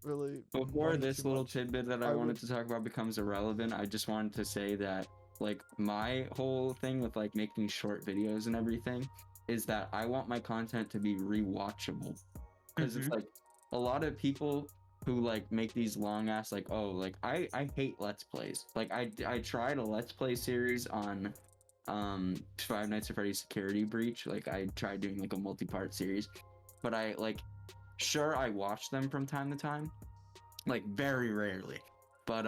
really. Before money this too little much. tidbit that I I wanted would- to talk about becomes irrelevant, I just wanted to say that like my whole thing with like making short videos and everything is that I want my content to be rewatchable. Because it's like a lot of people who like make these long ass like, oh, like I hate let's plays. Like I tried a let's play series on Five Nights at Freddy's Security Breach. Like I tried doing like a multi-part series, but I like sure I watch them from time to time, like very rarely, but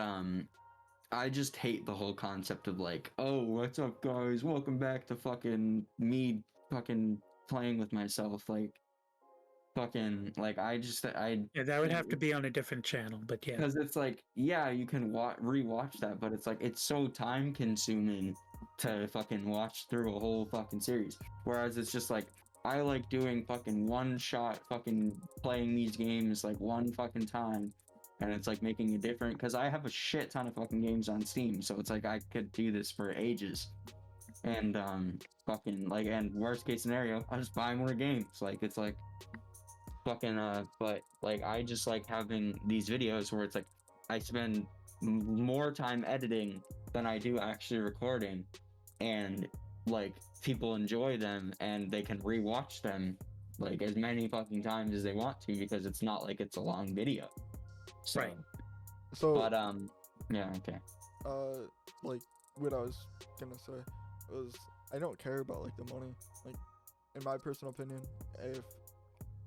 I just hate the whole concept of like, oh, what's up guys, welcome back to fucking me fucking playing with myself, like fucking like Yeah, that would have to be on a different channel, but yeah. because it's like, yeah, you can rewatch that, but it's like it's so time consuming to fucking watch through a whole fucking series, whereas it's just like I like doing fucking one shot fucking playing these games like one fucking time, and it's like making a different, because I have a shit ton of fucking games on Steam, so it's like I could do this for ages. And fucking like, and worst case scenario, I just buy more games. Like it's like fucking but like I just like having these videos where it's like I spend more time editing than I do actually recording, and like people enjoy them and they can rewatch them like as many fucking times as they want to, because it's not like it's a long video. So, Right. So but yeah, okay. like what I was gonna say was I don't care about like the money. Like in my personal opinion, if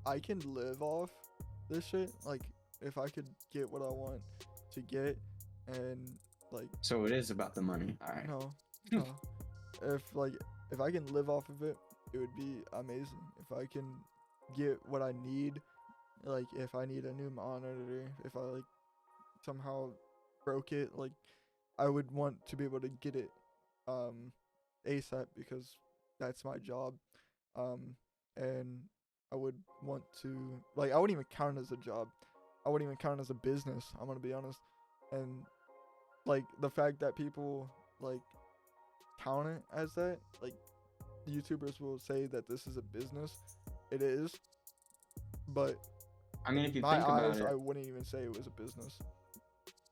I can live off this shit, like if I could get what I want to get, and like So it is about the money. All right. no, if I can live off of it, it would be amazing. If I can get what I need, like if I need a new monitor, if I like somehow broke it, like I would want to be able to get it ASAP, because that's my job. And I would want to, like, I wouldn't even count it as a job. I wouldn't even count it as a business, I'm gonna be honest. And like the fact that people like count it as that, like YouTubers will say that this is a business. It is, but I mean, if in you my think about eyes, it, I wouldn't even say it was a business.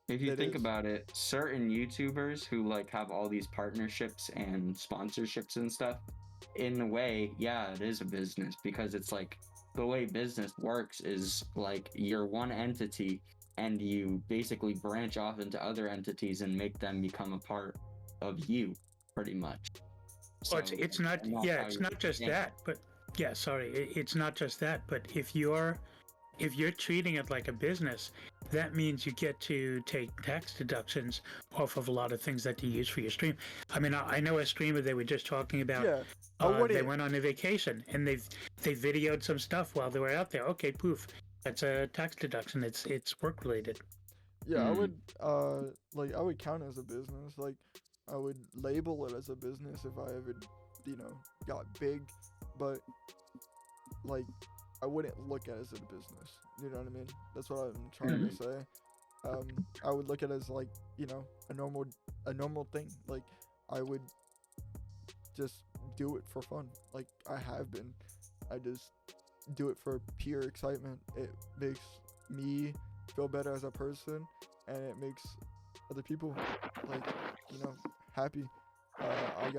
if you It think is. about it, certain YouTubers who like have all these partnerships and sponsorships and stuff, in a way, yeah, it is a business, because it's like the way business works is like you're one entity and you basically branch off into other entities and make them become a part of you, pretty much. Well, it's not. and that's Yeah, how it's you not just think. that. But yeah, sorry, it's not just that. But if you're if you're treating it like a business, that means you get to take tax deductions off of a lot of things that you use for your stream. I mean, I know a streamer they were just talking about. Yeah, I They wouldn't. went on a vacation and they videoed some stuff while they were out there. Okay, poof, that's a tax deduction. It's work related. Yeah, I Mm. would like I would count it as a business. Like I would label it as a business if I ever, got big, but like I wouldn't look at it as a business. You know what I mean? That's what I'm trying to say. I would look at it as like, a normal thing. Like I would just do it for fun. Like I have been. I just do it for pure excitement. It makes me feel better as a person, and it makes other people like happy. I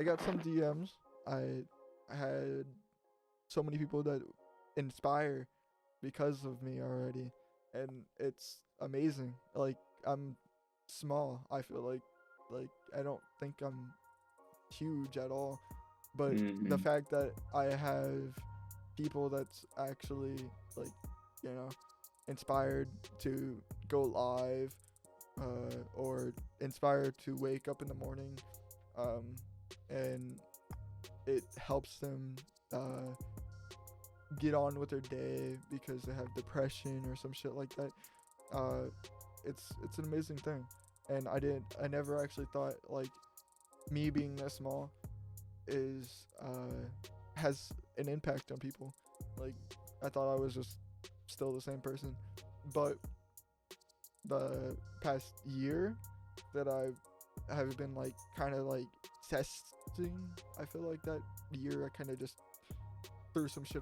got some DMs. I had so many people that inspire because of me already, and it's amazing. Like I'm small. I feel like I don't think I'm huge at all, but the Mhm. fact that I have people that's actually like inspired to go live, or inspired to wake up in the morning, and it helps them get on with their day because they have depression or some shit like that. It's an amazing thing, and I never actually thought like me being this small is has an impact on people. Like I thought I was just still the same person, but the past year that I have been like kind of like testing, I feel like that year I kind of just threw some shit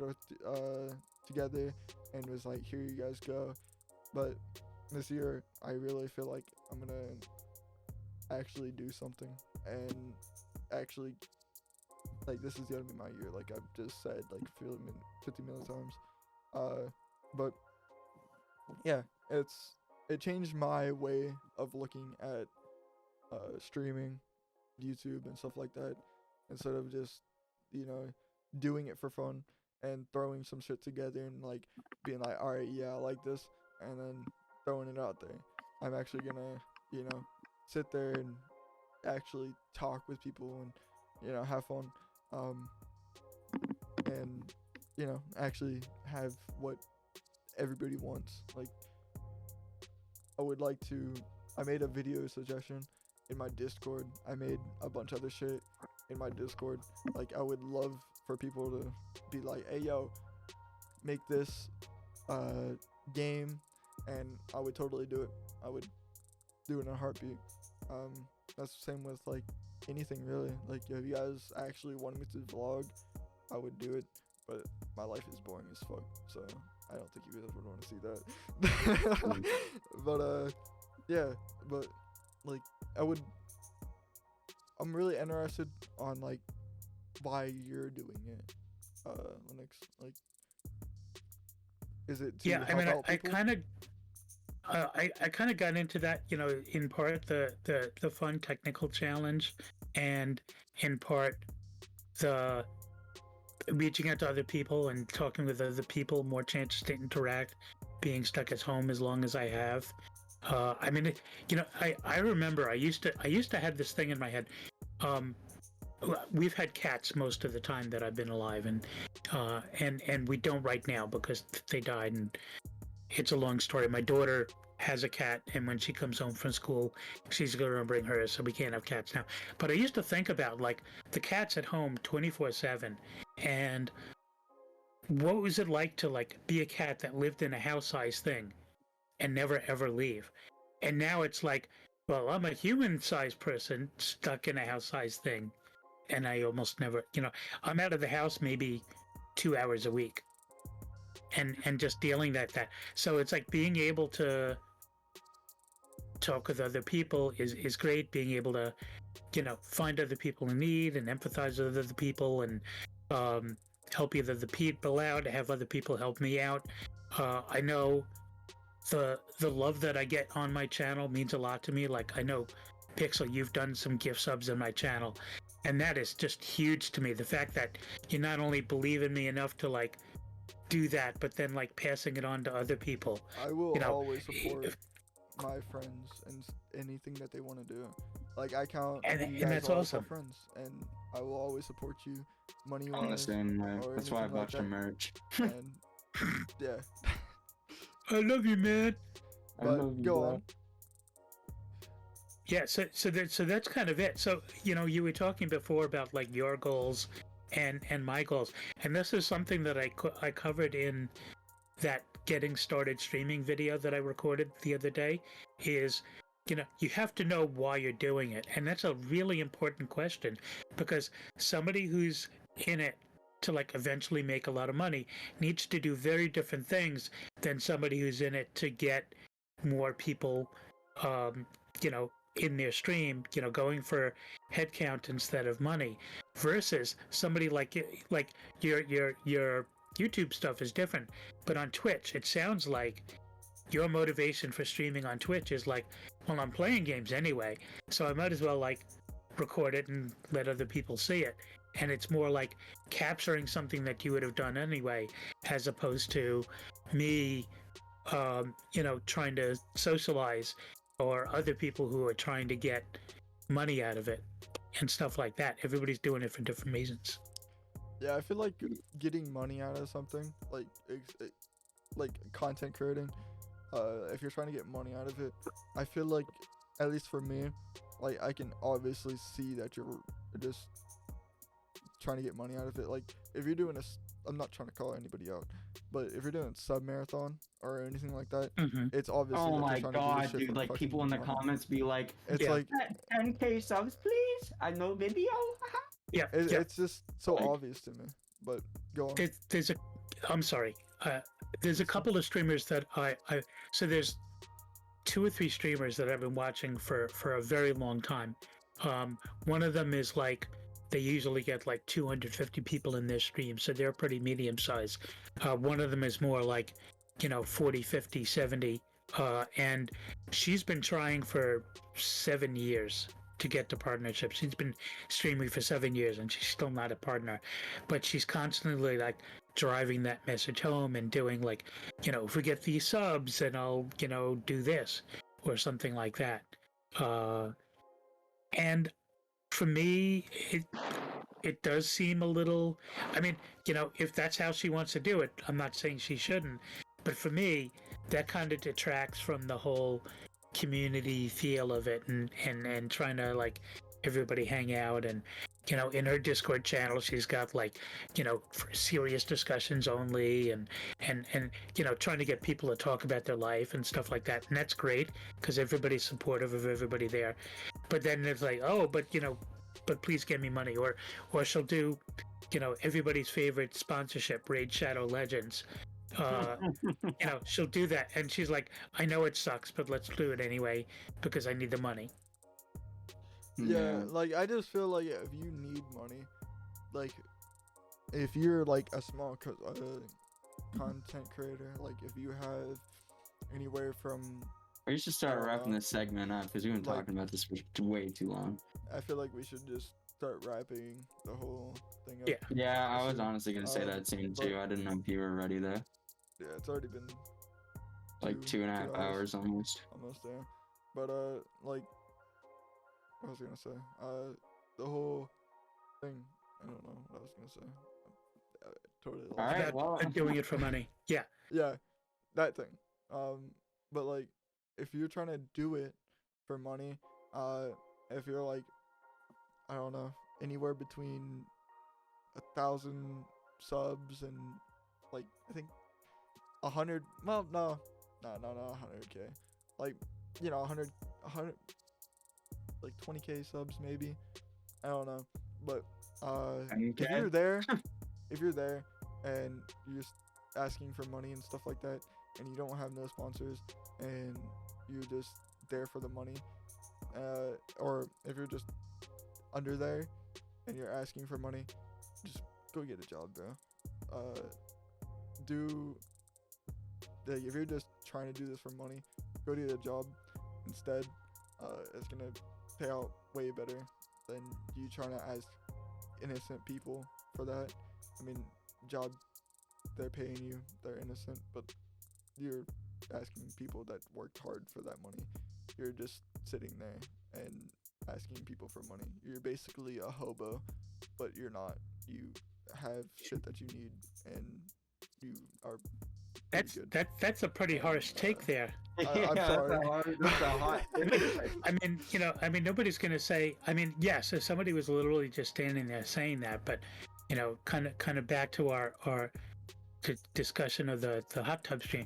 together and was like, here you guys go. But this year I really feel like I'm gonna actually do something, and actually like this is gonna be my year, like I've just said like 50 million times. But yeah, it changed my way of looking at streaming, YouTube and stuff like that, instead of just doing it for fun and throwing some shit together and like being like, all right, yeah, I like this, and then throwing it out there. I'm actually gonna sit there and actually talk with people and have fun, and actually have what everybody wants. Like I made a video suggestion in my Discord. I made a bunch of other shit in my Discord. Like I would love for people to be like, hey yo, make this game, and I would totally do it. I would do it in a heartbeat. That's the same with like anything really. Like if you guys actually wanted me to vlog, I would do it. But my life is boring as fuck, so I don't think you guys would want to see that. But yeah, but like I'm really interested on like why you're doing it, Linux. Like, is it to Yeah, I help mean, out I people? kind of got into that, in part the fun technical challenge, and in part the reaching out to other people and talking with other people, more chances to interact, being stuck at home as long as I have. I mean, I remember I used to have this thing in my head. We've had cats most of the time that I've been alive, and we don't right now because they died, and it's a long story. My daughter has a cat, and when she comes home from school, she's going to bring hers, so we can't have cats now. But I used to think about like the cats at home 24/7, and what was it like to like be a cat that lived in a house-sized thing and never ever leave? And now it's like, well, I'm a human-sized person stuck in a house-sized thing, and I almost never, I'm out of the house maybe 2 hours a week, and just dealing that. So it's like being able to talk with other people is great. Being able to, find other people in need and empathize with other people, and help other people out, have other people help me out. I know the love that I get on my channel means a lot to me. Like I know, Pixel, you've done some gift subs on my channel, and that is just huge to me. The fact that you not only believe in me enough to like do that, but then like passing it on to other people. I will You know, always support my friends and anything that they want to do. Like I count And- you and guys that's all awesome. my friends, and I will always support you, money I'm the wise. same way. or That's why I anything like bought your that. merch. And yeah, I love you, man. I but love you, go bro. on. Yeah, so that's kind of it. So you were talking before about like your goals and my goals, and this is something that I covered in that getting started streaming video that I recorded the other day. Is you have to know why you're doing it, and that's a really important question, because somebody who's in it to like eventually make a lot of money needs to do very different things than somebody who's in it to get more people in their stream, going for head count instead of money, versus somebody like your YouTube stuff is different. But on Twitch, it sounds like your motivation for streaming on Twitch is like, well, I'm playing games anyway, so I might as well like record it and let other people see it. And it's more like capturing something that you would have done anyway, as opposed to me, trying to socialize, or other people who are trying to get money out of it and stuff like that. Everybody's doing it for different reasons. Yeah, I feel like getting money out of something, like content creating, if you're trying to get money out of it, I feel like, at least for me, like I can obviously see that you're just trying to get money out of it. Like if you're doing I'm not trying to call anybody out, but if you're doing sub marathon or anything like that, it's obviously Oh that my you're trying to do god, this shit dude! for Like fucking people in the money. comments be like, It's Yeah. like 10K subs, please. I know video. Yeah, it's just so Like- obvious to me. But go on. I'm sorry. There's a couple of streamers that so there's 2 or 3 streamers that I've been watching for a very long time. One of them is like, they usually get like 250 people in their stream, so they're pretty medium sized. One of them is more like, 40, 50, 70. And she's been trying for 7 years to get to partnership. She's been streaming for 7 years and she's still not a partner, but she's constantly like driving that message home and doing like, if we get these subs, then I'll, do this or something like that. And for me, it does seem a little, I mean, if that's how she wants to do it, I'm not saying she shouldn't, but for me, that kind of detracts from the whole community feel of it, and trying to like everybody hang out, and in her Discord channel she's got like for serious discussions only, and trying to get people to talk about their life and stuff like that, and that's great because everybody's supportive of everybody there. But then it's like, oh, but please give me money, or she'll do everybody's favorite sponsorship, Raid Shadow Legends. She'll do that, and she's like, I know it sucks, but let's do it anyway because I need the money. Yeah, like I just feel like if you need money, like if you're like a small content creator, like if you have anywhere from, We should start wrapping this segment up because we've been like- talking about this for way too long. I feel like we should just start wrapping the whole thing up. Yeah. Yeah, I was So, honestly gonna say that soon but- too. I didn't know if you were ready though. Yeah, it's already been Like 2.5 hours almost. almost there. But like what was I gonna say? The whole thing. I don't know what I was gonna say. I totally lost All right, it. well, And doing it for money. Yeah. Yeah, that thing. But like, if you're trying to do it for money, if you're like, I don't know, anywhere between 1,000 subs and like I think 100. Well, no, 100K. Like 100, like 20K subs maybe. I don't know, but if 10K? you're there, and you're just asking for money and stuff like that, and you don't have no sponsors, and you're just there for the money, or if you're just under there and you're asking for money, just go get a job, bro. If you're just trying to do this for money, go get a job instead. It's gonna pay out way better than you trying to ask innocent people for that. I mean, job they're paying you, they're innocent, but you're asking people that worked hard for that money. You're just sitting there and asking people for money. You're basically a hobo, but you're not. You have shit that you need, and you are pretty good. That's a pretty harsh take there. I'm sorry. That's a hot I mean, nobody's gonna say. I mean, yes, if somebody was literally just standing there saying that, but kind of back to our discussion of the hot tub stream.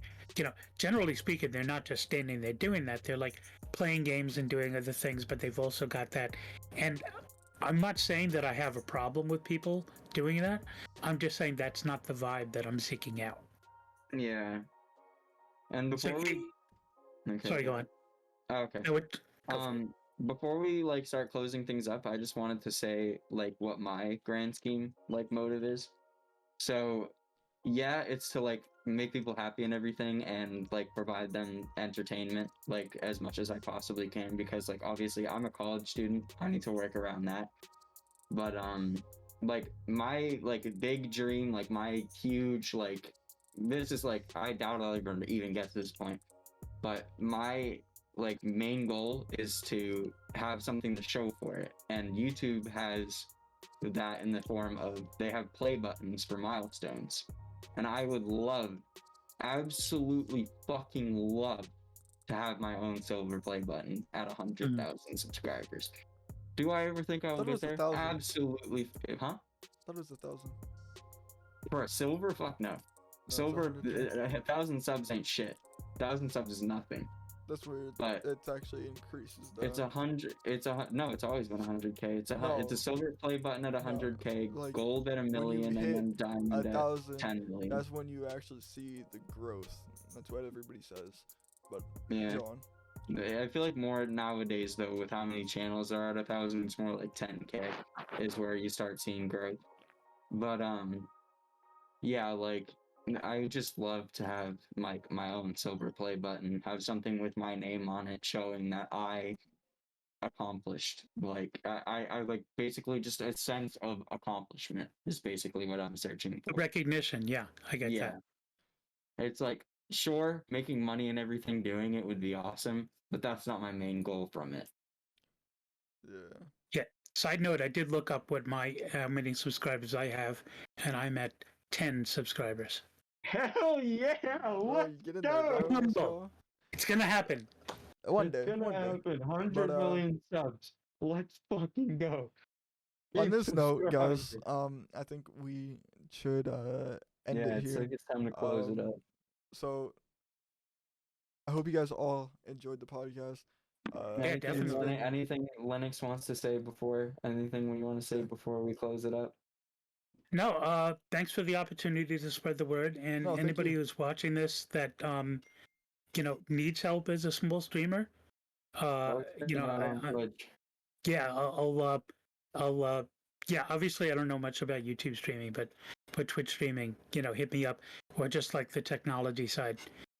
Generally speaking, they're not just standing there doing that. They're like playing games and doing other things, but they've also got that. And I'm not saying that I have a problem with people doing that. I'm just saying that's not the vibe that I'm seeking out. Yeah. And before we... Okay. Sorry, go on. Oh, okay. Before we start closing things up, I just wanted to say what my grand scheme motive is. So yeah, it's to make people happy and everything, and provide them entertainment as much as I possibly can, because obviously I'm a college student. I need to work around that. But my big dream, my huge this is I doubt I'll ever even get to this point, but my main goal is to have something to show for it, and YouTube has that in the form of they have play buttons for milestones, and I would absolutely fucking love to have my own silver play button at 100,000 subscribers. Do I ever think I will get there? 1,000. Absolutely. Huh? That was 1,000. For a silver? Fuck no. Silver, 1,000 subs ain't shit. 1,000 subs is nothing. That's weird. But it's actually increases. Though. It's 100. No, it's always been 100K. It's a silver play button at 100K, gold at 1 million, and then diamond at 10 million. That's when you actually see the growth. That's what everybody says. But yeah. Go on. I feel more nowadays though, with how many channels there are at 1,000, it's more 10K is where you start seeing growth. But yeah, I just love to have my own silver play button, have something with my name on it showing that I accomplished. I basically just a sense of accomplishment is basically what I'm searching for. Recognition, yeah, I get that. It's sure, making money and everything doing it would be awesome, but that's not my main goal from it. Yeah. Side note, I did look up how many subscribers I have, and I'm at 10 subscribers. Hell yeah! What? It's gonna happen. One day. It's gonna happen. 100 million subs. Let's fucking go. On this note, guys, I think we should end it here. It's time to close it up. So I hope you guys all enjoyed the podcast. Yeah, definitely. Anything Lennox wants to say before? Anything we want to say before we close it up? No, thanks for the opportunity to spread the word, and anybody who's watching this that needs help as a small streamer, obviously I don't know much about YouTube streaming, but Twitch streaming, hit me up, or just the technology side,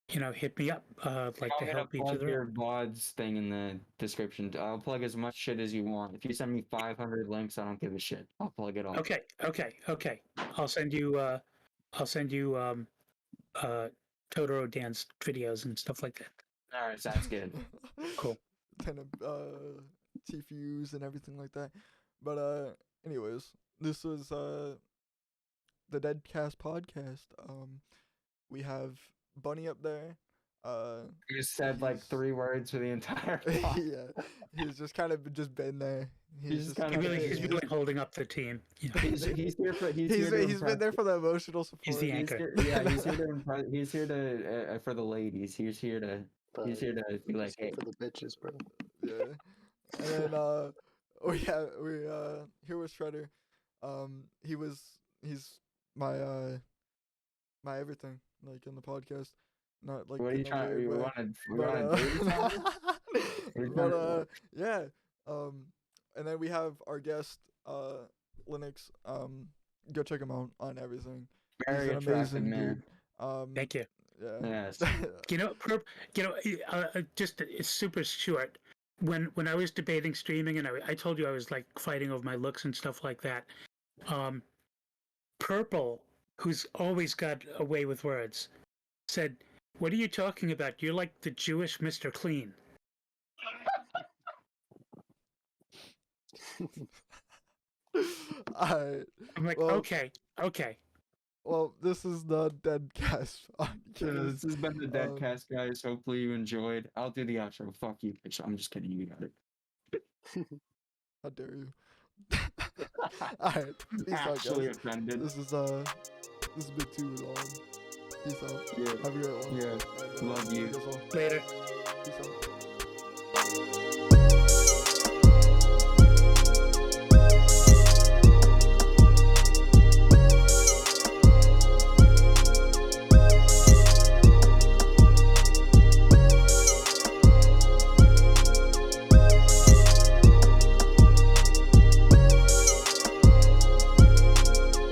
hit me up, to help each other. Your VODs thing in the description. I'll plug as much shit as you want. If you send me 500 links, I don't give a shit. I'll plug it all. Okay. I'll send you Totoro dance videos and stuff like that. All right, sounds good. Cool. 10 TFUs and everything like that. But anyways, this was the Deadcast podcast. We have Bunny up there. You said 3 words for the entire yeah, he's just kind of just been there. He's really holding up the team. He's here for he's been there for the emotional support. He's the anchor. He's here to for the ladies. He's here to be like, hey, for the bitches, bro. Yeah. And then we here was Shredder. He's my my everything in the podcast. Not what are you trying to but yeah. And then we have our guest Linux. Go check him out on everything. Very He's an attractive amazing man. dude. Thank you. Yeah. Yes. It's super short. When I was debating streaming, and I told you I was fighting over my looks and stuff like that. Purple who's always got a way with words, said, "What are you talking about? You're like the Jewish Mr. Clean." Alright. I'm like, Well- okay. Well, this is the Deadcast Yeah, podcast. this has been the Deadcast, guys. Hopefully you enjoyed. I'll do the outro. Fuck you, bitch. I'm just kidding. You got it. How dare you? Alright. Peace out, Actually guys. offended. This is a bit too long. Peace out. Yeah. Have a great one. Yeah. And, Love you. guys all. Later. Peace out.